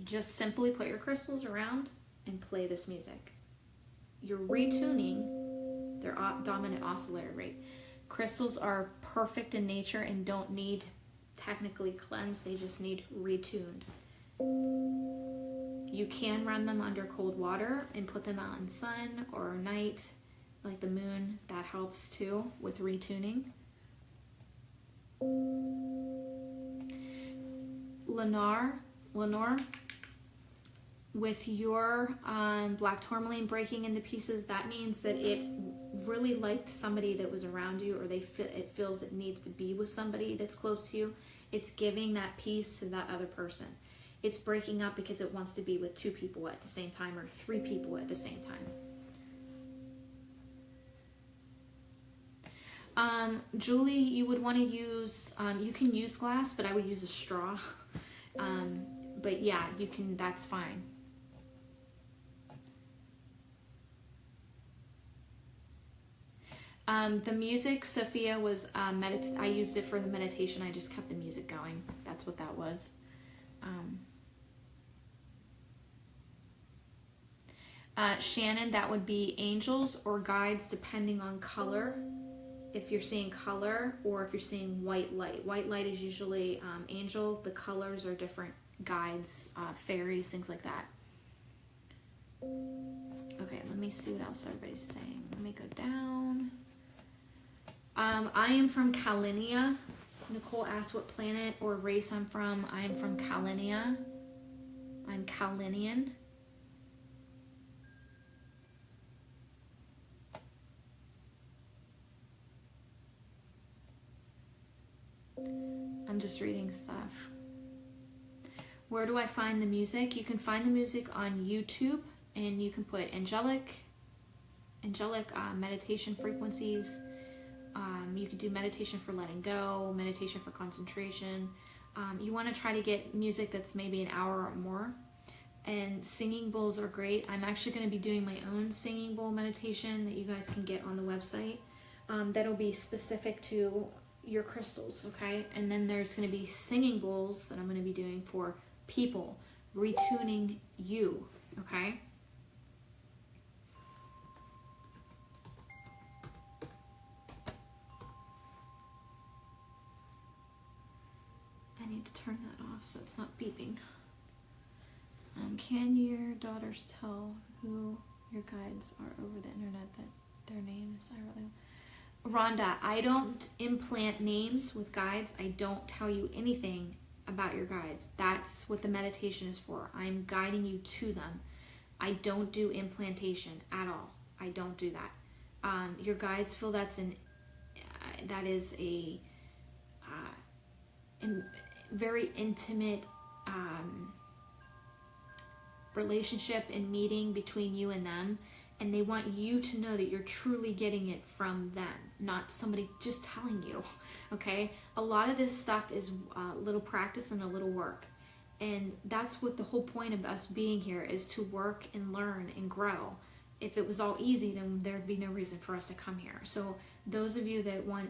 just simply put your crystals around and play this music. You're retuning their dominant oscillator rate. Crystals are perfect in nature and don't need technically cleansed, they just need retuned. You can run them under cold water and put them out in sun or night, like the moon. That helps too with retuning. Lenore, with your black tourmaline breaking into pieces, that means that it really liked somebody that was around you, or it feels it needs to be with somebody that's close to you. It's giving that piece to that other person. It's breaking up because it wants to be with 2 people at the same time or 3 people at the same time. Julie, you would want to use, you can use glass, but I would use a straw. But yeah, you can, that's fine. The music, Sophia, was I used it for the meditation. I just kept the music going. That's what that was. Shannon, that would be angels or guides depending on color. If you're seeing color or if you're seeing white light. White light is usually angel. The colors are different guides, fairies, things like that. Okay, let me see what else everybody's saying. Let me go down. I am from Kalinia. Nicole asked what planet or race I'm from. I am from Kalinia. I'm Kalinian. I'm just reading stuff. Where do I find the music? You can find the music on YouTube, and you can put angelic meditation frequencies. You could do meditation for letting go, meditation for concentration. You want to try to get music that's maybe an hour or more. And singing bowls are great. I'm actually going to be doing my own singing bowl meditation that you guys can get on the website. That'll be specific to your crystals, okay? And then there's going to be singing bowls that I'm going to be doing for people, retuning you, okay? I need to turn that off so it's not beeping. Can your daughters tell who your guides are over the internet that their names? Rhonda, I don't implant names with guides. I don't tell you anything about your guides. That's what the meditation is for. I'm guiding you to them. I don't do implantation at all. I don't do that. Your guides feel that is a very intimate relationship and meeting between you and them, and they want you to know that you're truly getting it from them, not somebody just telling you, okay? A lot of this stuff is a little practice and a little work, and that's what the whole point of us being here is, to work and learn and grow. If it was all easy, then there'd be no reason for us to come here. So those of you that want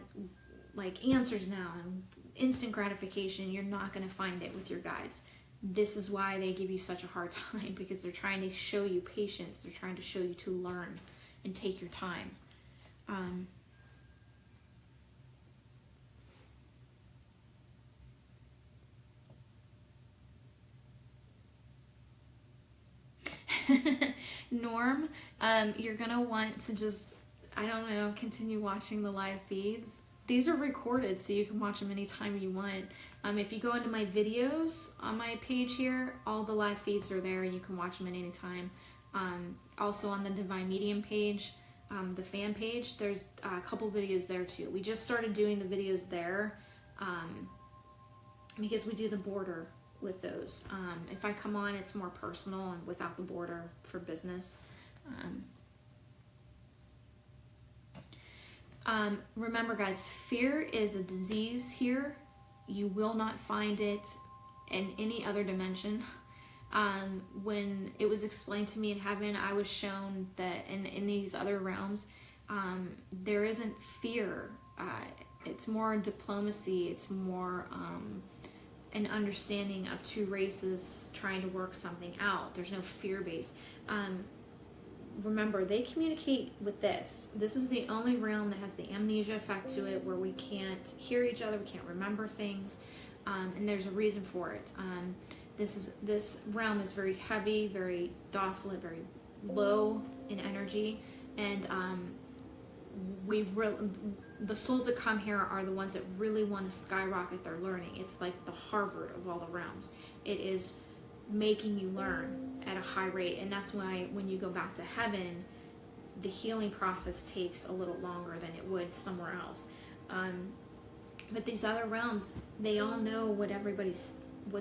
like answers now and instant gratification, you're not going to find it with your guides. This is why they give you such a hard time, because they're trying to show you patience. They're trying to show you to learn and take your time. Norm, you're going to want to just, I don't know, continue watching the live feeds. These are recorded, so you can watch them anytime you want. If you go into my videos on my page here, all the live feeds are there, and you can watch them at any time. Also on the Divine Medium page, the fan page, there's a couple videos there too. We just started doing the videos there because we do the border with those. If I come on, it's more personal and without the border for business. Remember guys, fear is a disease here. You will not find it in any other dimension. When it was explained to me in heaven, I was shown that in these other realms, there isn't fear. It's more diplomacy. It's more an understanding of two races trying to work something out. There's no fear base. Remember, they communicate with this. This is the only realm that has the amnesia effect to it, where we can't hear each other, we can't remember things, and there's a reason for it. This realm is very heavy, very docile, very low in energy, and the souls that come here are the ones that really want to skyrocket their learning. It's like the Harvard of all the realms. It is making you learn at a high rate, and that's why when you go back to heaven, the healing process takes a little longer than it would somewhere else. But these other realms, they all know what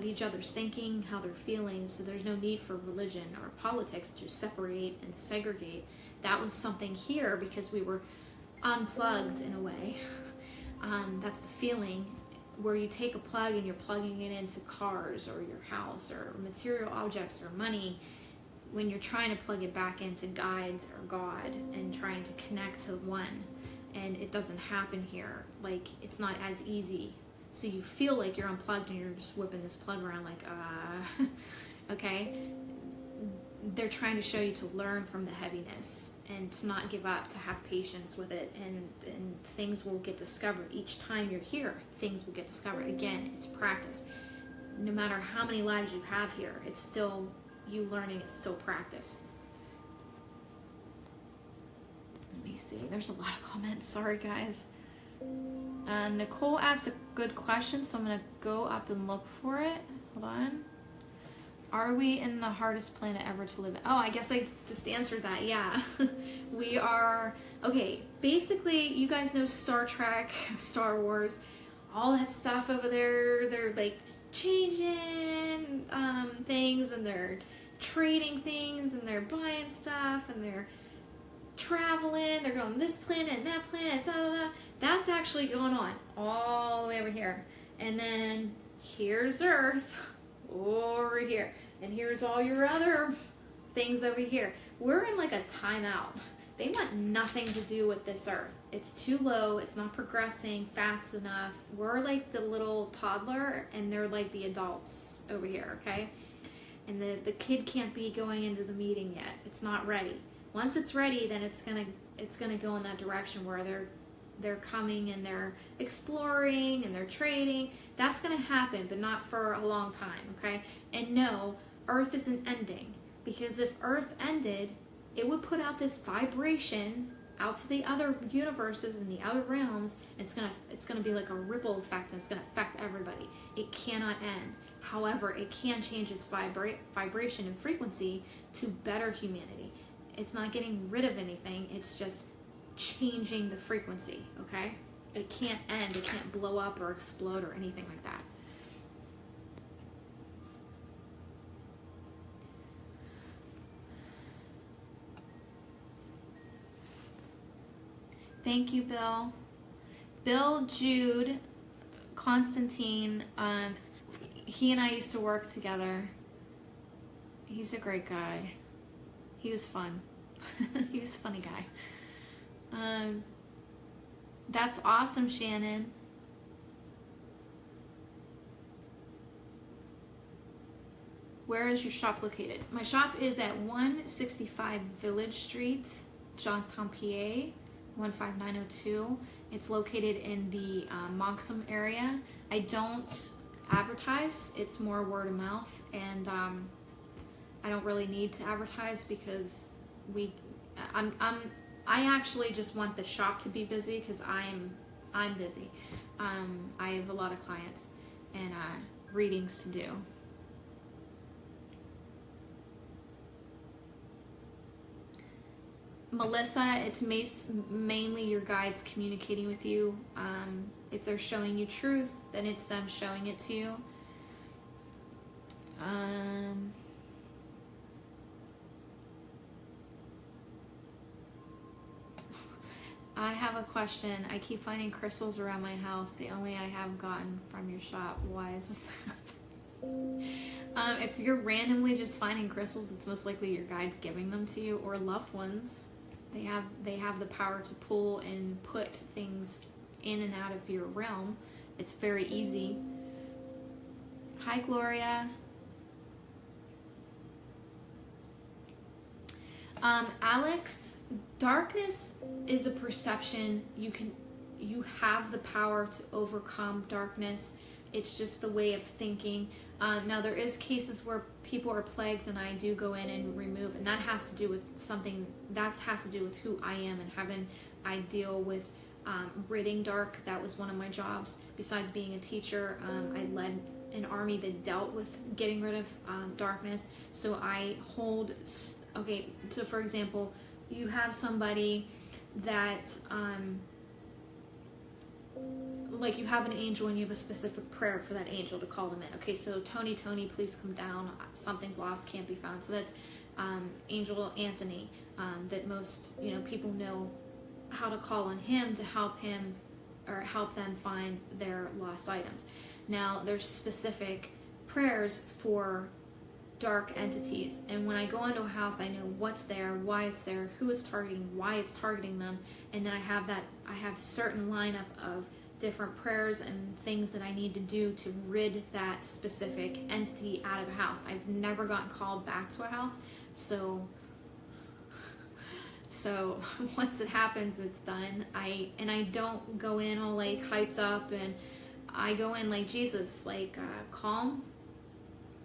each other's thinking, how they're feeling, so there's no need for religion or politics to separate and segregate. That was something here because we were unplugged in a way. That's the feeling, where you take a plug and you're plugging it into cars or your house or material objects or money, when you're trying to plug it back into guides or God and trying to connect to one, and it doesn't happen here. Like, it's not as easy. So you feel like you're unplugged and you're just whipping this plug around like, okay? They're trying to show you to learn from the heaviness and to not give up, to have patience with it, and things will get discovered. Each time you're here, things will get discovered. Again, it's practice. No matter how many lives you have here, it's still you learning, it's still practice. Let me see, there's a lot of comments, sorry guys. Nicole asked a good question, so I'm gonna go up and look for it. Hold on. Are we in the hardest planet ever to live in? Oh, I guess I just answered that, yeah. We are, okay, basically, you guys know Star Trek, Star Wars. all that stuff over there. They're like changing things, and they're trading things, and they're buying stuff, and they're traveling. They're going this planet and that planet. Da, da, da. That's actually going on all the way over here. And then here's Earth over here, and here's all your other things over here. We're in like a timeout. They want nothing to do with this Earth. It's too low. It's not progressing fast enough. We're like the little toddler, and they're like the adults over here, okay? And the kid can't be going into the meeting yet. It's not ready. Once it's ready, then it's gonna go in that direction where they're coming and they're exploring and they're trading. That's gonna happen, but not for a long time, okay? And no, Earth isn't ending, because if Earth ended, it would put out this vibration out to the other universes and the other realms, and it's gonna be like a ripple effect, and it's gonna affect everybody. It cannot end. However, it can change its vibration and frequency to better humanity. It's not getting rid of anything, it's just changing the frequency, okay? It can't end, it can't blow up or explode or anything like that. Thank you, Bill. Bill, Jude, Constantine, he and I used to work together. He's a great guy. He was fun. He was a funny guy. That's awesome, Shannon. Where is your shop located? My shop is at 165 Village Street, Johnstown, PA, 15902. It's located in the Moxham area. I don't advertise. It's more word of mouth, and I don't really need to advertise because I actually just want the shop to be busy, because I'm busy. I have a lot of clients and readings to do. Melissa, it's mainly your guides communicating with you. If they're showing you truth, then it's them showing it to you. I have a question. I keep finding crystals around my house. The only I have gotten from your shop. Why is this happening? If you're randomly just finding crystals, it's most likely your guides giving them to you, or loved ones. They have the power to pull and put things in and out of your realm. It's very easy. Hi, Gloria. Alex, darkness is a perception. You have the power to overcome darkness. It's just the way of thinking. Now there is cases where people are plagued, and I do go in and remove, and that has to do with something, that has to do with who I am, and having, I deal with ridding dark. That was one of my jobs. Besides being a teacher, I led an army that dealt with getting rid of darkness. So I hold, okay, so for example, you have somebody that like you have an angel and you have a specific prayer for that angel to call them in. Okay, so Tony, please come down. Something's lost, can't be found. So that's Angel Anthony, that most people know how to call on him to help him or help them find their lost items. Now there's specific prayers for dark entities, and when I go into a house, I know what's there, why it's there, who it's targeting, why it's targeting them, and then I have a certain lineup of different prayers and things that I need to do to rid that specific entity out of a house. I've never gotten called back to a house, so once it happens, it's done. I don't go in all like hyped up, and I go in like Jesus, like calm,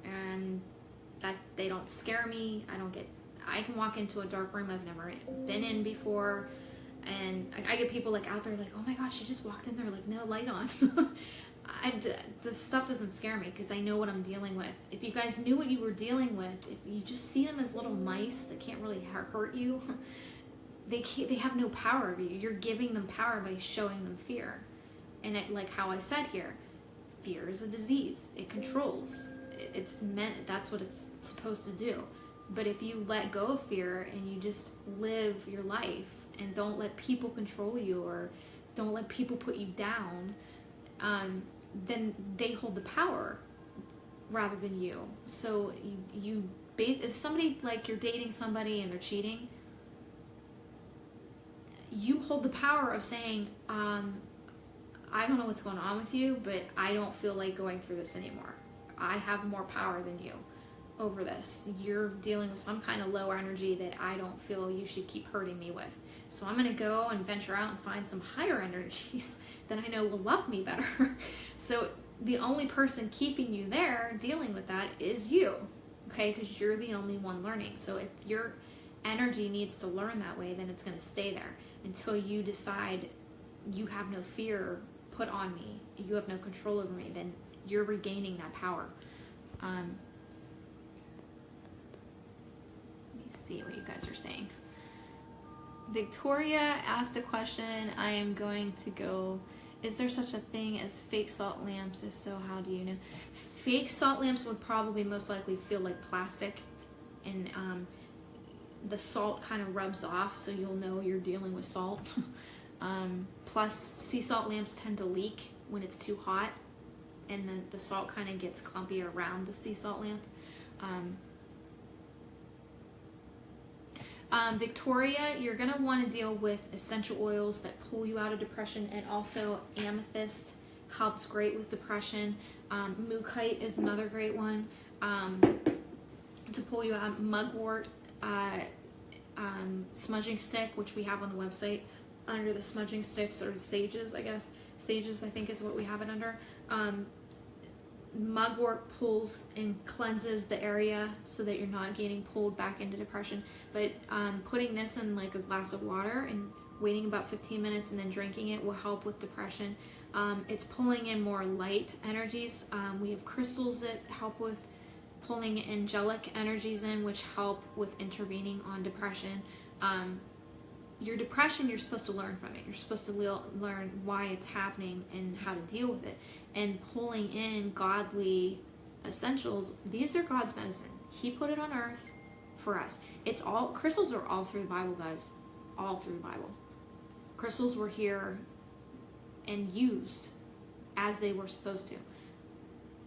and that they don't scare me. I can walk into a dark room I've never been in before, and I get people like out there like, oh my gosh, she just walked in there like no light on. The stuff doesn't scare me because I know what I'm dealing with. If you guys knew what you were dealing with, if you just see them as little mice that can't really hurt you, they have no power over you. You're giving them power by showing them fear. And it, like how I said here, fear is a disease. It controls. It's meant, that's what it's supposed to do. But if you let go of fear and you just live your life and don't let people control you, or don't let people put you down, then they hold the power rather than you. So if somebody, like, you're dating somebody and they're cheating, you hold the power of saying, I don't know what's going on with you, but I don't feel like going through this anymore. I have more power than you over this. You're dealing with some kind of low energy that I don't feel you should keep hurting me with. So I'm going to go and venture out and find some higher energies that I know will love me better. So the only person keeping you there dealing with that is you, okay? Because you're the only one learning. So if your energy needs to learn that way, then it's going to stay there until you decide you have no fear put on me, you have no control over me, then you're regaining that power. Let me see what you guys are saying. Victoria asked a question. I am going to go, is there such a thing as fake salt lamps? If so, how do you know? Fake salt lamps would probably most likely feel like plastic, and the salt kind of rubs off, so you'll know you're dealing with salt. Plus, sea salt lamps tend to leak when it's too hot, and then the salt kind of gets clumpy around the sea salt lamp. Victoria, you're going to want to deal with essential oils that pull you out of depression, and also amethyst helps great with depression. Mookaite is another great one to pull you out. Mugwort, smudging stick, which we have on the website under the smudging sticks, or sages, I guess. Sages, I think, is what we have it under. Mugwort pulls and cleanses the area so that you're not getting pulled back into depression. But putting this in like a glass of water and waiting about 15 minutes and then drinking it will help with depression. It's pulling in more light energies. We have crystals that help with pulling angelic energies in, which help with intervening on depression. Your depression, you're supposed to learn from it. You're supposed to learn why it's happening and how to deal with it. And pulling in godly essentials, these are God's medicine. He put it on earth for us. It's all, crystals are all through the Bible, guys. All through the Bible. Crystals were here and used as they were supposed to.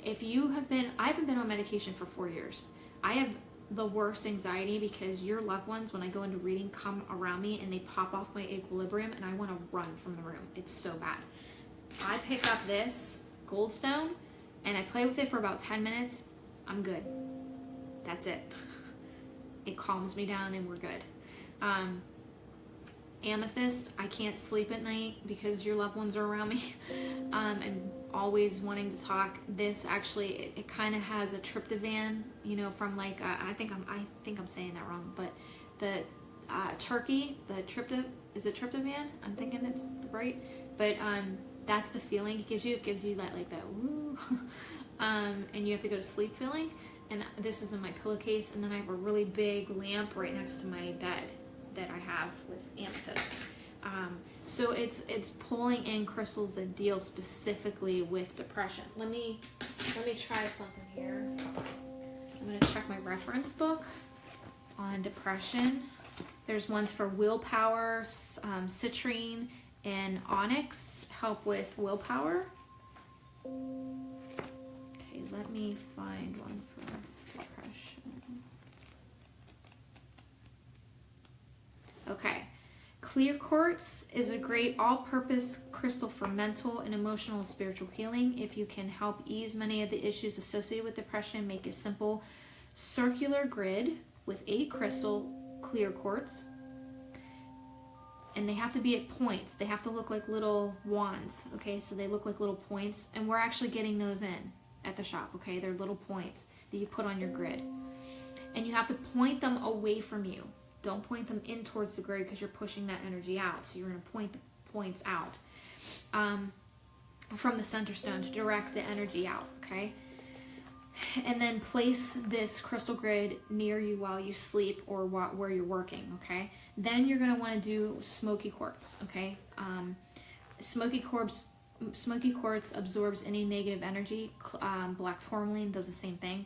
If you have been, I haven't been on medication for 4 years. I have the worst anxiety because your loved ones, when I go into reading, come around me and they pop off my equilibrium and I want to run from the room. It's so bad. I pick up this Goldstone and I play with it for about 10 minutes. I'm good. That's it. It calms me down and we're good. Amethyst, I can't sleep at night because your loved ones are around me. I'm always wanting to talk. This actually, it kind of has a tryptophan, you know, from like I think I'm saying that wrong, but the turkey, is it tryptophan? I'm thinking it's right, but that's the feeling it gives you. It gives you that like that woo, and you have to go to sleep feeling. And this is in my pillowcase, and then I have a really big lamp right next to my bed that I have with amethyst. So it's pulling in crystals that deal specifically with depression. Let me try something here. I'm going to check my reference book on depression. There's ones for willpower, citrine and onyx help with willpower. Okay, let me find one for depression. Okay, clear quartz is a great all-purpose crystal for mental and emotional and spiritual healing. If you can help ease many of the issues associated with depression, make a simple circular grid with 8 crystal clear quartz. And they have to be at points. They have to look like little wands, okay? So they look like little points, and we're actually getting those in at the shop, okay? They're little points that you put on your grid. And you have to point them away from you. Don't point them in towards the grid because you're pushing that energy out. So you're going to point the points out from the center stone to direct the energy out, okay? And then place this crystal grid near you while you sleep or where you're working, okay? Then you're going to want to do smoky quartz, okay? Smoky smoky quartz absorbs any negative energy. Black tourmaline does the same thing.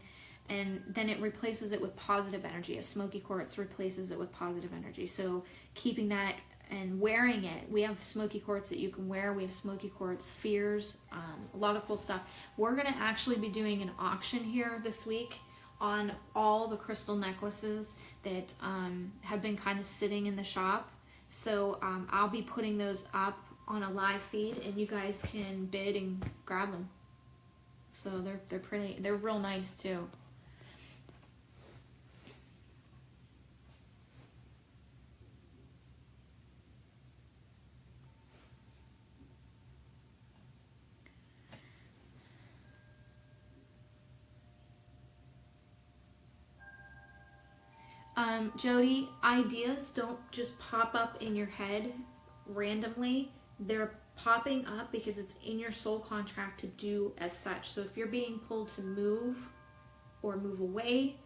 And then it replaces it with positive energy. A smoky quartz replaces it with positive energy. So keeping that and wearing it. We have smoky quartz that you can wear. We have smoky quartz spheres, a lot of cool stuff. We're going to actually be doing an auction here this week on all the crystal necklaces that have been kind of sitting in the shop. So I'll be putting those up on a live feed, and you guys can bid and grab them. So they're real nice too. Jody, ideas don't just pop up in your head randomly. They're popping up because it's in your soul contract to do as such. So if you're being pulled to move or move away,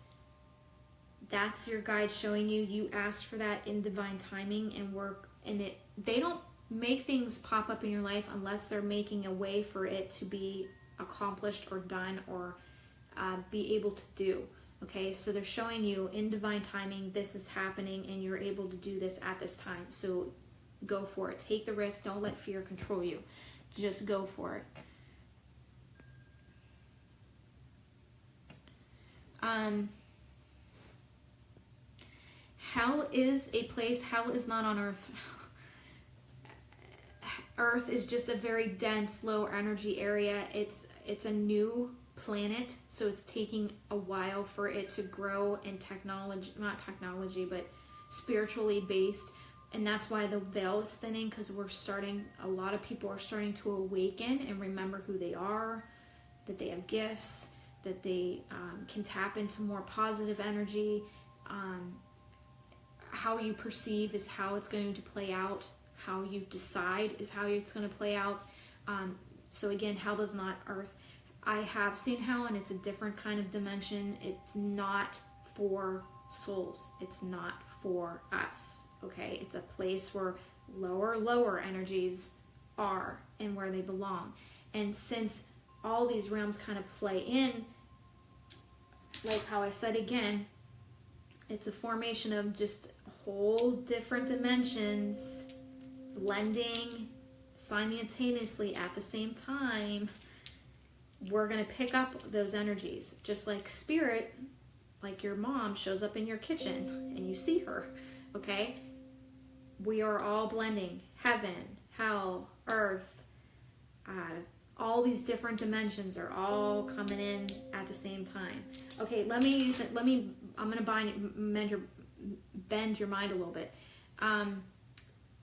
that's your guide showing you. You asked for that in divine timing and work. And they don't make things pop up in your life unless they're making a way for it to be accomplished or done or be able to do. Okay, so they're showing you in divine timing, this is happening and you're able to do this at this time. So go for it. Take the risk. Don't let fear control you. Just go for it. Hell is a place. Hell is not on earth. Earth is just a very dense, low energy area. It's a new planet, so it's taking a while for it to grow and but spiritually based, and that's why the veil is thinning, because a lot of people are starting to awaken and remember who they are, that they have gifts, that they can tap into more positive energy. How you perceive is how it's going to play out. How you decide is how it's going to play out. So again, hell is not earth. I have seen hell, and it's a different kind of dimension. It's not for souls. It's not for us, okay? It's a place where lower energies are and where they belong. And since all these realms kind of play in, like how I said again, it's a formation of just whole different dimensions blending simultaneously at the same time. We're going to pick up those energies, just like spirit, like your mom shows up in your kitchen and you see her, okay? We are all blending. Heaven, hell, earth, all these different dimensions are all coming in at the same time. Okay, I'm going to bend your mind a little bit.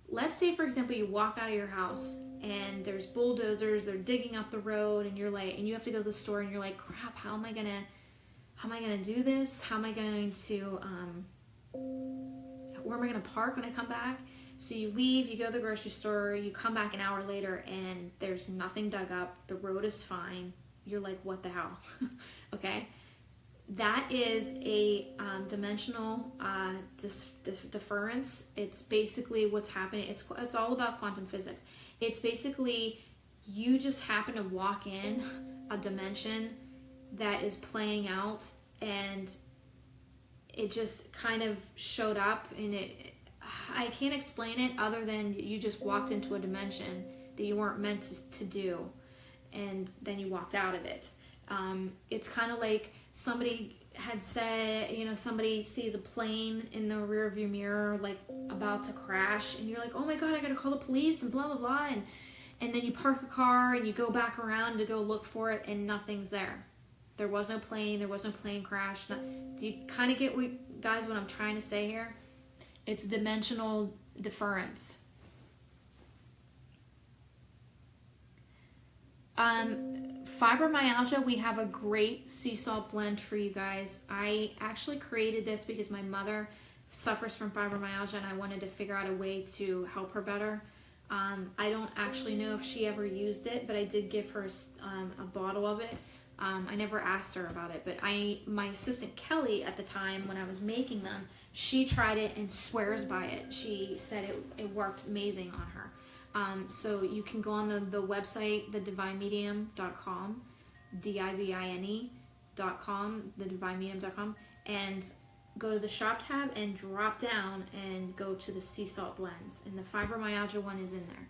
Let's say, for example, you walk out of your house and there's bulldozers, they're digging up the road, and you're like, and you have to go to the store, and you're like, crap, how am I gonna do this? How am I going to, where am I gonna park when I come back? So you leave, you go to the grocery store, you come back an hour later, and there's nothing dug up, the road is fine. You're like, what the hell? Okay? That is a dimensional difference. It's basically what's happening. It's all about quantum physics. It's basically you just happen to walk in a dimension that is playing out, and it just kind of showed up, and I can't explain it other than you just walked into a dimension that you weren't meant to do, and then you walked out of it. It's kind of like somebody had said, somebody sees a plane in the rear view mirror, like about to crash, and you're like, oh my God, I gotta call the police and blah, blah, blah. And then you park the car and you go back around to go look for it, and nothing's there. There was no plane, there was no plane crash. Do you kind of get what I'm trying to say here? It's dimensional difference. Fibromyalgia, we have a great sea salt blend for you guys. I actually created this because my mother suffers from fibromyalgia, and I wanted to figure out a way to help her better. I don't actually know if she ever used it, but I did give her a bottle of it. I never asked her about it, but my assistant Kelly at the time when I was making them, she tried it and swears by it. She said it worked amazing on her. So you can go on the website, thedivinemedium.com, DIVINE.com, thedivinemedium.com, and go to the shop tab and drop down and go to the sea salt blends. And the fibromyalgia one is in there.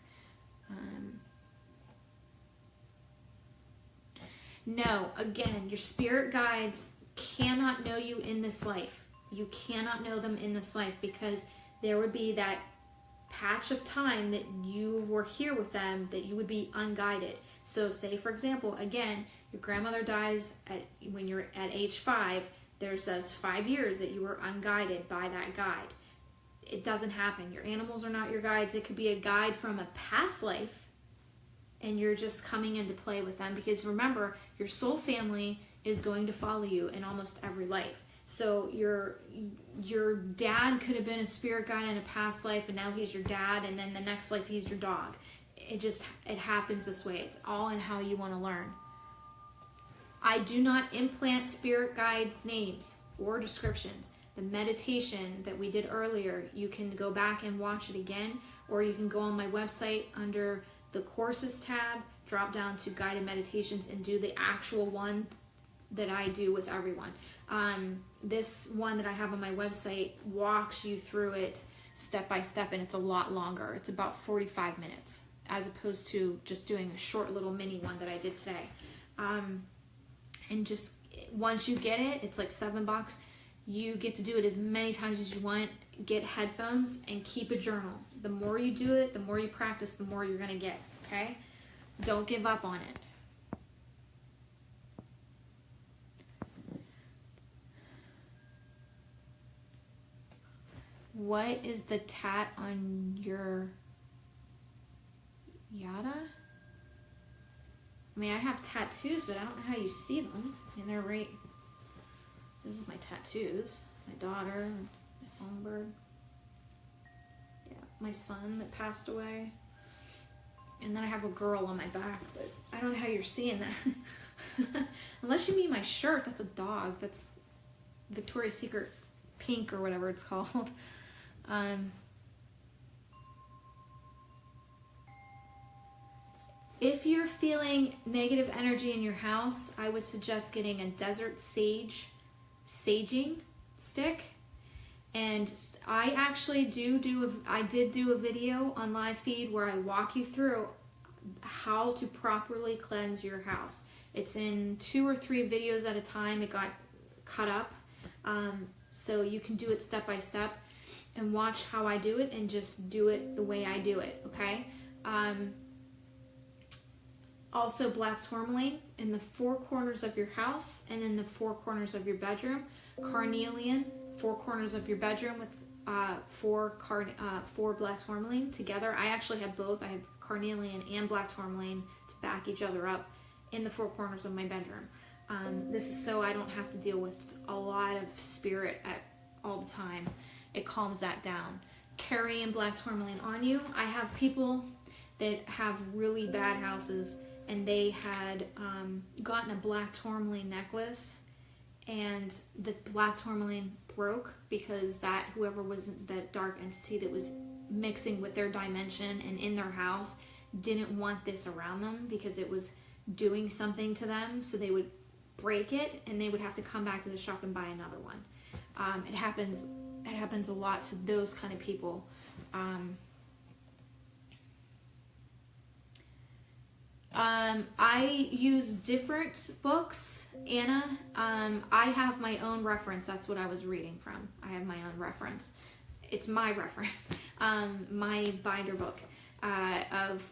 No, again, your spirit guides cannot know you in this life. You cannot know them in this life, because there would be that patch of time that you were here with them that you would be unguided. So say, for example, again, your grandmother dies when you're at age 5. There's those 5 years that you were unguided by that guide. It doesn't happen. Your animals are not your guides. It could be a guide from a past life, and you're just coming into play with them, because remember, your soul family is going to follow you in almost every life. So your dad could have been a spirit guide in a past life, and now he's your dad, and then the next life he's your dog. It happens this way. It's all in how you want to learn. I do not implant spirit guides' names or descriptions. The meditation that we did earlier, you can go back and watch it again, or you can go on my website under the courses tab, drop down to guided meditations, and do the actual one that I do with everyone. This one that I have on my website walks you through it step by step, and it's a lot longer. It's about 45 minutes as opposed to just doing a short little mini one that I did today. And just once you get it, it's like $7. You get to do it as many times as you want. Get headphones and keep a journal. The more you do it, the more you practice, the more you're going to get, okay? Don't give up on it. What is the tat on your yada? I mean, I have tattoos, but I don't know how you see them. And they're right. This is my tattoos. My daughter, my songbird. Yeah, my son that passed away. And then I have a girl on my back, but I don't know how you're seeing that. Unless you mean my shirt, that's a dog. That's Victoria's Secret pink or whatever it's called. If you're feeling negative energy in your house, I would suggest getting a desert saging stick. And I actually did do a video on live feed where I walk you through how to properly cleanse your house. It's in 2 or 3 videos at a time. It got cut up, so you can do it step by step and watch how I do it and just do it the way I do it, okay? Also, black tourmaline in the 4 corners of your house and in the 4 corners of your bedroom. Carnelian, 4 corners of your bedroom with 4 black tourmaline together. I actually have both. I have carnelian and black tourmaline to back each other up in the 4 corners of my bedroom. This is so I don't have to deal with a lot of spirit all the time. It calms that down. Carrying black tourmaline on you. I have people that have really bad houses, and they had gotten a black tourmaline necklace, and the black tourmaline broke because whoever was that dark entity that was mixing with their dimension and in their house didn't want this around them because it was doing something to them, so they would break it and they would have to come back to the shop and buy another one. It happens a lot to those kind of people. I use different books, Anna. I have my own reference. That's what I was reading from. I have my own reference. It's my reference. My binder book of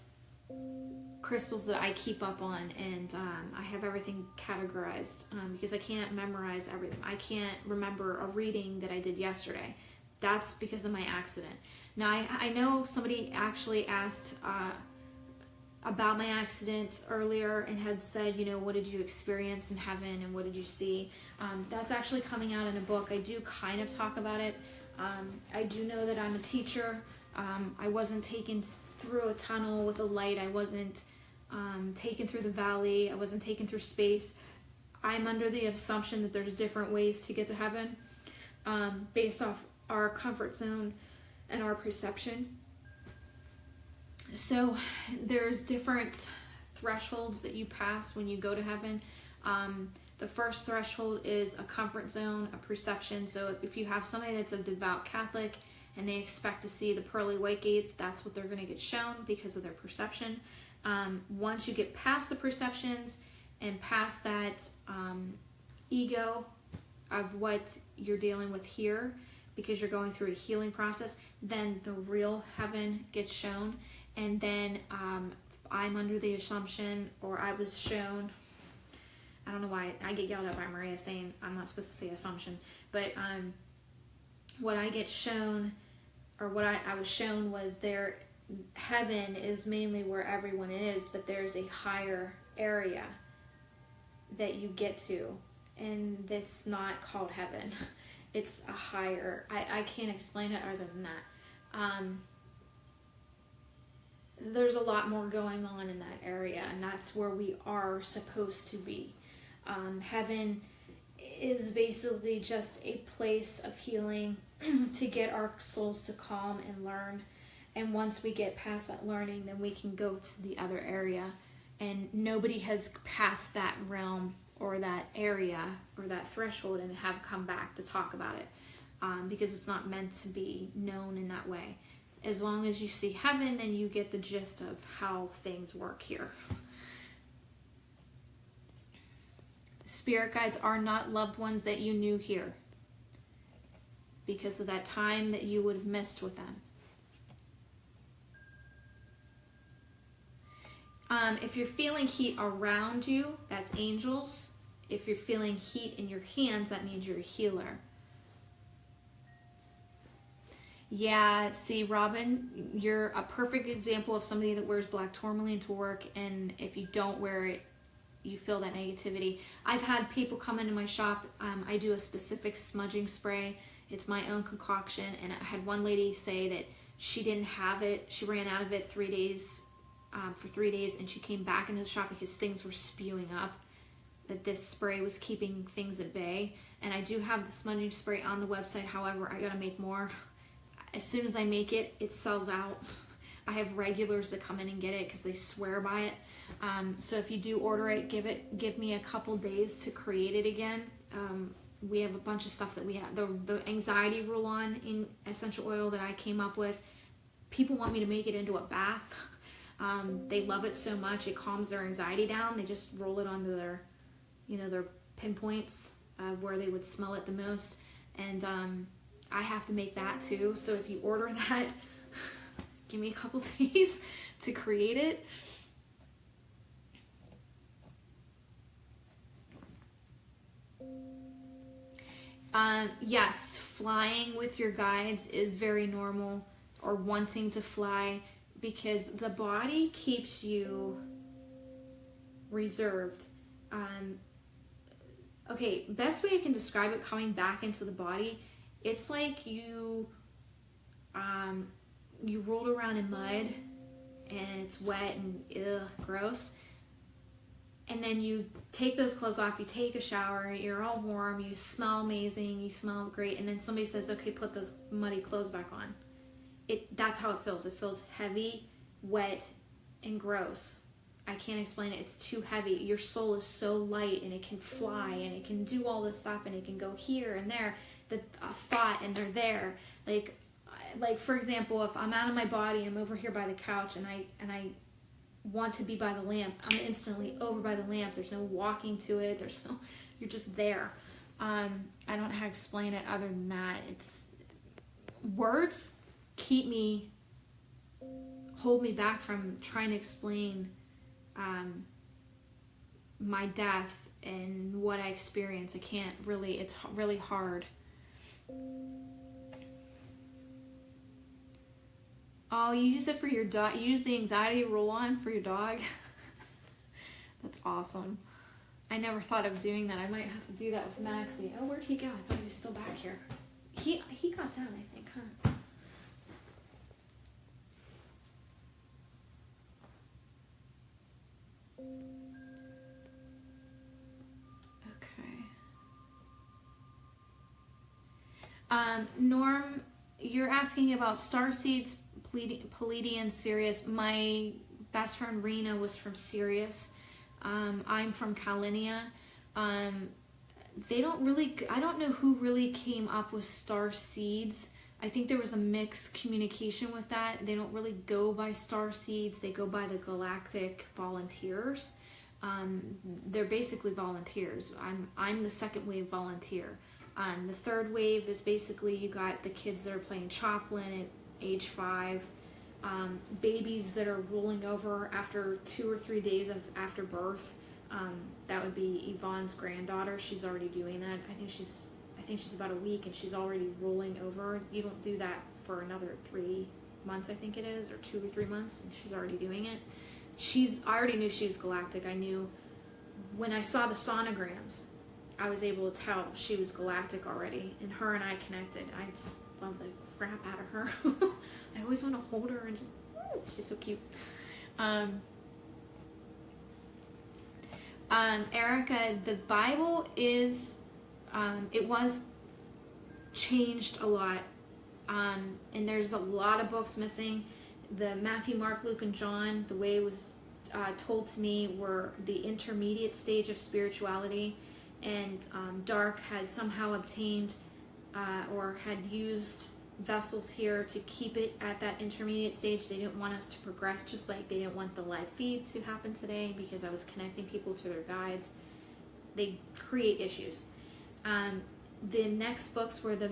crystals that I keep up on, and I have everything categorized because I can't memorize everything. I can't remember a reading that I did yesterday. That's because of my accident. Now, I know somebody actually asked about my accident earlier and had said, you know, what did you experience in heaven and what did you see? That's actually coming out in a book. I do kind of talk about it. I do know that I'm a teacher. I wasn't taken through a tunnel with a light. I wasn't taken through the valley. I wasn't taken through space. I'm under the assumption that there's different ways to get to heaven based off our comfort zone and our perception. So there's different thresholds that you pass when you go to heaven. The first threshold is a comfort zone, a perception. So if you have somebody that's a devout Catholic and they expect to see the pearly white gates, that's what they're going to get shown because of their perception. Once you get past the perceptions and past that ego of what you're dealing with here, because you're going through a healing process, then the real heaven gets shown. And then I'm under the assumption, or I was shown, I don't know why I get yelled at by Maria saying I'm not supposed to say assumption, but what I get shown, or what I was shown, was there, heaven is mainly where everyone is, but there's a higher area that you get to, and that's not called heaven. It's a higher, I can't explain it other than that. There's a lot more going on in that area, and that's where we are supposed to be. Heaven is basically just a place of healing to get our souls to calm and learn. And once we get past that learning, then we can go to the other area. And nobody has passed that realm or that area or that threshold and have come back to talk about it, because it's not meant to be known in that way. As long as you see heaven, then you get the gist of how things work here. Spirit guides are not loved ones that you knew here because of that time that you would have missed with them. If you're feeling heat around you, that's angels. If you're feeling heat in your hands, that means you're a healer. Yeah, see, Robin, you're a perfect example of somebody that wears black tourmaline to work, and if you don't wear it, you feel that negativity. I've had people come into my shop. I do a specific smudging spray. It's my own concoction, and I had one lady say that she didn't have it. She ran out of it 3 days, for 3 days, and she came back into the shop because things were spewing up, that this spray was keeping things at bay. And I do have the smudging spray on the website. However, I gotta make more. As soon as I make it, it sells out. I have regulars that come in and get it because they swear by it. So if you do order it, give me a couple days to create it again. We have a bunch of stuff that we have. The anxiety roll-on in essential oil that I came up with, people want me to make it into a bath. They love it so much, it calms their anxiety down. They just roll it onto their, their pinpoints where they would smell it the most. And I have to make that too. So if you order that, give me a couple days to create it. Yes, flying with your guides is very normal, or wanting to fly, because the body keeps you reserved. Okay, best way I can describe it, coming back into the body, it's like you rolled around in mud and it's wet and gross. And then you take those clothes off, you take a shower, you're all warm, you smell amazing, you smell great, and then somebody says, okay, put those muddy clothes back on. That's how it feels. It feels heavy, wet, and gross. I can't explain it. It's too heavy. Your soul is so light, and it can fly, and it can do all this stuff, and it can go here and there. A thought, and they're there. Like for example, if I'm out of my body, I'm over here by the couch, and I want to be by the lamp, I'm instantly over by the lamp. There's no walking to it. You're just there. I don't know how to explain it other than that. It's words hold me back from trying to explain my death and what I experience. It's really hard. Oh, you use it for your dog. You use the anxiety roll-on for your dog. That's awesome. I never thought of doing that. I might have to do that with Maxie. Oh, where'd he go? I thought he was still back here. He got down, I think, huh? Okay. Norm, you're asking about starseeds Pleiadian, Sirius. My best friend Rena was from Sirius. I'm from Kalinia. They don't really, I don't know who really came up with star seeds. I think there was a mixed communication with that. They don't really go by star seeds. They go by the galactic volunteers. They're basically volunteers. I'm the second wave volunteer. The third wave is basically you got the kids that are playing Choplin at age 5, babies that are rolling over after 2 or 3 days after birth. That would be Yvonne's granddaughter. She's already doing that. I think she's about a week and she's already rolling over. You don't do that for another 3 months, I think it is, or 2 or 3 months, and she's already doing it. I already knew she was galactic. I knew when I saw the sonograms, I was able to tell she was galactic already, and her and I connected. I just love the crap out of her. I always want to hold her and just, she's so cute. Erica, the Bible is, it was changed a lot, and there's a lot of books missing. The Matthew, Mark, Luke, and John, the way it was told to me, were the intermediate stage of spirituality, and Dark had somehow obtained or had used vessels here to keep it at that intermediate stage. They didn't want us to progress, just like they didn't want the live feed to happen today, because I was connecting people to their guides. They create issues. The next books were the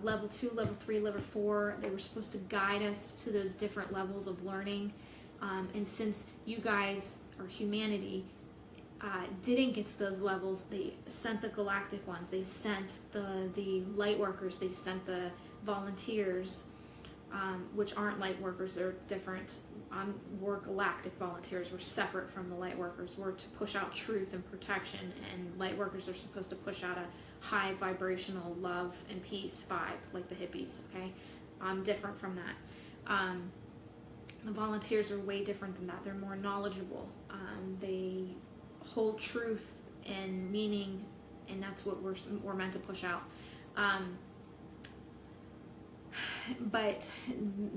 level 2, level 3, level 4. They were supposed to guide us to those different levels of learning. And since you guys, or humanity, didn't get to those levels, they sent the galactic ones. They sent the light workers. They sent the volunteers, which aren't light workers. They're different. We're galactic volunteers. We're separate from the light workers. We're to push out truth and protection, and light workers are supposed to push out a high vibrational love and peace vibe, like the hippies. Okay, I'm different from that. The volunteers are way different than that. They're more knowledgeable. They hold truth and meaning, and that's what we're meant to push out. But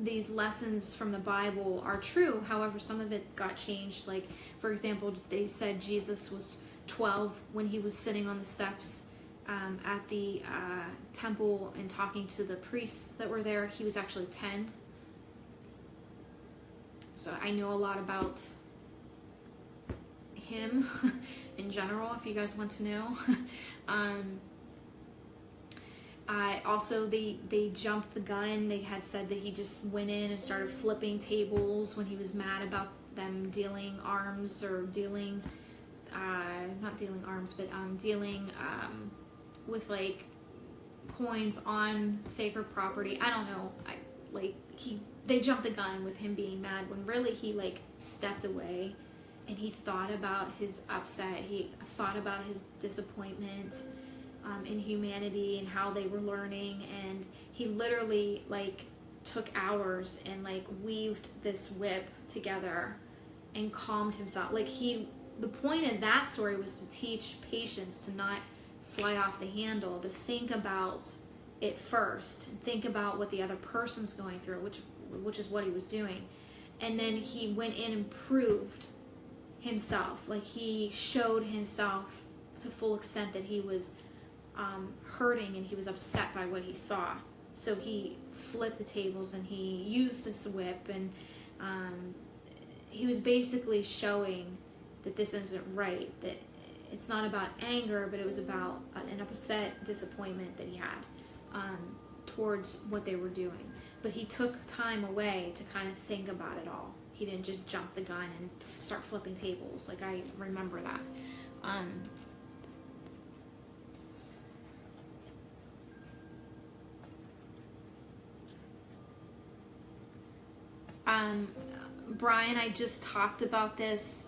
these lessons from the Bible are true. However, some of it got changed. Like, for example, they said Jesus was 12 when he was sitting on the steps at the temple and talking to the priests that were there. He was actually 10. So I know a lot about him in general, if you guys want to know. Also, they jumped the gun. They had said that he just went in and started flipping tables when he was mad about them dealing arms, or dealing, not dealing arms, but dealing with like coins on sacred property. I don't know. They jumped the gun with him being mad, when really he like stepped away and he thought about his upset. He thought about his disappointment in humanity and how they were learning, and he literally like took hours and like weaved this whip together and calmed himself. Like, the point of that story was to teach patience, to not fly off the handle, to think about it first, think about what the other person's going through, which is what he was doing. And then he went in and proved himself. Like, he showed himself to full extent that he was hurting and he was upset by what he saw. So he flipped the tables and he used this whip, and he was basically showing that this isn't right, that it's not about anger, but it was about an upset disappointment that he had towards what they were doing. But he took time away to kind of think about it all. He didn't just jump the gun and start flipping tables. Like, I remember that. Brian, I just talked about this.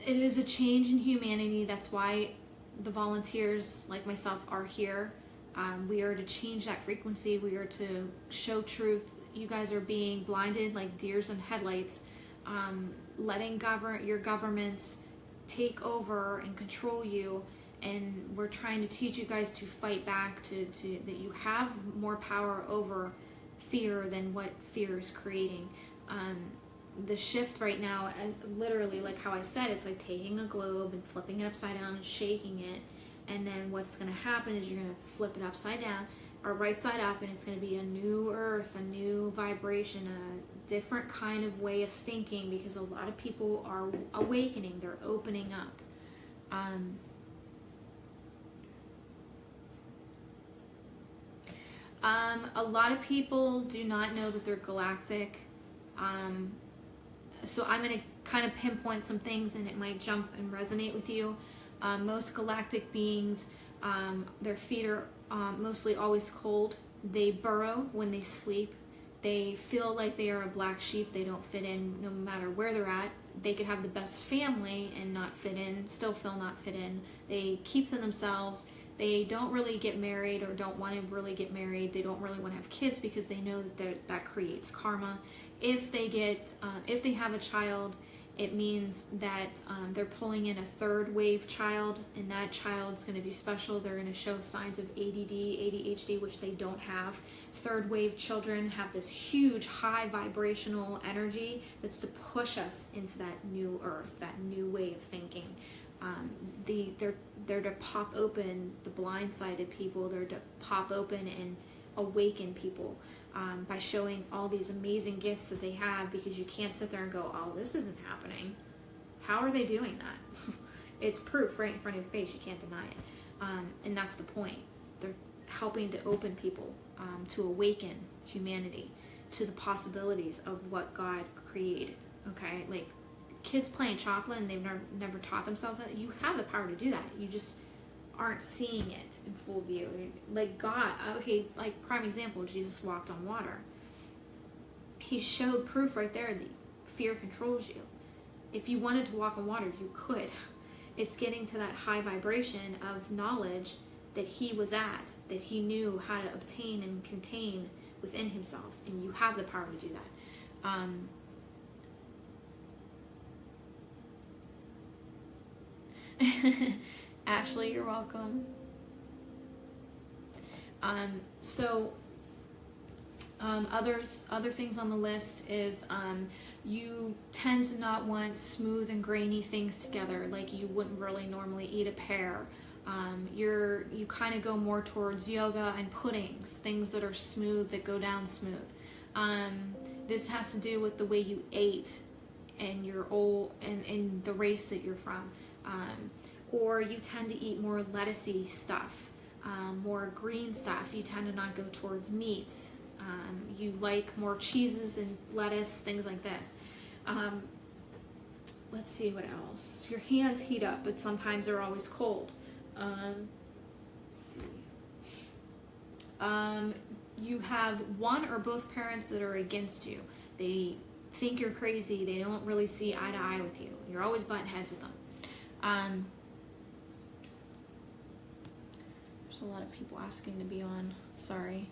It is a change in humanity. That's why the volunteers like myself are here. We are to change that frequency. We are to show truth. You guys are being blinded like deers in headlights, letting your governments take over and control you, and we're trying to teach you guys to fight back, to that you have more power over fear than what fear is creating. The shift right now, and literally like how I said, it's like taking a globe and flipping it upside down and shaking it, and then what's going to happen is you're going to flip it upside down or right side up, and it's going to be a new earth, a new vibration, a different kind of way of thinking, because a lot of people are awakening, they're opening up. A lot of people do not know that they're galactic. So I'm going to kind of pinpoint some things, and it might jump and resonate with you. Most galactic beings, their feet are mostly always cold. They burrow when they sleep. They feel like they are a black sheep. They don't fit in no matter where they're at. They could have the best family and not fit in, still feel not fit in. They keep to themselves. They don't really get married, or don't want to really get married. They don't really want to have kids because they know that that creates karma. If they have a child, it means that they're pulling in a third wave child, and that child's going to be special. They're going to show signs of ADD, ADHD, which they don't have. Third wave children have this huge high vibrational energy that's to push us into that new earth, that new way of thinking. They're to pop open the blindsided people. They're to pop open and awaken people by showing all these amazing gifts that they have, because you can't sit there and go, oh, this isn't happening. How are they doing that? It's proof right in front of your face. You can't deny it. And that's the point. They're helping to open people to awaken humanity to the possibilities of what God created. Okay, like kids playing chocolate and they've never taught themselves that. You have the power to do that. You just aren't seeing it in full view. Like God, okay, like prime example, Jesus walked on water. He showed proof right there that fear controls you. If you wanted to walk on water, you could. It's getting to that high vibration of knowledge that he was at, that he knew how to obtain and contain within himself, and you have the power to do that. Ashley, you're welcome. Other things on the list is you tend to not want smooth and grainy things together, like you wouldn't really normally eat a pear. You kind of go more towards yoga and puddings, things that are smooth, that go down smooth. This has to do with the way you ate and and the race that you're from. Or you tend to eat more lettucey stuff, more green stuff. You tend to not go towards meats. You like more cheeses and lettuce, things like this. Let's see what else. Your hands heat up, but sometimes they're always cold. Let's see. You have one or both parents that are against you. They think you're crazy. They don't really see eye to eye with you. You're always butting heads with them. There's a lot of people asking to be on. Sorry.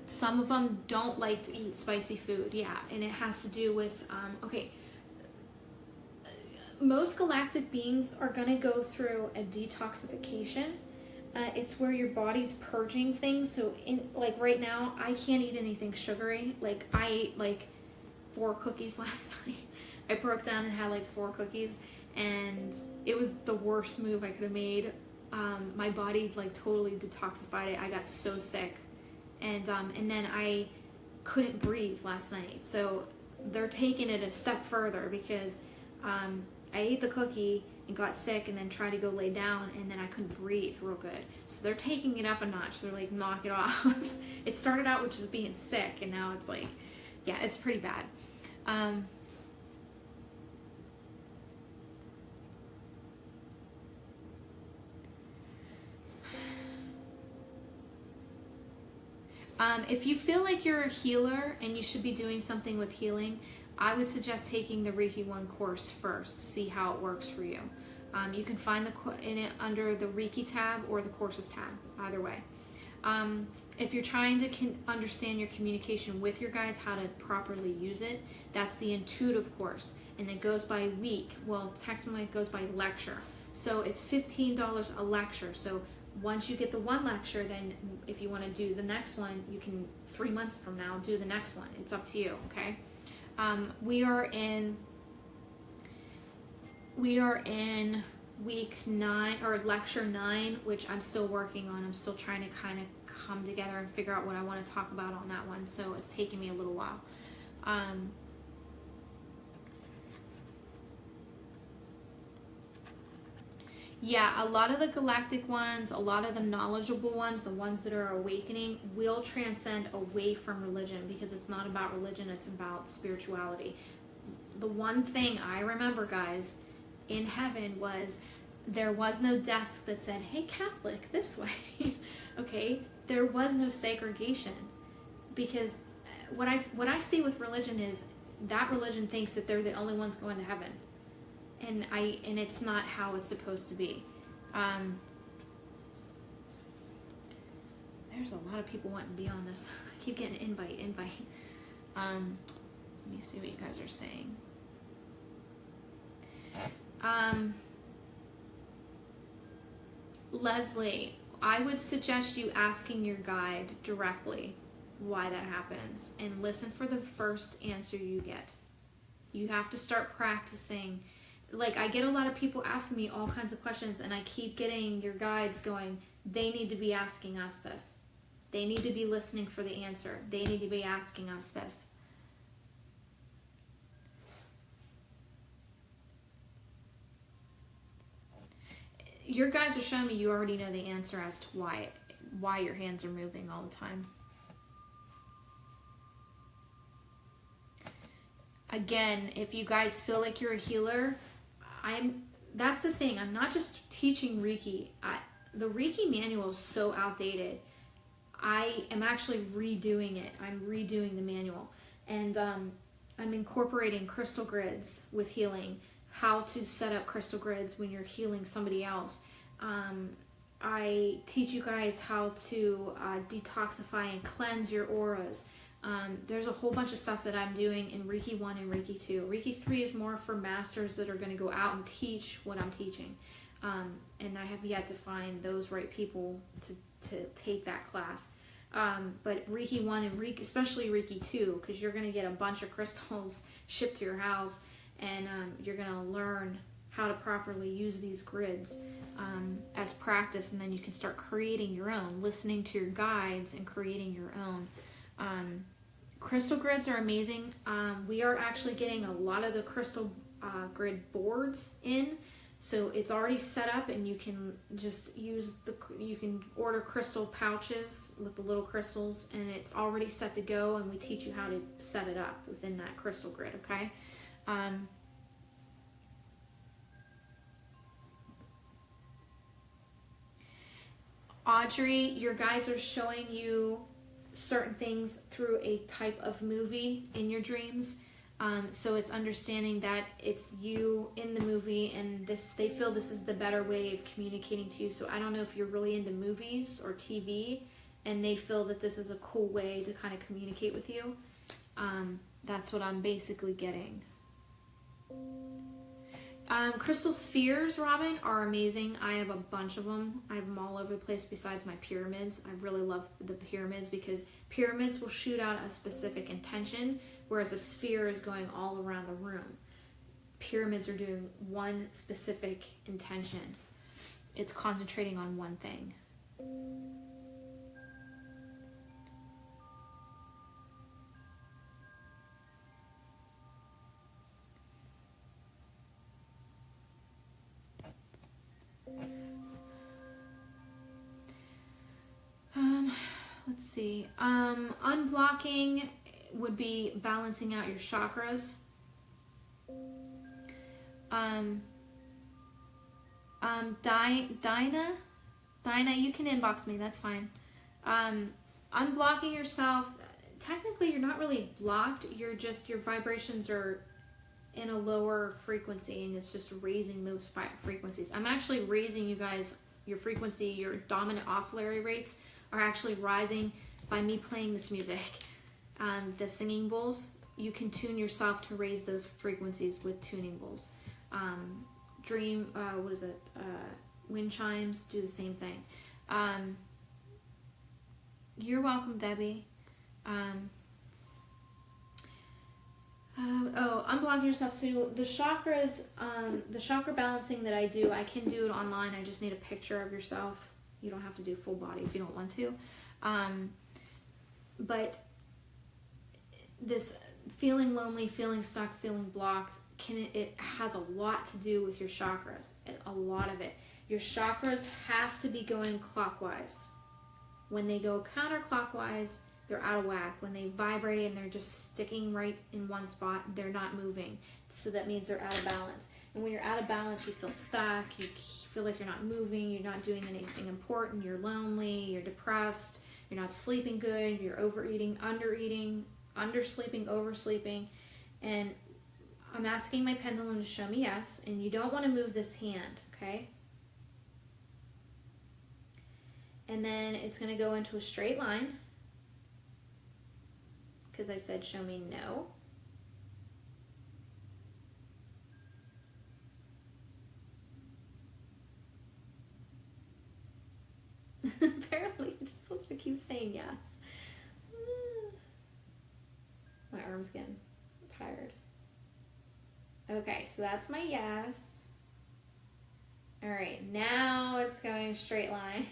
Some of them don't like to eat spicy food. Yeah, and it has to do with okay. Most galactic beings are going to go through a detoxification. It's where your body's purging things. So like right now, I can't eat anything sugary. Like I ate like 4 cookies last night. I broke down and had like 4 cookies, and it was the worst move I could have made. My body like totally detoxified it. I got so sick, and then I couldn't breathe last night. So they're taking it a step further, because I ate the cookie and got sick, and then tried to go lay down, and then I couldn't breathe real good. So they're taking it up a notch. They're like, knock it off. It started out with just being sick, and now it's like, yeah, it's pretty bad. If you feel like you're a healer and you should be doing something with healing, I would suggest taking the Reiki 1 course first, see how it works for you. You can find it under the Reiki tab or the courses tab, either way. If you're trying to understand your communication with your guides, how to properly use it, that's the intuitive course. And it goes by week. Well, technically it goes by lecture. So it's $15 a lecture. So once you get the one lecture, then if you want to do the next one, you can 3 months from now do the next one. It's up to you, okay? We are in week 9 or lecture 9, which I'm still working on. I'm still trying to kind of come together and figure out what I want to talk about on that one. So it's taken me a little while. Yeah, a lot of the galactic ones, a lot of the knowledgeable ones, the ones that are awakening, will transcend away from religion, because it's not about religion, it's about spirituality. The one thing I remember, guys, in heaven was there was no desk that said, hey, Catholic, this way. Okay? There was no segregation, because what I see with religion is that religion thinks that they're the only ones going to heaven. And it's not how it's supposed to be. There's a lot of people wanting to be on this. I keep getting invite. Let me see what you guys are saying. Leslie, I would suggest you asking your guide directly why that happens, and listen for the first answer you get. You have to start practicing. Like, I get a lot of people asking me all kinds of questions, and I keep getting your guides going, they need to be asking us this. They need to be listening for the answer. They need to be asking us this. Your guides are showing me you already know the answer as to why your hands are moving all the time. Again, if you guys feel like you're a healer, that's the thing. I'm not just teaching Reiki. The Reiki manual is so outdated. I am actually redoing it. I'm redoing the manual. And I'm incorporating crystal grids with healing. How to set up crystal grids when you're healing somebody else. I teach you guys how to detoxify and cleanse your auras. There's a whole bunch of stuff that I'm doing in Reiki 1 and Reiki 2. Reiki 3 is more for masters that are going to go out and teach what I'm teaching. And I have yet to find those right people to take that class. But Reiki 1 and Reiki, especially Reiki 2, because you're going to get a bunch of crystals shipped to your house, and you're going to learn how to properly use these grids as practice, and then you can start creating your own, listening to your guides and creating your own. Crystal grids are amazing. We are actually getting a lot of the crystal grid boards in, so it's already set up, and you can just use you can order crystal pouches with the little crystals, and it's already set to go, and we teach you how to set it up within that crystal grid, okay? Audrey, your guides are showing you certain things through a type of movie in your dreams. So it's understanding that it's you in the movie, and they feel this is the better way of communicating to you. So I don't know if you're really into movies or TV, and they feel that this is a cool way to kind of communicate with you. That's what I'm basically getting. Crystal spheres, Robin, are amazing. I have a bunch of them. I have them all over the place besides my pyramids. I really love the pyramids because pyramids will shoot out a specific intention, whereas a sphere is going all around the room. Pyramids are doing one specific intention. It's concentrating on one thing. Let's see. Unblocking would be balancing out your chakras. Dinah, you can inbox me. That's fine. Unblocking yourself. Technically, you're not really blocked. You're just, your vibrations are in a lower frequency, and it's just raising those frequencies. I'm actually raising you guys, your frequency, your dominant oscillatory rates are actually rising by me playing this music, the singing bowls, you can tune yourself to raise those frequencies with tuning bowls. Wind chimes do the same thing. You're welcome, Debbie. Unblocking yourself. So the chakras, the chakra balancing that I do, I can do it online. I just need a picture of yourself. You don't have to do full body if you don't want to. But this feeling lonely, feeling stuck, feeling blocked, it has a lot to do with your chakras. A lot of it. Your chakras have to be going clockwise. When they go counterclockwise, they're out of whack. When they vibrate and they're just sticking right in one spot, they're not moving. So that means they're out of balance. And when you're out of balance, you feel stuck, you feel like you're not moving, you're not doing anything important, you're lonely, you're depressed, you're not sleeping good, you're overeating, undersleeping, oversleeping. And I'm asking my pendulum to show me yes, and you don't want to move this hand, okay? And then it's going to go into a straight line, because I said show me no. Apparently it just wants to keep saying yes. My arm's getting tired. Okay, so that's my yes. Alright, now it's going straight line.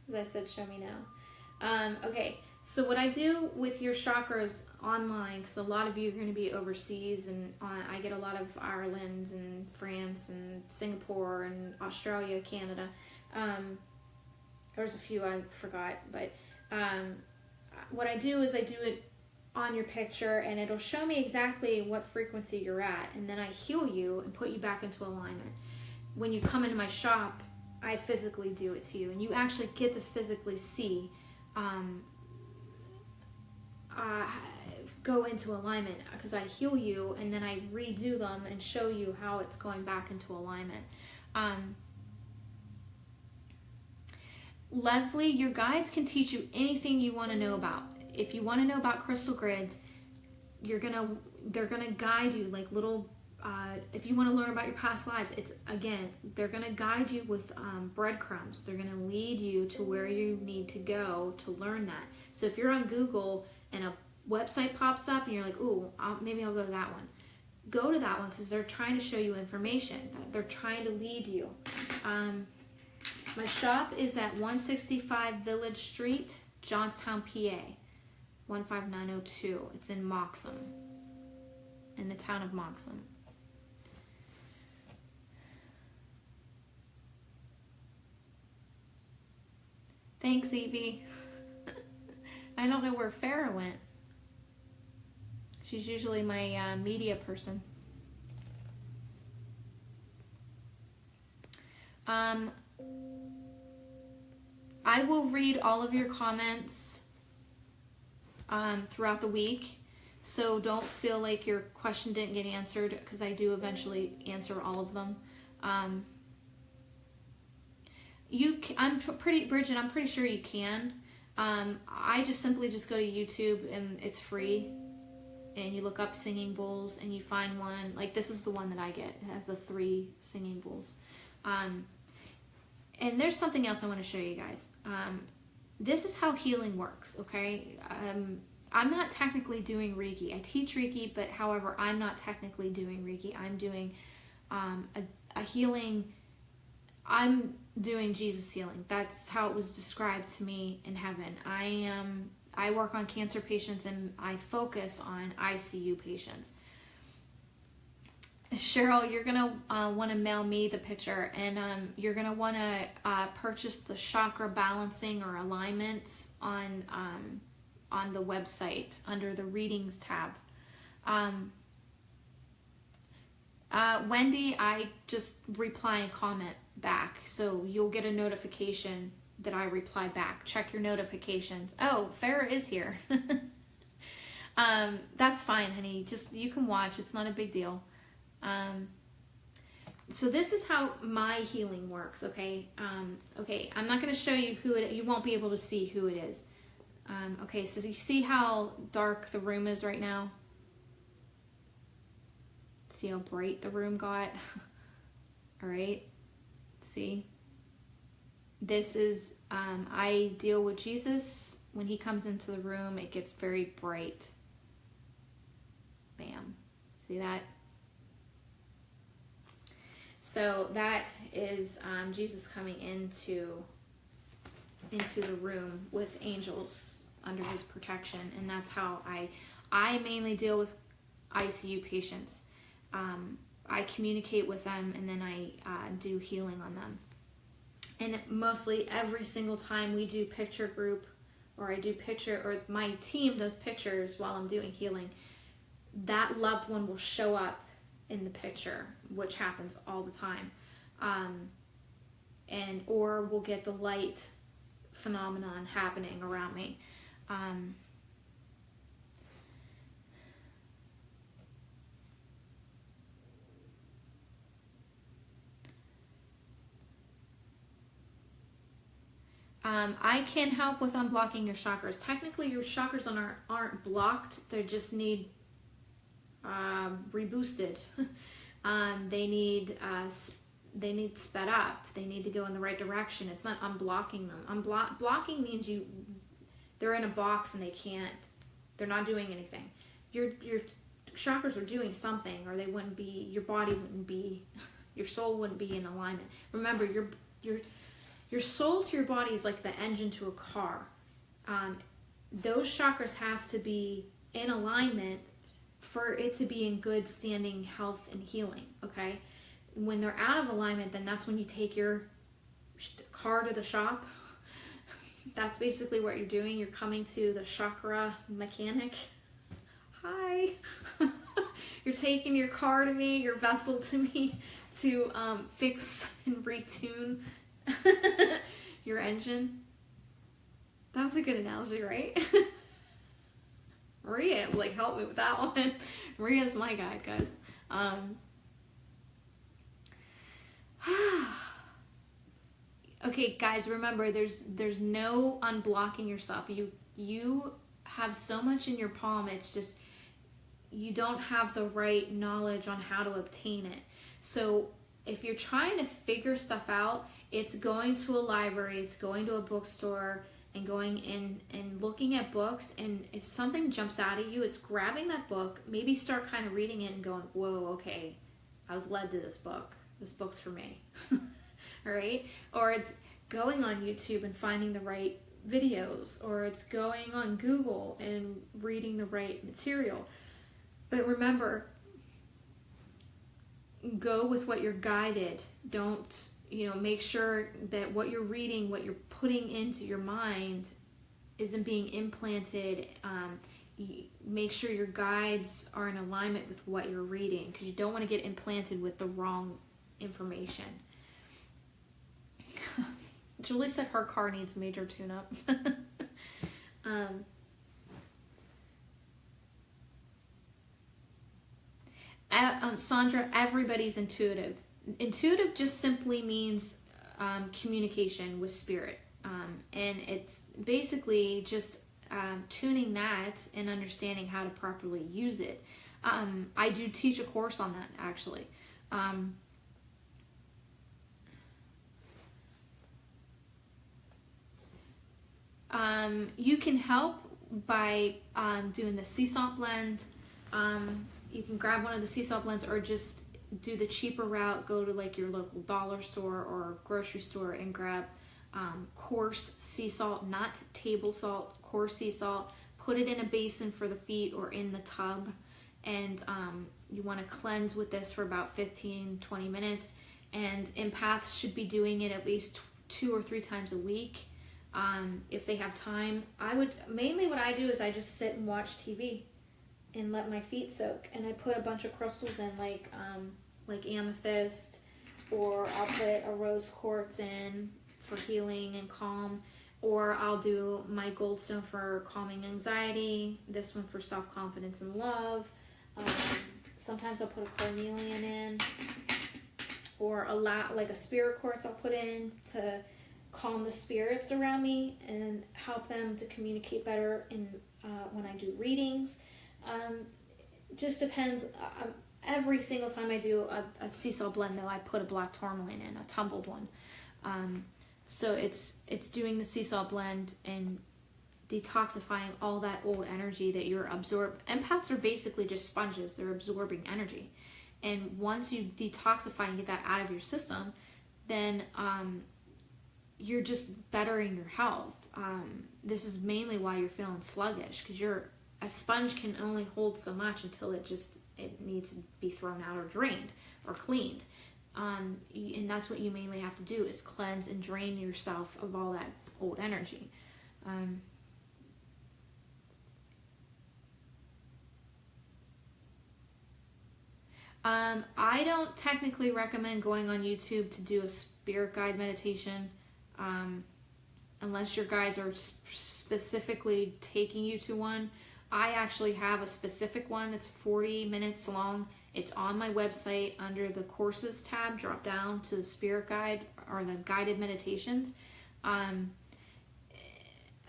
As I said, show me now. Okay, so what I do with your chakras online, because a lot of you are going to be overseas, and I get a lot of Ireland and France and Singapore and Australia, Canada. There's a few I forgot, but what I do is I do it on your picture, and it'll show me exactly what frequency you're at, and then I heal you and put you back into alignment. When you come into my shop, I physically do it to you, and you actually get to physically see go into alignment, because I heal you and then I redo them and show you how it's going back into alignment. Leslie, your guides can teach you anything you want to know about. If you want to know about crystal grids, they're gonna guide you like little. If you want to learn about your past lives, they're going to guide you with breadcrumbs. They're going to lead you to where you need to go to learn that. So if you're on Google and a website pops up and you're like, ooh, maybe I'll go to that one. Go to that one, because they're trying to show you information. They're trying to lead you. My shop is at 165 Village Street, Johnstown, PA, 15902. It's in Moxham, in the town of Moxham. Thanks, Evie. I don't know where Farah went. She's usually my media person. I will read all of your comments throughout the week, so don't feel like your question didn't get answered, because I do eventually answer all of them. Bridget, I'm pretty sure you can. I just simply go to YouTube, and it's free, and you look up singing bowls and you find one. Like, this is the one that I get. It has the 3 singing bowls. And there's something else I want to show you guys. This is how healing works, okay? I'm not technically doing Reiki. I teach Reiki, but however, I'm not technically doing Reiki. I'm doing a healing. I'm doing Jesus healing. That's how it was described to me in heaven. I work on cancer patients, and I focus on ICU patients. Cheryl, you're gonna want to mail me the picture, and you're gonna want to purchase the chakra balancing or alignment on the website under the readings tab. Wendy, I just reply and comment back, so you'll get a notification that I replied back. Check your notifications. Oh, Farah is here. That's fine, honey. You can watch. It's not a big deal. So this is how my healing works, okay? Okay, I'm not going to show you who it is. You won't be able to see who it is. Okay, so you see how dark the room is right now? See how bright the room got? All right, see? This is, I deal with Jesus. When he comes into the room, it gets very bright. Bam. See that? So that is Jesus coming into the room with angels under his protection, and that's how I mainly deal with ICU patients. I communicate with them, and then I do healing on them. And mostly every single time we do picture group, or I do picture, or my team does pictures while I'm doing healing, that loved one will show up in the picture, which happens all the time. Or we'll get the light phenomenon happening around me. I can help with unblocking your chakras. Technically, your chakras aren't blocked. They just need reboosted. They need sped up. They need to go in the right direction. It's not unblocking them. Blocking means they're in a box and they're not doing anything. Your chakras are doing something, or they wouldn't be. Your body wouldn't be. Your soul wouldn't be in alignment. Remember, your soul to your body is like the engine to a car. Those chakras have to be in alignment for it to be in good standing health and healing, okay? When they're out of alignment, then that's when you take your car to the shop. That's basically what you're doing. You're coming to the chakra mechanic. Hi. You're taking your car to me, your vessel to me, to fix and retune your engine. That was a good analogy, right? Maria, help me with that one. Maria's my guide, guys. Okay, guys, remember, there's no unblocking yourself. You have so much in your palm. It's just you don't have the right knowledge on how to obtain it. So if you're trying to figure stuff out, it's going to a library, it's going to a bookstore, and going in and looking at books. And if something jumps out at you, it's grabbing that book, maybe start kind of reading it and going, whoa, okay, I was led to this book. This book's for me. All right? Or it's going on YouTube and finding the right videos, or it's going on Google and reading the right material. But remember, go with what you're guided. Don't, make sure that what you're reading, what you're putting into your mind isn't being implanted. Make sure your guides are in alignment with what you're reading, because you don't want to get implanted with the wrong information. Julie said her car needs major tune-up. Sandra, everybody's intuitive. Intuitive just simply means communication with spirit. And it's basically just tuning that and understanding how to properly use it. I do teach a course on that, actually. You can help by doing the sea salt blend. You can grab one of the sea salt blends, or just do the cheaper route. Go to your local dollar store or grocery store and grab coarse sea salt, not table salt, coarse sea salt. Put it in a basin for the feet or in the tub, and you want to cleanse with this for about 15-20 minutes. And empaths should be doing it at least 2 or 3 times a week. If they have time. Mainly what I do is I just sit and watch TV and let my feet soak, and I put a bunch of crystals in, like amethyst, or I'll put a rose quartz in for healing and calm, or I'll do my gold stone for calming anxiety, this one for self-confidence and love. Sometimes I'll put a carnelian in, or a spirit quartz I'll put in to calm the spirits around me and help them to communicate better in when I do readings. Just depends. Every single time I do a sea salt blend, though, I put a black tourmaline in, a tumbled one. So it's doing the sea salt blend and detoxifying all that old energy that you're absorbing. Empaths are basically just sponges. They're absorbing energy. And once you detoxify and get that out of your system, then you're just bettering your health. This is mainly why you're feeling sluggish, because a sponge can only hold so much until it needs to be thrown out or drained or cleaned. And that's what you mainly have to do, is cleanse and drain yourself of all that old energy. I don't technically recommend going on YouTube to do a spirit guide meditation unless your guides are specifically taking you to one. I actually have a specific one that's 40 minutes long. It's on my website under the courses tab. Drop down to the spirit guide or the guided meditations.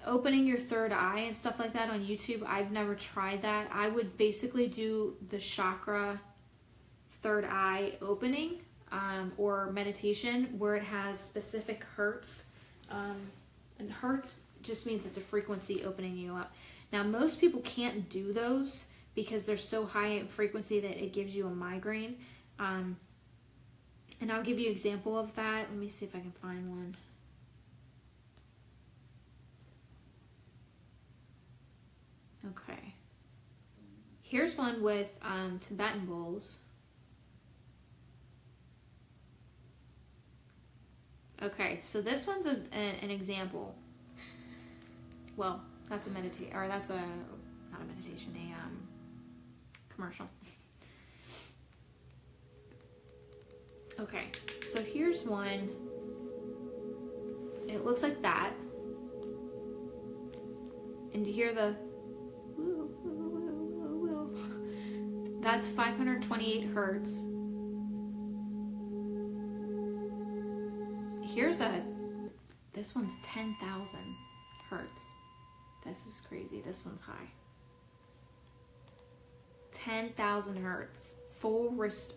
Opening your third eye and stuff like that on YouTube, I've never tried that. I would basically do the chakra third eye opening or meditation where it has specific hertz. And hertz just means it's a frequency opening you up. Now, most people can't do those because they're so high in frequency that it gives you a migraine. And I'll give you an example of that. Let me see if I can find one. Okay. Here's one with Tibetan bowls. Okay, so this one's an example. Well, that's a not a meditation, a commercial. Okay, so here's one. It looks like that. And to hear the woo, woo, woo, woo, woo, that's 528 hertz. This one's 10,000 hertz. This is crazy. This one's high. 10,000 hertz. Full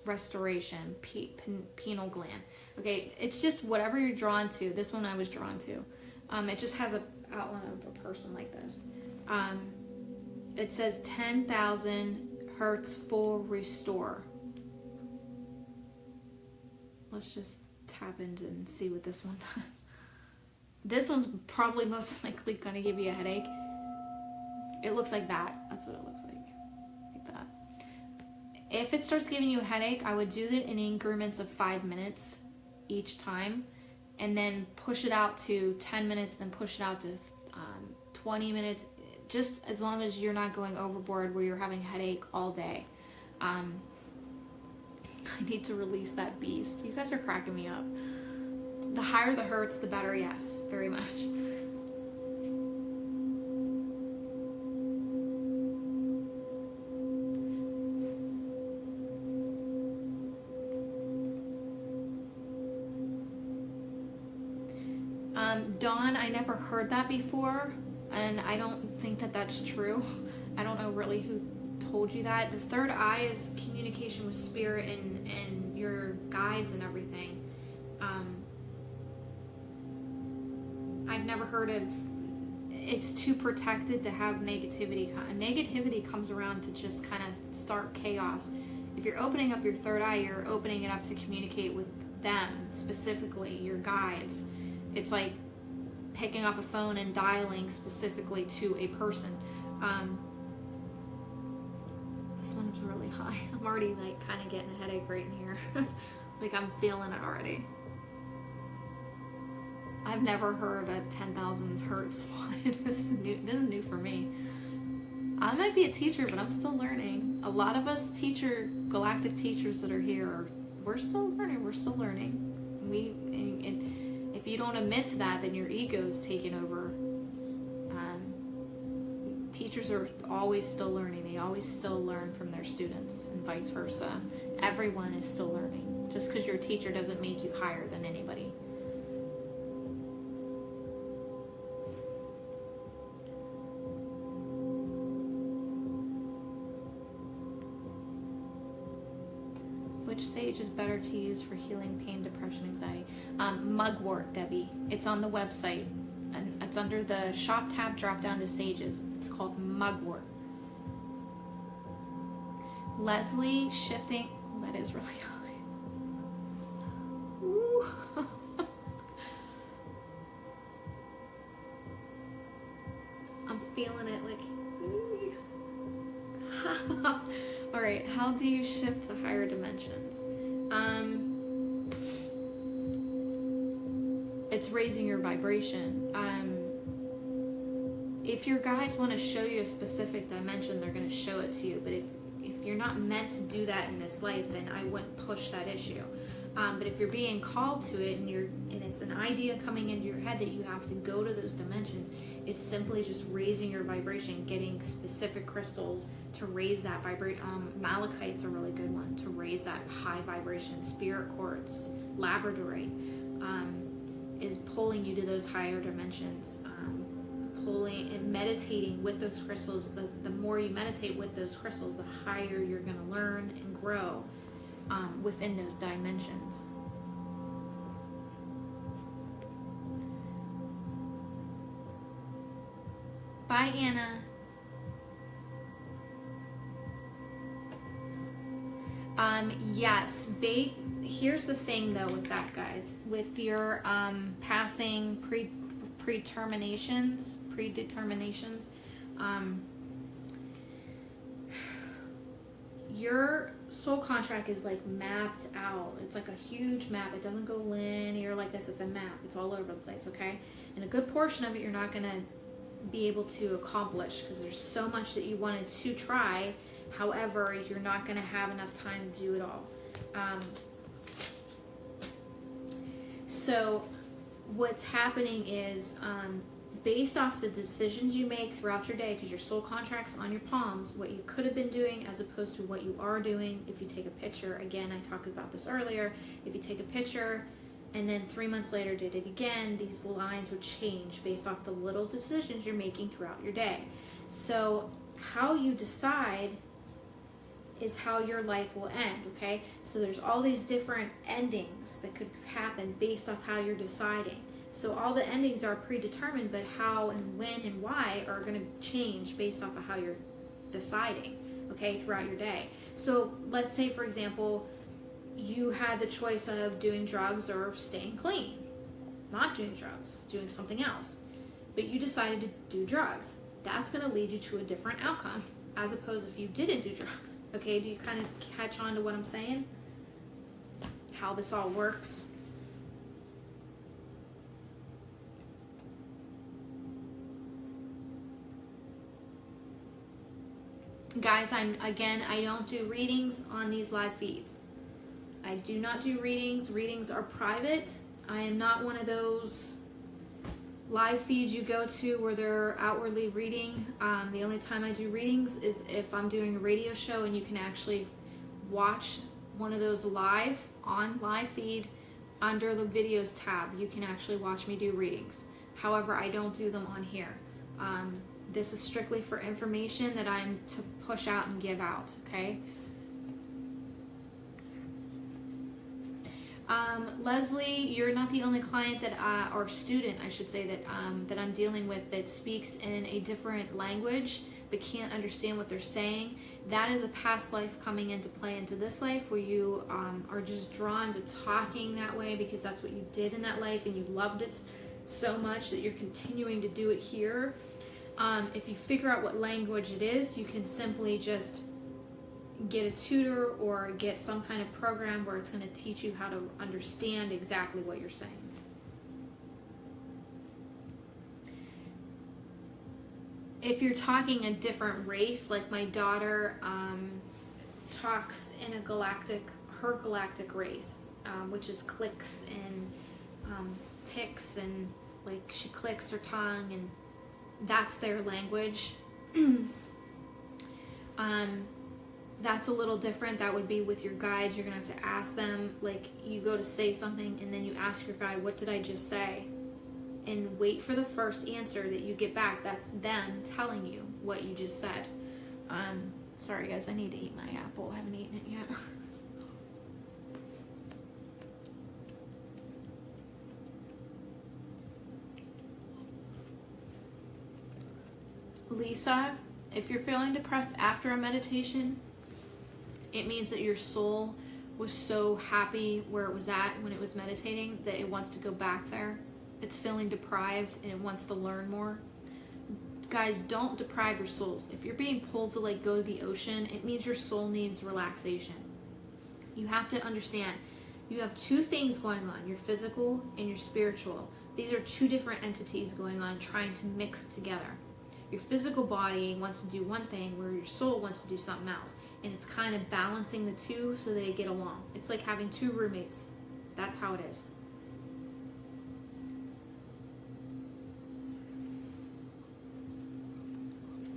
restoration, pineal gland. Okay, it's just whatever you're drawn to. This one I was drawn to. It just has an outline of a person like this. It says 10,000 hertz full restore. Let's just tap into and see what this one does. This one's probably most likely going to give you a headache. It looks like that. That's what it looks like. Like that. If it starts giving you a headache, I would do it in increments of 5 minutes each time, and then push it out to 10 minutes, then push it out to 20 minutes, just as long as you're not going overboard where you're having a headache all day. I need to release that beast. You guys are cracking me up. The higher the hertz, the better, yes, very much. Dawn, I never heard that before, and I don't think that that's true. I don't know really who told you that. The third eye is communication with spirit and your guides and everything. I've never heard of it's too protected to have negativity. Negativity comes around to just kind of start chaos. If you're opening up your third eye, you're opening it up to communicate with them, specifically your guides. It's like picking up a phone and dialing specifically to a person. This one's really high. I'm already like kind of getting a headache right in here. Like I'm feeling it already. I've never heard a 10,000 hertz one. This is new for me. I might be a teacher, but I'm still learning. A lot of us galactic teachers that are here, we're still learning. We're still learning. If you don't admit to that, then your ego's taken over. Teachers are always still learning. They always still learn from their students and vice versa. Everyone is still learning. Just because you're a teacher doesn't make you higher than anybody. which sage is better to use for healing pain, depression, anxiety? Mugwort, Debbie. It's on the website. And it's under the shop tab, drop down to sages. It's called mugwort. Leslie, shifting. Oh, that is really high. Ooh. I'm feeling it like. All right, how do you shift the higher dimensions? It's raising your vibration. If your guides want to show you a specific dimension, they're going to show it to you. But if you're not meant to do that in this life, then I wouldn't push that issue. But if you're being called to it and it's an idea coming into your head that you have to go to those dimensions, it's simply just raising your vibration, getting specific crystals to raise that vibration. Malachite's a really good one to raise that high vibration. Spirit quartz, labradorite is pulling you to those higher dimensions. Pulling and meditating with those crystals. The more you meditate with those crystals, the higher you're going to learn and grow within those dimensions. Bye, Anna. Yes, here's the thing though with that, guys. With your passing predeterminations, your soul contract is like mapped out. It's like a huge map. It doesn't go linear like this. It's a map. It's all over the place, okay? And a good portion of it you're not going to be able to accomplish because there's so much that you wanted to try. However, you're not going to have enough time to do it all. So what's happening is based off the decisions you make throughout your day, because your soul contract's on your palms, what you could have been doing as opposed to what you are doing. If you take a picture, again, I talked about this earlier, if you take a picture and then 3 months later did it again, these lines would change based off the little decisions you're making throughout your day. So how you decide is how your life will end, okay? So there's all these different endings that could happen based off how you're deciding. So all the endings are predetermined, but how and when and why are going to change based off of how you're deciding, okay, throughout your day. So let's say, for example, you had the choice of doing drugs or staying clean, not doing drugs, doing something else, but you decided to do drugs. That's going to lead you to a different outcome as opposed if you didn't do drugs. Okay, do you kind of catch on to what I'm saying? How this all works? Guys, I don't do readings on these live feeds. I do not do readings. Readings are private. I am not one of those live feeds you go to where they're outwardly reading. The only time I do readings is if I'm doing a radio show and you can actually watch one of those live on live feed under the videos tab. You can actually watch me do readings. However, I don't do them on here. This is strictly for information that I'm to push out and give out, okay? Leslie, you're not the only client that, or student, I should say, that I'm dealing with that speaks in a different language but can't understand what they're saying. That is a past life coming into play into this life where you are just drawn to talking that way because that's what you did in that life and you loved it so much that you're continuing to do it here. If you figure out what language it is, you can simply just get a tutor or get some kind of program where it's going to teach you how to understand exactly what you're saying. If you're talking a different race, like my daughter talks in her galactic race, which is clicks and ticks and like she clicks her tongue and that's their language. That's a little different. That would be with your guides. You're going to have to ask them, like you go to say something and then you ask your guide, what did I just say? And wait for the first answer that you get back. That's them telling you what you just said. Sorry guys, I need to eat my apple. I haven't eaten it yet. Lisa, if you're feeling depressed after a meditation, it means that your soul was so happy where it was at when it was meditating that it wants to go back there. It's feeling deprived and it wants to learn more. Guys, don't deprive your souls. If you're being pulled to like go to the ocean, it means your soul needs relaxation. You have to understand, you have two things going on, your physical and your spiritual. These are two different entities going on trying to mix together. Your physical body wants to do one thing where your soul wants to do something else. And it's kind of balancing the two so they get along. It's like having two roommates. That's how it is.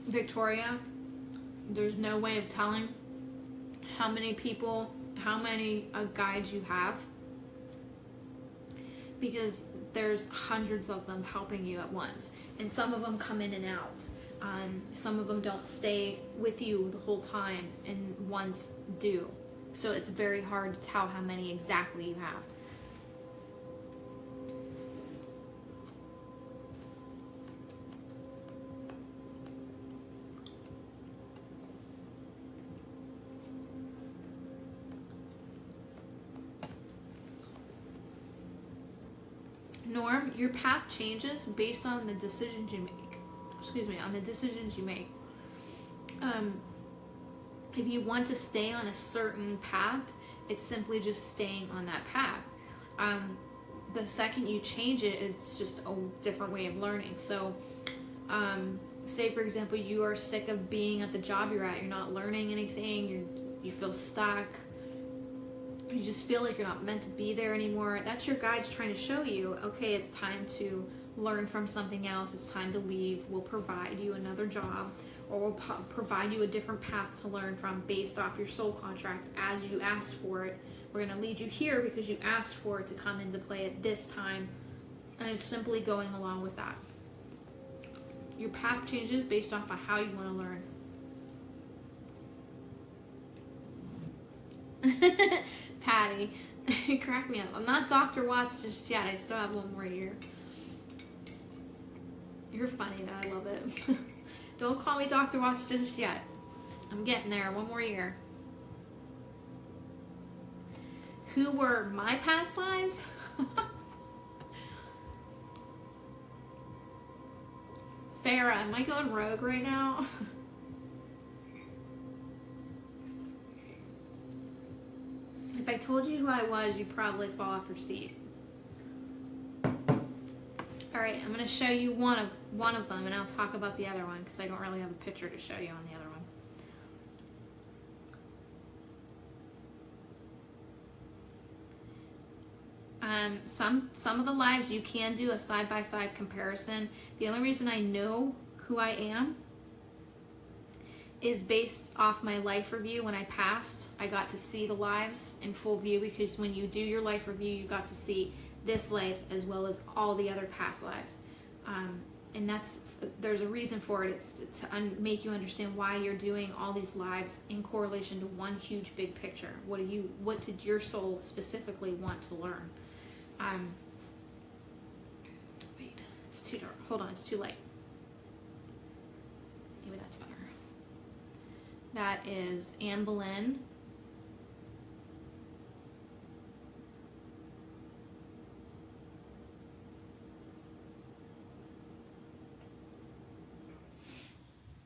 Victoria, there's no way of telling how many people, how many guides you have, because there's hundreds of them helping you at once, and some of them come in and out. Some of them don't stay with you the whole time, and ones do. So it's very hard to tell how many exactly you have. Norm, your path changes based on the decisions you make. Excuse me, on the decisions you make. If you want to stay on a certain path, it's simply just staying on that path. The second you change it, it's just a different way of learning. So, say for example, you are sick of being at the job you're at. You're not learning anything. You feel stuck. You just feel like you're not meant to be there anymore. That's your guides trying to show you, okay, it's time to learn from something else. It's time to leave. We'll provide you another job, or we'll provide you a different path to learn from based off your soul contract as you asked for it. We're going to lead you here because you asked for it to come into play at this time, and it's simply going along with that. Your path changes based off of how you want to learn. Patty, crack me up. I'm not Dr. Watts just yet. I still have one more year. You're funny though. I love it. Don't call me Dr. Watts just yet. I'm getting there. One more year. Who were my past lives? Farah, am I going rogue right now? If I told you who I was, you'd probably fall off your seat. Alright, I'm going to show you one of them, and I'll talk about the other one, because I don't really have a picture to show you on the other one. Some of the lives you can do a side-by-side comparison. The only reason I know who I am is based off my life review. When I passed, I got to see the lives in full view, because when you do your life review, you got to see this life as well as all the other past lives. And there's a reason for it. It's to make you understand why you're doing all these lives in correlation to one huge big picture. What did your soul specifically want to learn? Wait, it's too dark. Hold on, it's too light. Maybe that's better. That is Anne Boleyn.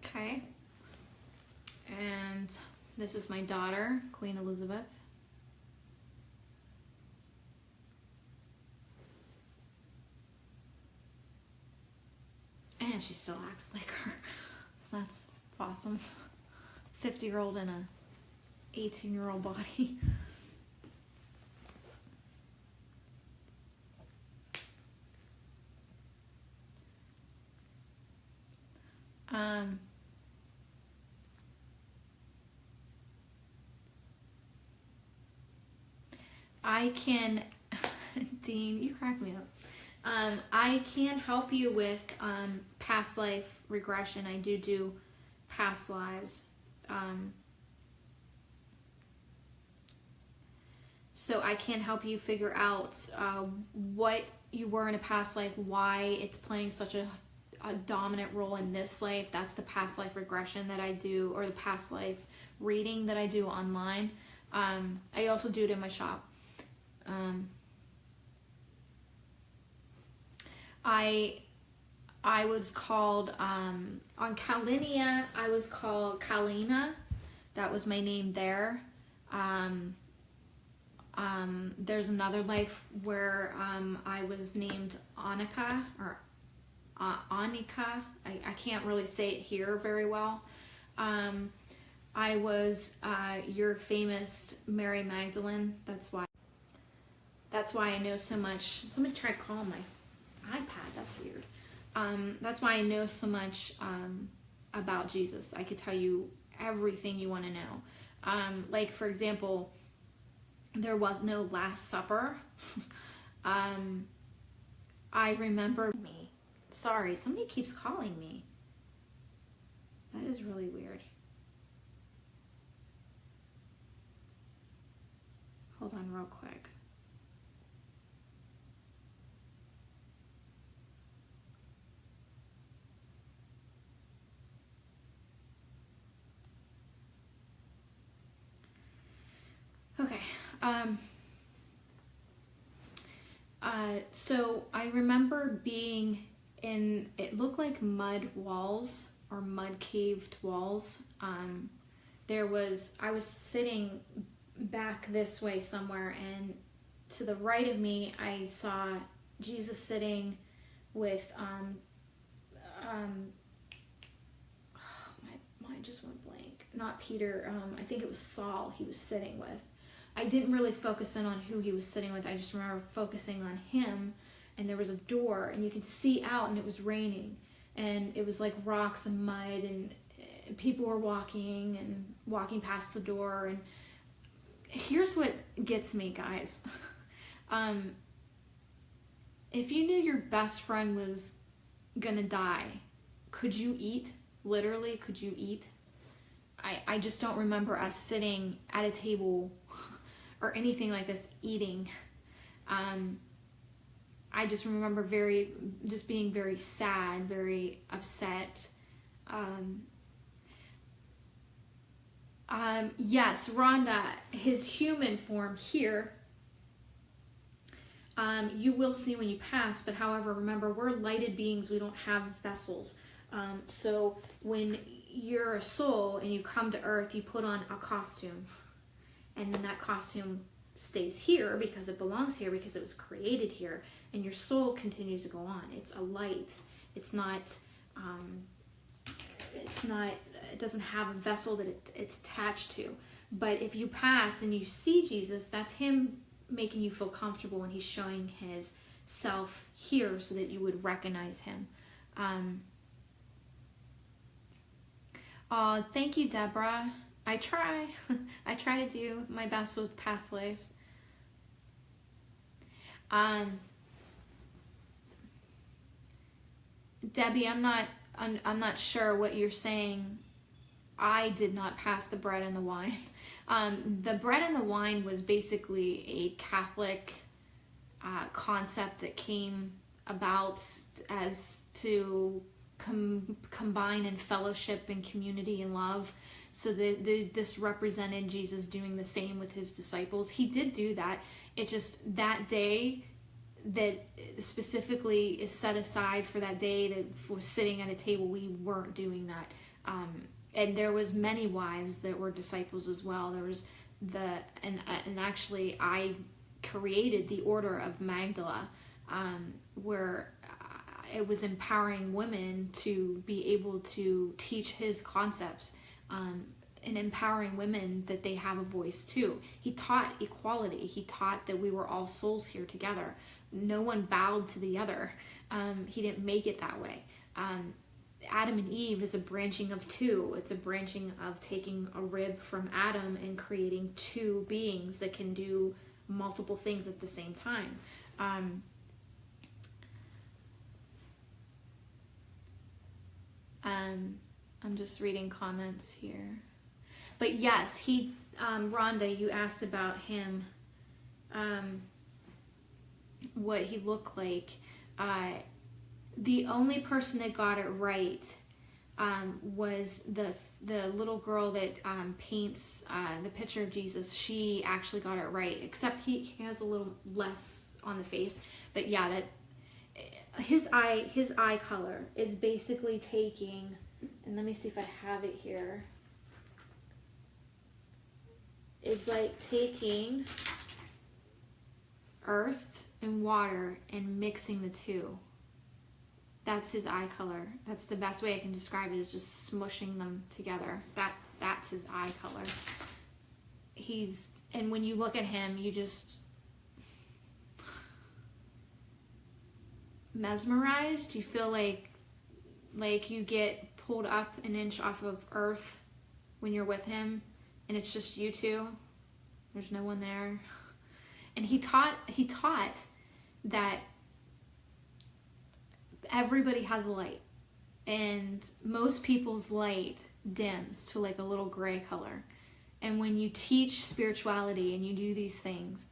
Okay. And this is my daughter, Queen Elizabeth. And she still acts like her. So that's awesome. 50-year-old in a 18-year-old body. I can, Dean, you crack me up. I can help you with past life regression. I do past lives. So I can help you figure out what you were in a past life, why it's playing such a a dominant role in this life. That's the past life regression that I do, or the past life reading that I do online. I also do it in my shop. I was called, on Kalinia, I was called Kalina. That was my name there. There's another life where I was named Annika, or Annika. I can't really say it here very well. I was your famous Mary Magdalene. That's why I know so much. Somebody tried calling my iPad. That's weird. That's why I know so much about Jesus. I could tell you everything you want to know. Like, for example, there was no Last Supper. I remember me. Sorry, somebody keeps calling me. That is really weird. Hold on real quick. Okay. So I remember being in, it looked like mud walls or mud caved walls. I was sitting back this way somewhere, and to the right of me I saw Jesus sitting with my mind just went blank. Not Peter, I think it was Saul he was sitting with. I didn't really focus in on who he was sitting with. I just remember focusing on him, and there was a door, and you could see out, and it was raining, and it was like rocks and mud, and people were walking past the door. And here's what gets me, guys. If you knew your best friend was gonna die, could you eat? Literally, could you eat? I just don't remember us sitting at a table or anything like this eating. I just remember being very sad, very upset. Yes, Rhonda, his human form here, you will see when you pass, but however, remember, we're lighted beings, we don't have vessels. So when you're a soul and you come to earth, you put on a costume, and then that costume stays here because it belongs here, because it was created here, and your soul continues to go on. It's a light. It doesn't have a vessel that it's attached to. But if you pass and you see Jesus, that's him making you feel comfortable, and he's showing his self here so that you would recognize him. Thank you, Deborah. I try. I try to do my best with past life. Debbie, I'm not sure what you're saying. I did not pass the bread and the wine. The bread and the wine was basically a Catholic concept that came about as to combine in fellowship and community and love. So this represented Jesus doing the same with his disciples. He did do that. It just, that day that specifically is set aside for that day that was sitting at a table, we weren't doing that. And there was many wives that were disciples as well. There was and actually I created the Order of Magdala, where it was empowering women to be able to teach his concepts, and empowering women that they have a voice too. He taught equality. He taught that we were all souls here together. No one bowed to the other. He didn't make it that way. Adam and Eve is a branching of two. It's a branching of taking a rib from Adam and creating two beings that can do multiple things at the same time. I'm just reading comments here. But yes, Rhonda, you asked about him, what he looked like. The only person that got it right was the little girl that paints the picture of Jesus. She actually got it right, except he has a little less on the face. But yeah, that his eye color is basically taking, and let me see if I have it here. It's like taking earth and water and mixing the two. That's his eye color. That's the best way I can describe it, is just smushing them together. That's his eye color. And when you look at him, you just mesmerized. You feel like you get pulled up an inch off of earth when you're with him, and it's just you two. There's no one there. And he taught that everybody has a light, and most people's light dims to like a little gray color. And when you teach spirituality and you do these things,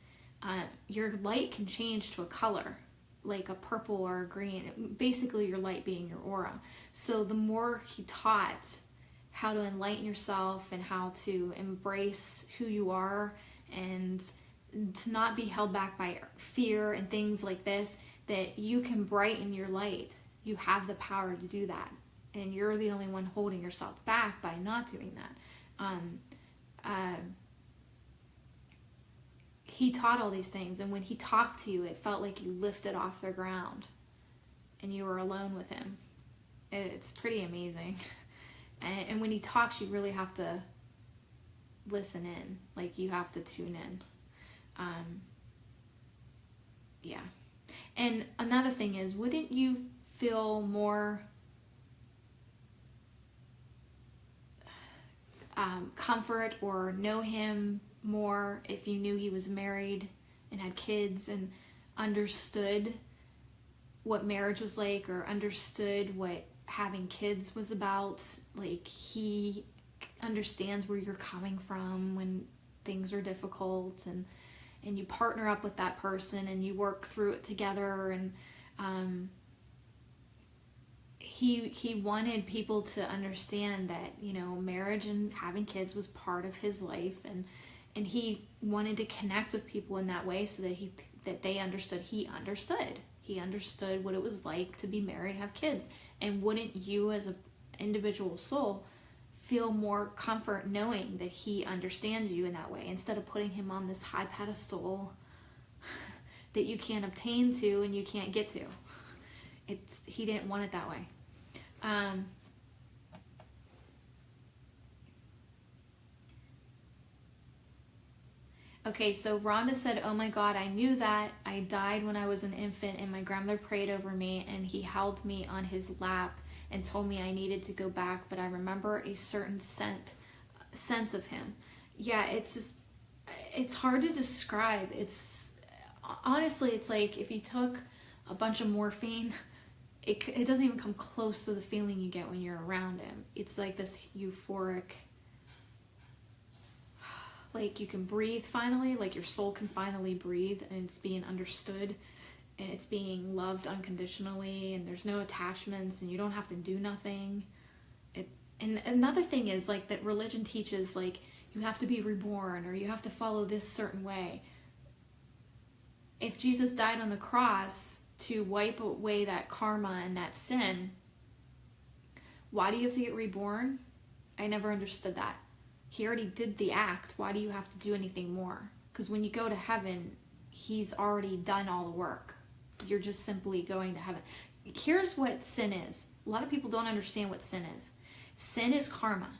your light can change to a color, like a purple or a green, basically your light being your aura. So the more he taught how to enlighten yourself and how to embrace who you are and to not be held back by fear and things like this, that you can brighten your light. You have the power to do that. And you're the only one holding yourself back by not doing that. He taught all these things, and when he talked to you, it felt like you lifted off the ground and you were alone with him. It's pretty amazing. And when he talks, you really have to listen in. Like, you have to tune in. Yeah. And another thing is, wouldn't you feel more comfort or know him more if you knew he was married and had kids and understood what marriage was like, or understood what having kids was about? Like, he understands where you're coming from when things are difficult, and you partner up with that person and you work through it together. And he wanted people to understand that, you know, marriage and having kids was part of his life, and he wanted to connect with people in that way, so that they understood. He understood what it was like to be married and have kids. And wouldn't you, as an individual soul, feel more comfort knowing that he understands you in that way, instead of putting him on this high pedestal that you can't obtain to and you can't get to? He didn't want it that way. Okay, so Rhonda said, oh my God, I knew that. I died when I was an infant, and my grandmother prayed over me, and he held me on his lap and told me I needed to go back, but I remember a certain sense of him. Yeah, it's hard to describe. Honestly, it's like if you took a bunch of morphine, it doesn't even come close to the feeling you get when you're around him. It's like this euphoric, like you can breathe finally, like your soul can finally breathe, and it's being understood, and it's being loved unconditionally, and there's no attachments, and you don't have to do nothing. And another thing is, like, that religion teaches, like, you have to be reborn, or you have to follow this certain way. If Jesus died on the cross to wipe away that karma and that sin, why do you have to get reborn? I never understood that. He already did the act. Why do you have to do anything more? Because when you go to heaven, he's already done all the work. You're just simply going to heaven. Here's what sin is. A lot of people don't understand what sin is. Sin is karma.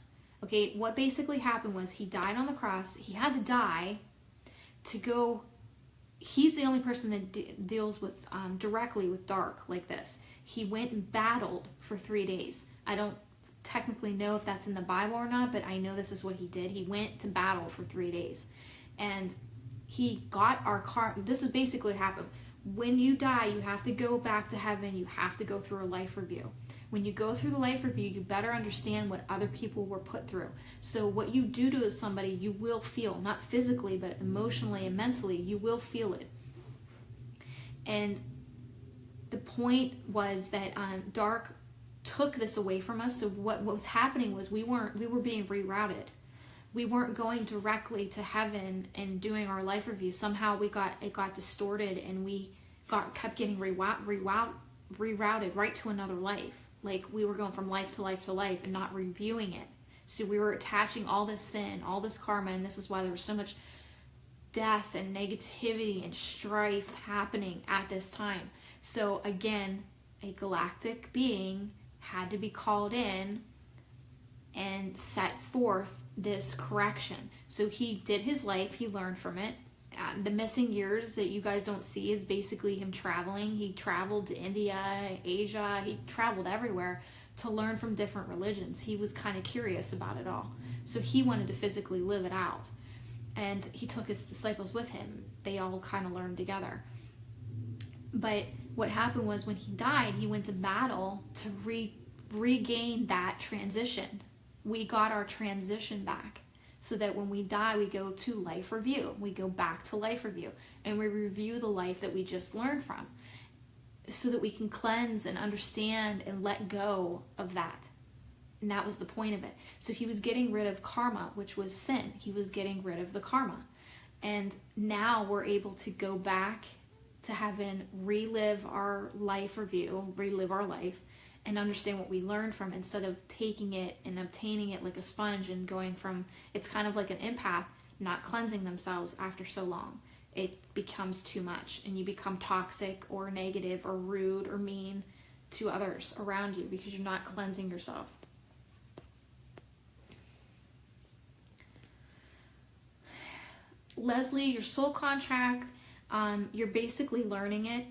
Okay, what basically happened was he died on the cross. He had to die to go. He's the only person that deals with directly with dark like this. He went and battled for 3 days. I don't technically know if that's in the Bible or not, but I know this is what he did. He went to battle for 3 days, and he got our karma. This is basically what happened. When you die, you have to go back to heaven. You have to go through a life review. When you go through the life review, you better understand what other people were put through. So what you do to somebody, you will feel, not physically, but emotionally and mentally, you will feel it. And the point was that dark took this away from us. So what was happening was we were being rerouted. We weren't going directly to heaven and doing our life review. Somehow it got distorted, and we kept getting rerouted right to another life. Like we were going from life to life to life and not reviewing it. So we were attaching all this sin, all this karma, and this is why there was so much death and negativity and strife happening at this time. So again, a galactic being had to be called in and set forth this correction. So he did his life, he learned from it. The missing years that you guys don't see is basically him traveling. He traveled to India, Asia, he traveled everywhere to learn from different religions. He was kind of curious about it all. So he wanted to physically live it out. And he took his disciples with him. They all kind of learned together. But what happened was when he died, he went to battle to regain that transition. We got our transition back, so that when we die, we go to life review. We go back to life review, and we review the life that we just learned from, so that we can cleanse and understand and let go of that. And that was the point of it. So he was getting rid of karma, which was sin. He was getting rid of the karma. And now we're able to go back to heaven, relive our life review, relive our life, and understand what we learned from, instead of taking it and obtaining it like a sponge and going from, it's kind of like an empath not cleansing themselves after so long. It becomes too much, and you become toxic or negative or rude or mean to others around you because you're not cleansing yourself. Leslie, your soul contract, you're basically learning it.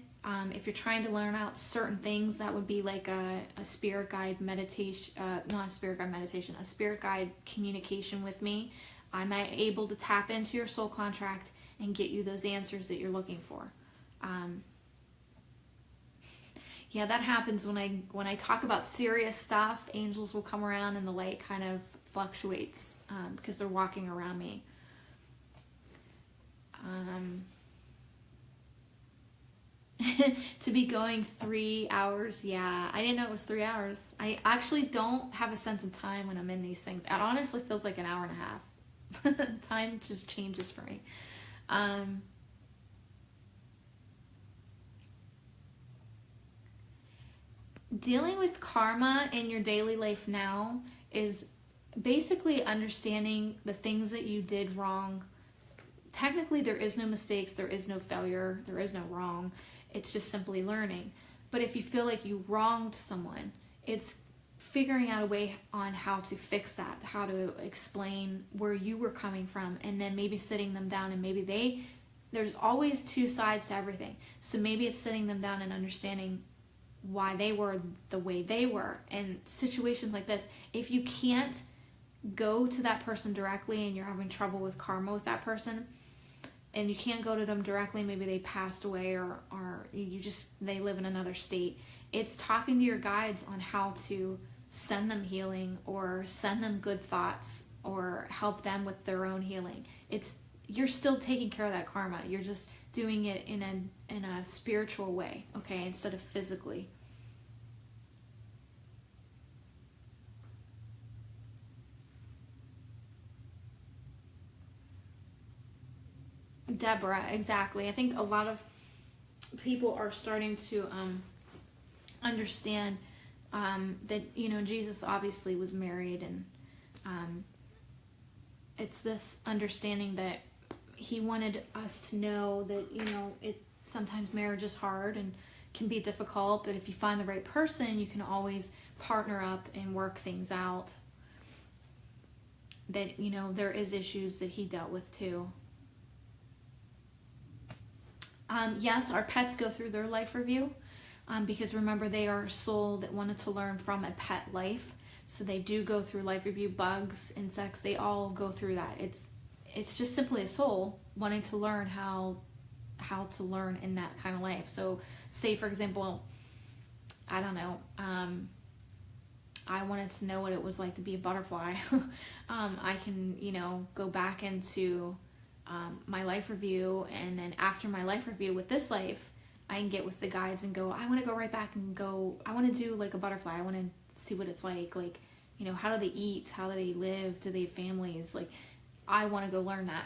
If you're trying to learn out certain things, that would be like a spirit guide meditation, not a spirit guide meditation, a spirit guide communication with me. I'm able to tap into your soul contract and get you those answers that you're looking for. Yeah, that happens when I talk about serious stuff. Angels will come around and the light kind of fluctuates because they're walking around me. To be going 3 hours, yeah, I didn't know it was 3 hours. I actually don't have a sense of time when I'm in these things. It honestly feels like an hour and a half. Time just changes for me. Dealing with karma in your daily life now is basically understanding the things that you did wrong. Technically, there is no mistakes, there is no failure, there is no wrong. It's just simply learning. But if you feel like you wronged someone, it's figuring out a way on how to fix that, how to explain where you were coming from, and then maybe sitting them down, and maybe there's always two sides to everything. So maybe it's sitting them down and understanding why they were the way they were. And situations like this, if you can't go to that person directly and you're having trouble with karma with that person, and you can't go to them directly, maybe they passed away or they live in another state. It's talking to your guides on how to send them healing or send them good thoughts or help them with their own healing. You're still taking care of that karma. You're just doing it in a spiritual way, okay, instead of physically. Deborah, exactly. I think a lot of people are starting to understand that, Jesus obviously was married, and it's this understanding that he wanted us to know that, sometimes marriage is hard and can be difficult, but if you find the right person, you can always partner up and work things out. That, there is issues that he dealt with too. Yes, our pets go through their life review because remember, they are a soul that wanted to learn from a pet life. So they do go through life review. Bugs, insects, they all go through that. It's just simply a soul wanting to learn how to learn in that kind of life. So say, for example, I don't know, I wanted to know what it was like to be a butterfly. I can, go back into my life review, and then after my life review with this life, I can get with the guides and go, I want to go right back and go, I want to do like a butterfly. I want to see what it's like, you know, how do they eat? How do they live? Do they have families? Like, I want to go learn that.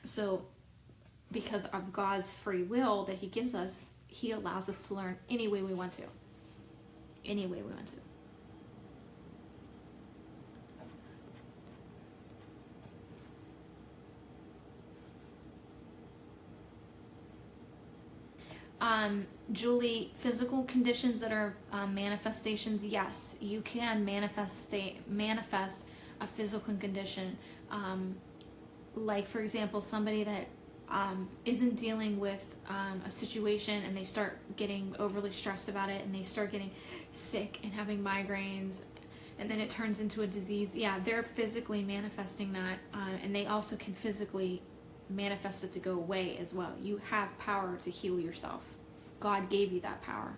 So because of God's free will that he gives us, he allows us to learn any way we want to. Any way we want to. Julie, physical conditions that are manifestations, yes, you can manifest a physical condition. Like, for example, somebody that isn't dealing with a situation and they start getting overly stressed about it and they start getting sick and having migraines, and then it turns into a disease. Yeah, they're physically manifesting that, and they also can physically manifest it to go away as well. You have power to heal yourself. God gave you that power.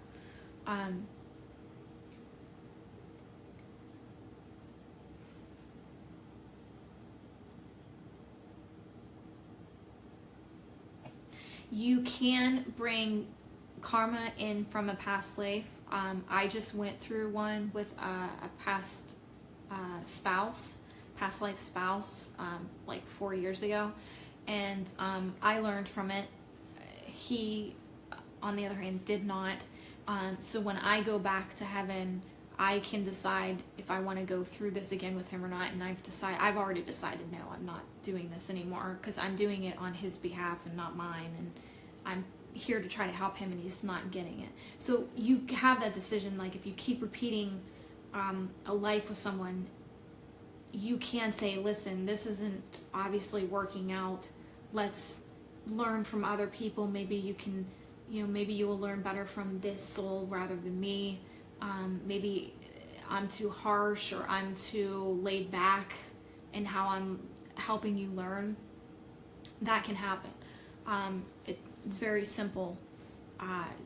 You can bring karma in from a past life. I just went through one with a past past life spouse, like 4 years ago. And I learned from it. He, on the other hand, did not. So when I go back to heaven, I can decide if I want to go through this again with him or not. And I've already decided, no, I'm not doing this anymore, because I'm doing it on his behalf and not mine. And I'm here to try to help him, and he's not getting it. So you have that decision. Like, if you keep repeating a life with someone, you can say, listen, this isn't obviously working out. Let's learn from other people. Maybe you can, maybe you will learn better from this soul rather than me. Maybe I'm too harsh, or I'm too laid back in how I'm helping you learn. That can happen. It's very simple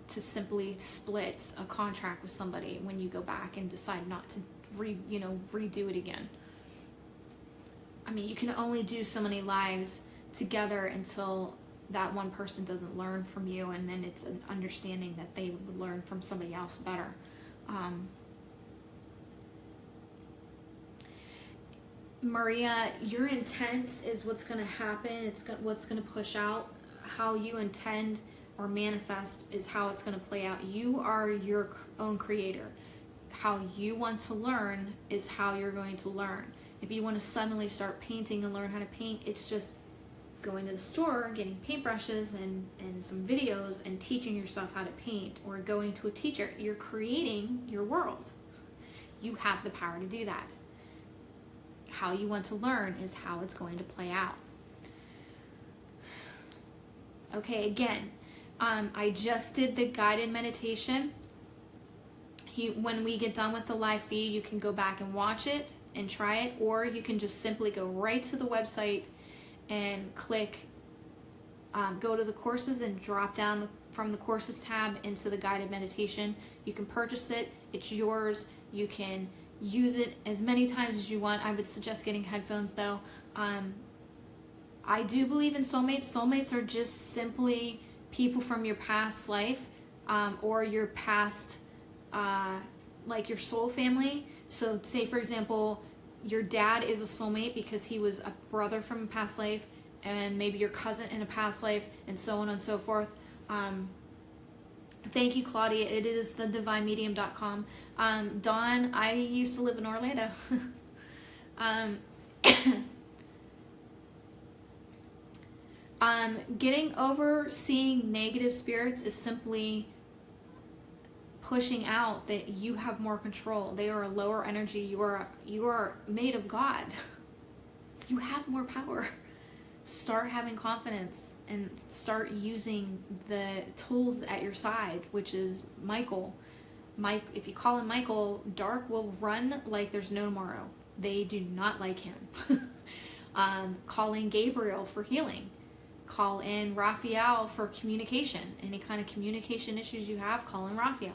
to simply split a contract with somebody when you go back and decide not to redo it again. I mean, you can only do so many lives together until that one person doesn't learn from you, and then it's an understanding that they would learn from somebody else better. Maria, your intent is what's going to happen. It's what's going to push out. How you intend or manifest is how it's going to play out. You are your own creator. How you want to learn is how you're going to learn. If you want to suddenly start painting and learn how to paint, it's just going to the store, getting paintbrushes and some videos and teaching yourself how to paint, or going to a teacher. You're creating your world. You have the power to do that. How you want to learn is how it's going to play out. Okay, again, I just did the guided meditation. When we get done with the live feed, you can go back and watch it and try it, or you can just simply go right to the website and click, go to the courses and drop down from the courses tab into the guided meditation. You can purchase it. It's yours. You can use it as many times as you want. I would suggest getting headphones though. I do believe in soulmates. Soulmates are just simply people from your past life, or your past, like your soul family. So say, for example, your dad is a soulmate because he was a brother from a past life, and maybe your cousin in a past life, and so on and so forth. Thank you, Claudia. It is thedivinemedium.com. Dawn, I used to live in Orlando. Getting over seeing negative spirits is simply pushing out that you have more control. They are a lower energy. You are made of God. You have more power. Start having confidence and start using the tools at your side, which is Michael. If you call him Michael, dark will run like there's no tomorrow. They do not like him. Call in Gabriel for healing. Call in Raphael for communication. Any kind of communication issues you have, call in Raphael.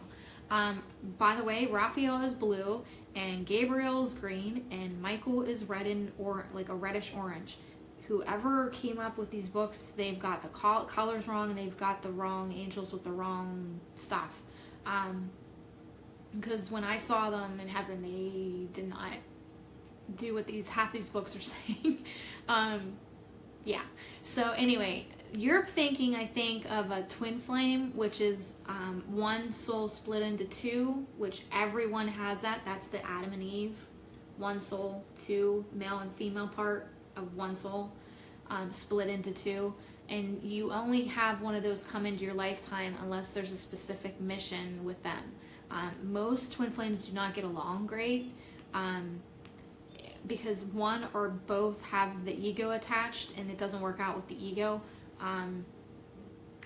By the way, Raphael is blue, and Gabriel is green, and Michael is red or like a reddish orange. whoever came up with these books, they've got the colors wrong, and they've got the wrong angels with the wrong stuff. Because when I saw them in heaven, they did not do what half these books are saying. Yeah. So anyway, you're thinking, I think, of a twin flame, which is one soul split into two, which everyone has that. That's the Adam and Eve. One soul, two male and female part of one soul, split into two. And you only have one of those come into your lifetime unless there's a specific mission with them. Most twin flames do not get along great. Because one or both have the ego attached, and it doesn't work out with the ego.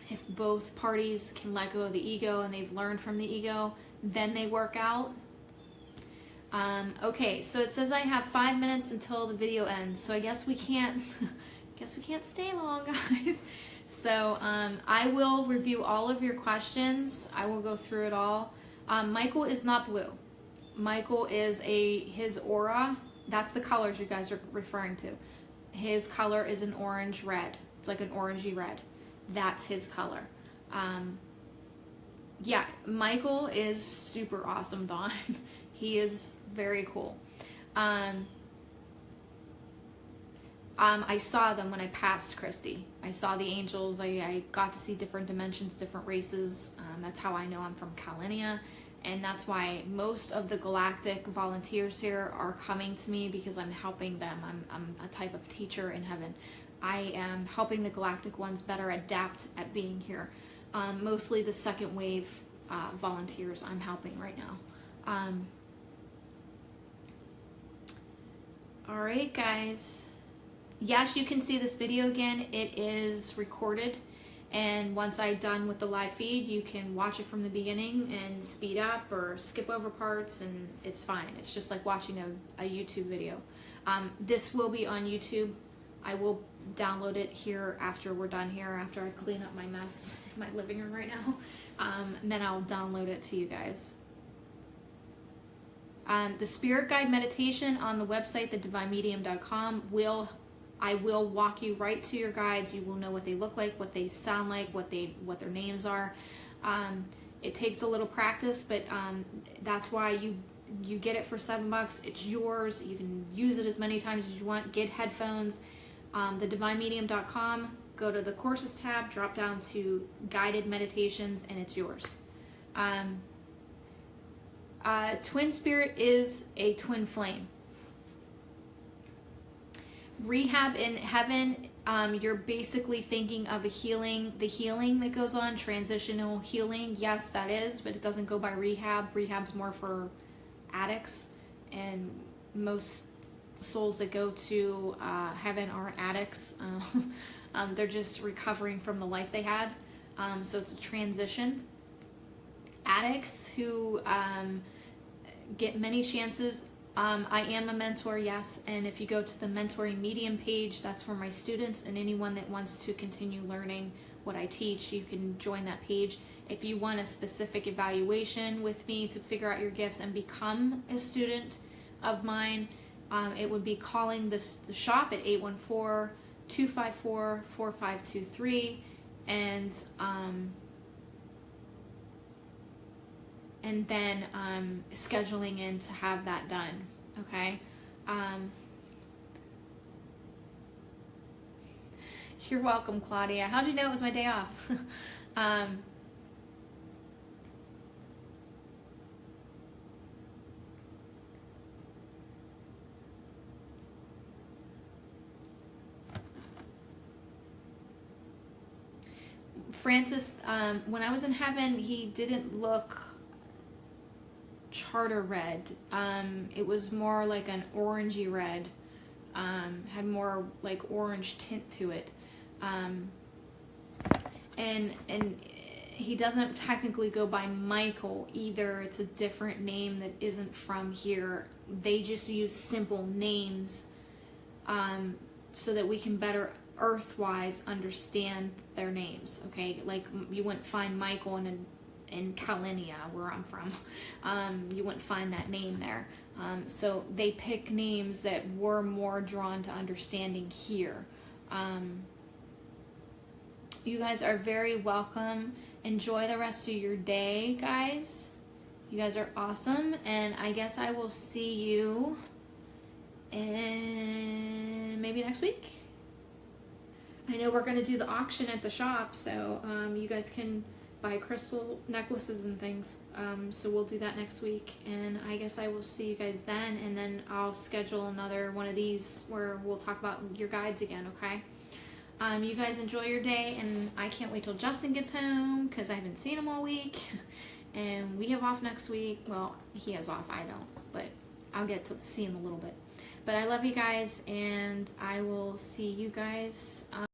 If both parties can let go of the ego and they've learned from the ego, then they work out. Okay, so it says I have 5 minutes until the video ends, so I guess we can't stay long, guys. So I will review all of your questions. I will go through it all. Michael is not blue. Michael is his aura. That's the colors you guys are referring to. His color is an orange red. It's like an orangey red. That's his color. Yeah, Michael is super awesome, Dawn. He is very cool. I saw them when I passed Christy. I saw the angels. I got to see different dimensions, different races. That's how I know I'm from Miscellaneous. And that's why most of the galactic volunteers here are coming to me, because I'm helping them. I'm a type of teacher in heaven. I am helping the galactic ones better adapt at being here. Mostly the second wave volunteers I'm helping right now. All right, guys. Yes, you can see this video again. It is recorded. And once I'm done with the live feed, you can watch it from the beginning and speed up or skip over parts, and it's fine. It's just like watching a YouTube video. This will be on YouTube. I will download it here after we're done here, after I clean up my mess in my living room right now. And then I'll download it to you guys. The spirit guide meditation on the website, thedivinemedium.com, I will walk you right to your guides. You will know what they look like, what they sound like, what their names are. It takes a little practice, but that's why you get it for $7. It's yours. You can use it as many times as you want. Get headphones. Thedivinemedium.com. Go to the courses tab, drop down to guided meditations, and it's yours. Twin spirit is a twin flame. Rehab in heaven, you're basically thinking of the healing that goes on, transitional healing. Yes, that is, but it doesn't go by rehab. Rehab's more for addicts, and most souls that go to heaven aren't addicts. They're just recovering from the life they had. So it's a transition. Addicts who get many chances. I am a mentor, yes, and if you go to the mentoring medium page, that's for my students and anyone that wants to continue learning what I teach. You can join that page. If you want a specific evaluation with me to figure out your gifts and become a student of mine, it would be calling the shop at 814-254-4523 and then scheduling in to have that done, okay? You're welcome, Claudia. How'd you know it was my day off? Francis, when I was in heaven, he didn't look charter red. It was more like an orangey red. Had more like orange tint to it. And he doesn't technically go by Michael either. It's a different name that isn't from here. They just use simple names so that we can better earth-wise understand their names, okay? Like you wouldn't find Michael in Miscellaneous, where I'm from. You wouldn't find that name there. So they pick names that we're more drawn to understanding here. You guys are very welcome. Enjoy the rest of your day, guys. You guys are awesome, and I guess I will see you in maybe next week. I know we're going to do the auction at the shop, so you guys can buy crystal necklaces and things. So we'll do that next week, and I guess I will see you guys then, and then I'll schedule another one of these where we'll talk about your guides again, okay? You guys enjoy your day, and I can't wait till Justin gets home because I haven't seen him all week, and we have off next week. Well, he has off, I don't, but I'll get to see him a little bit. But I love you guys, and I will see you guys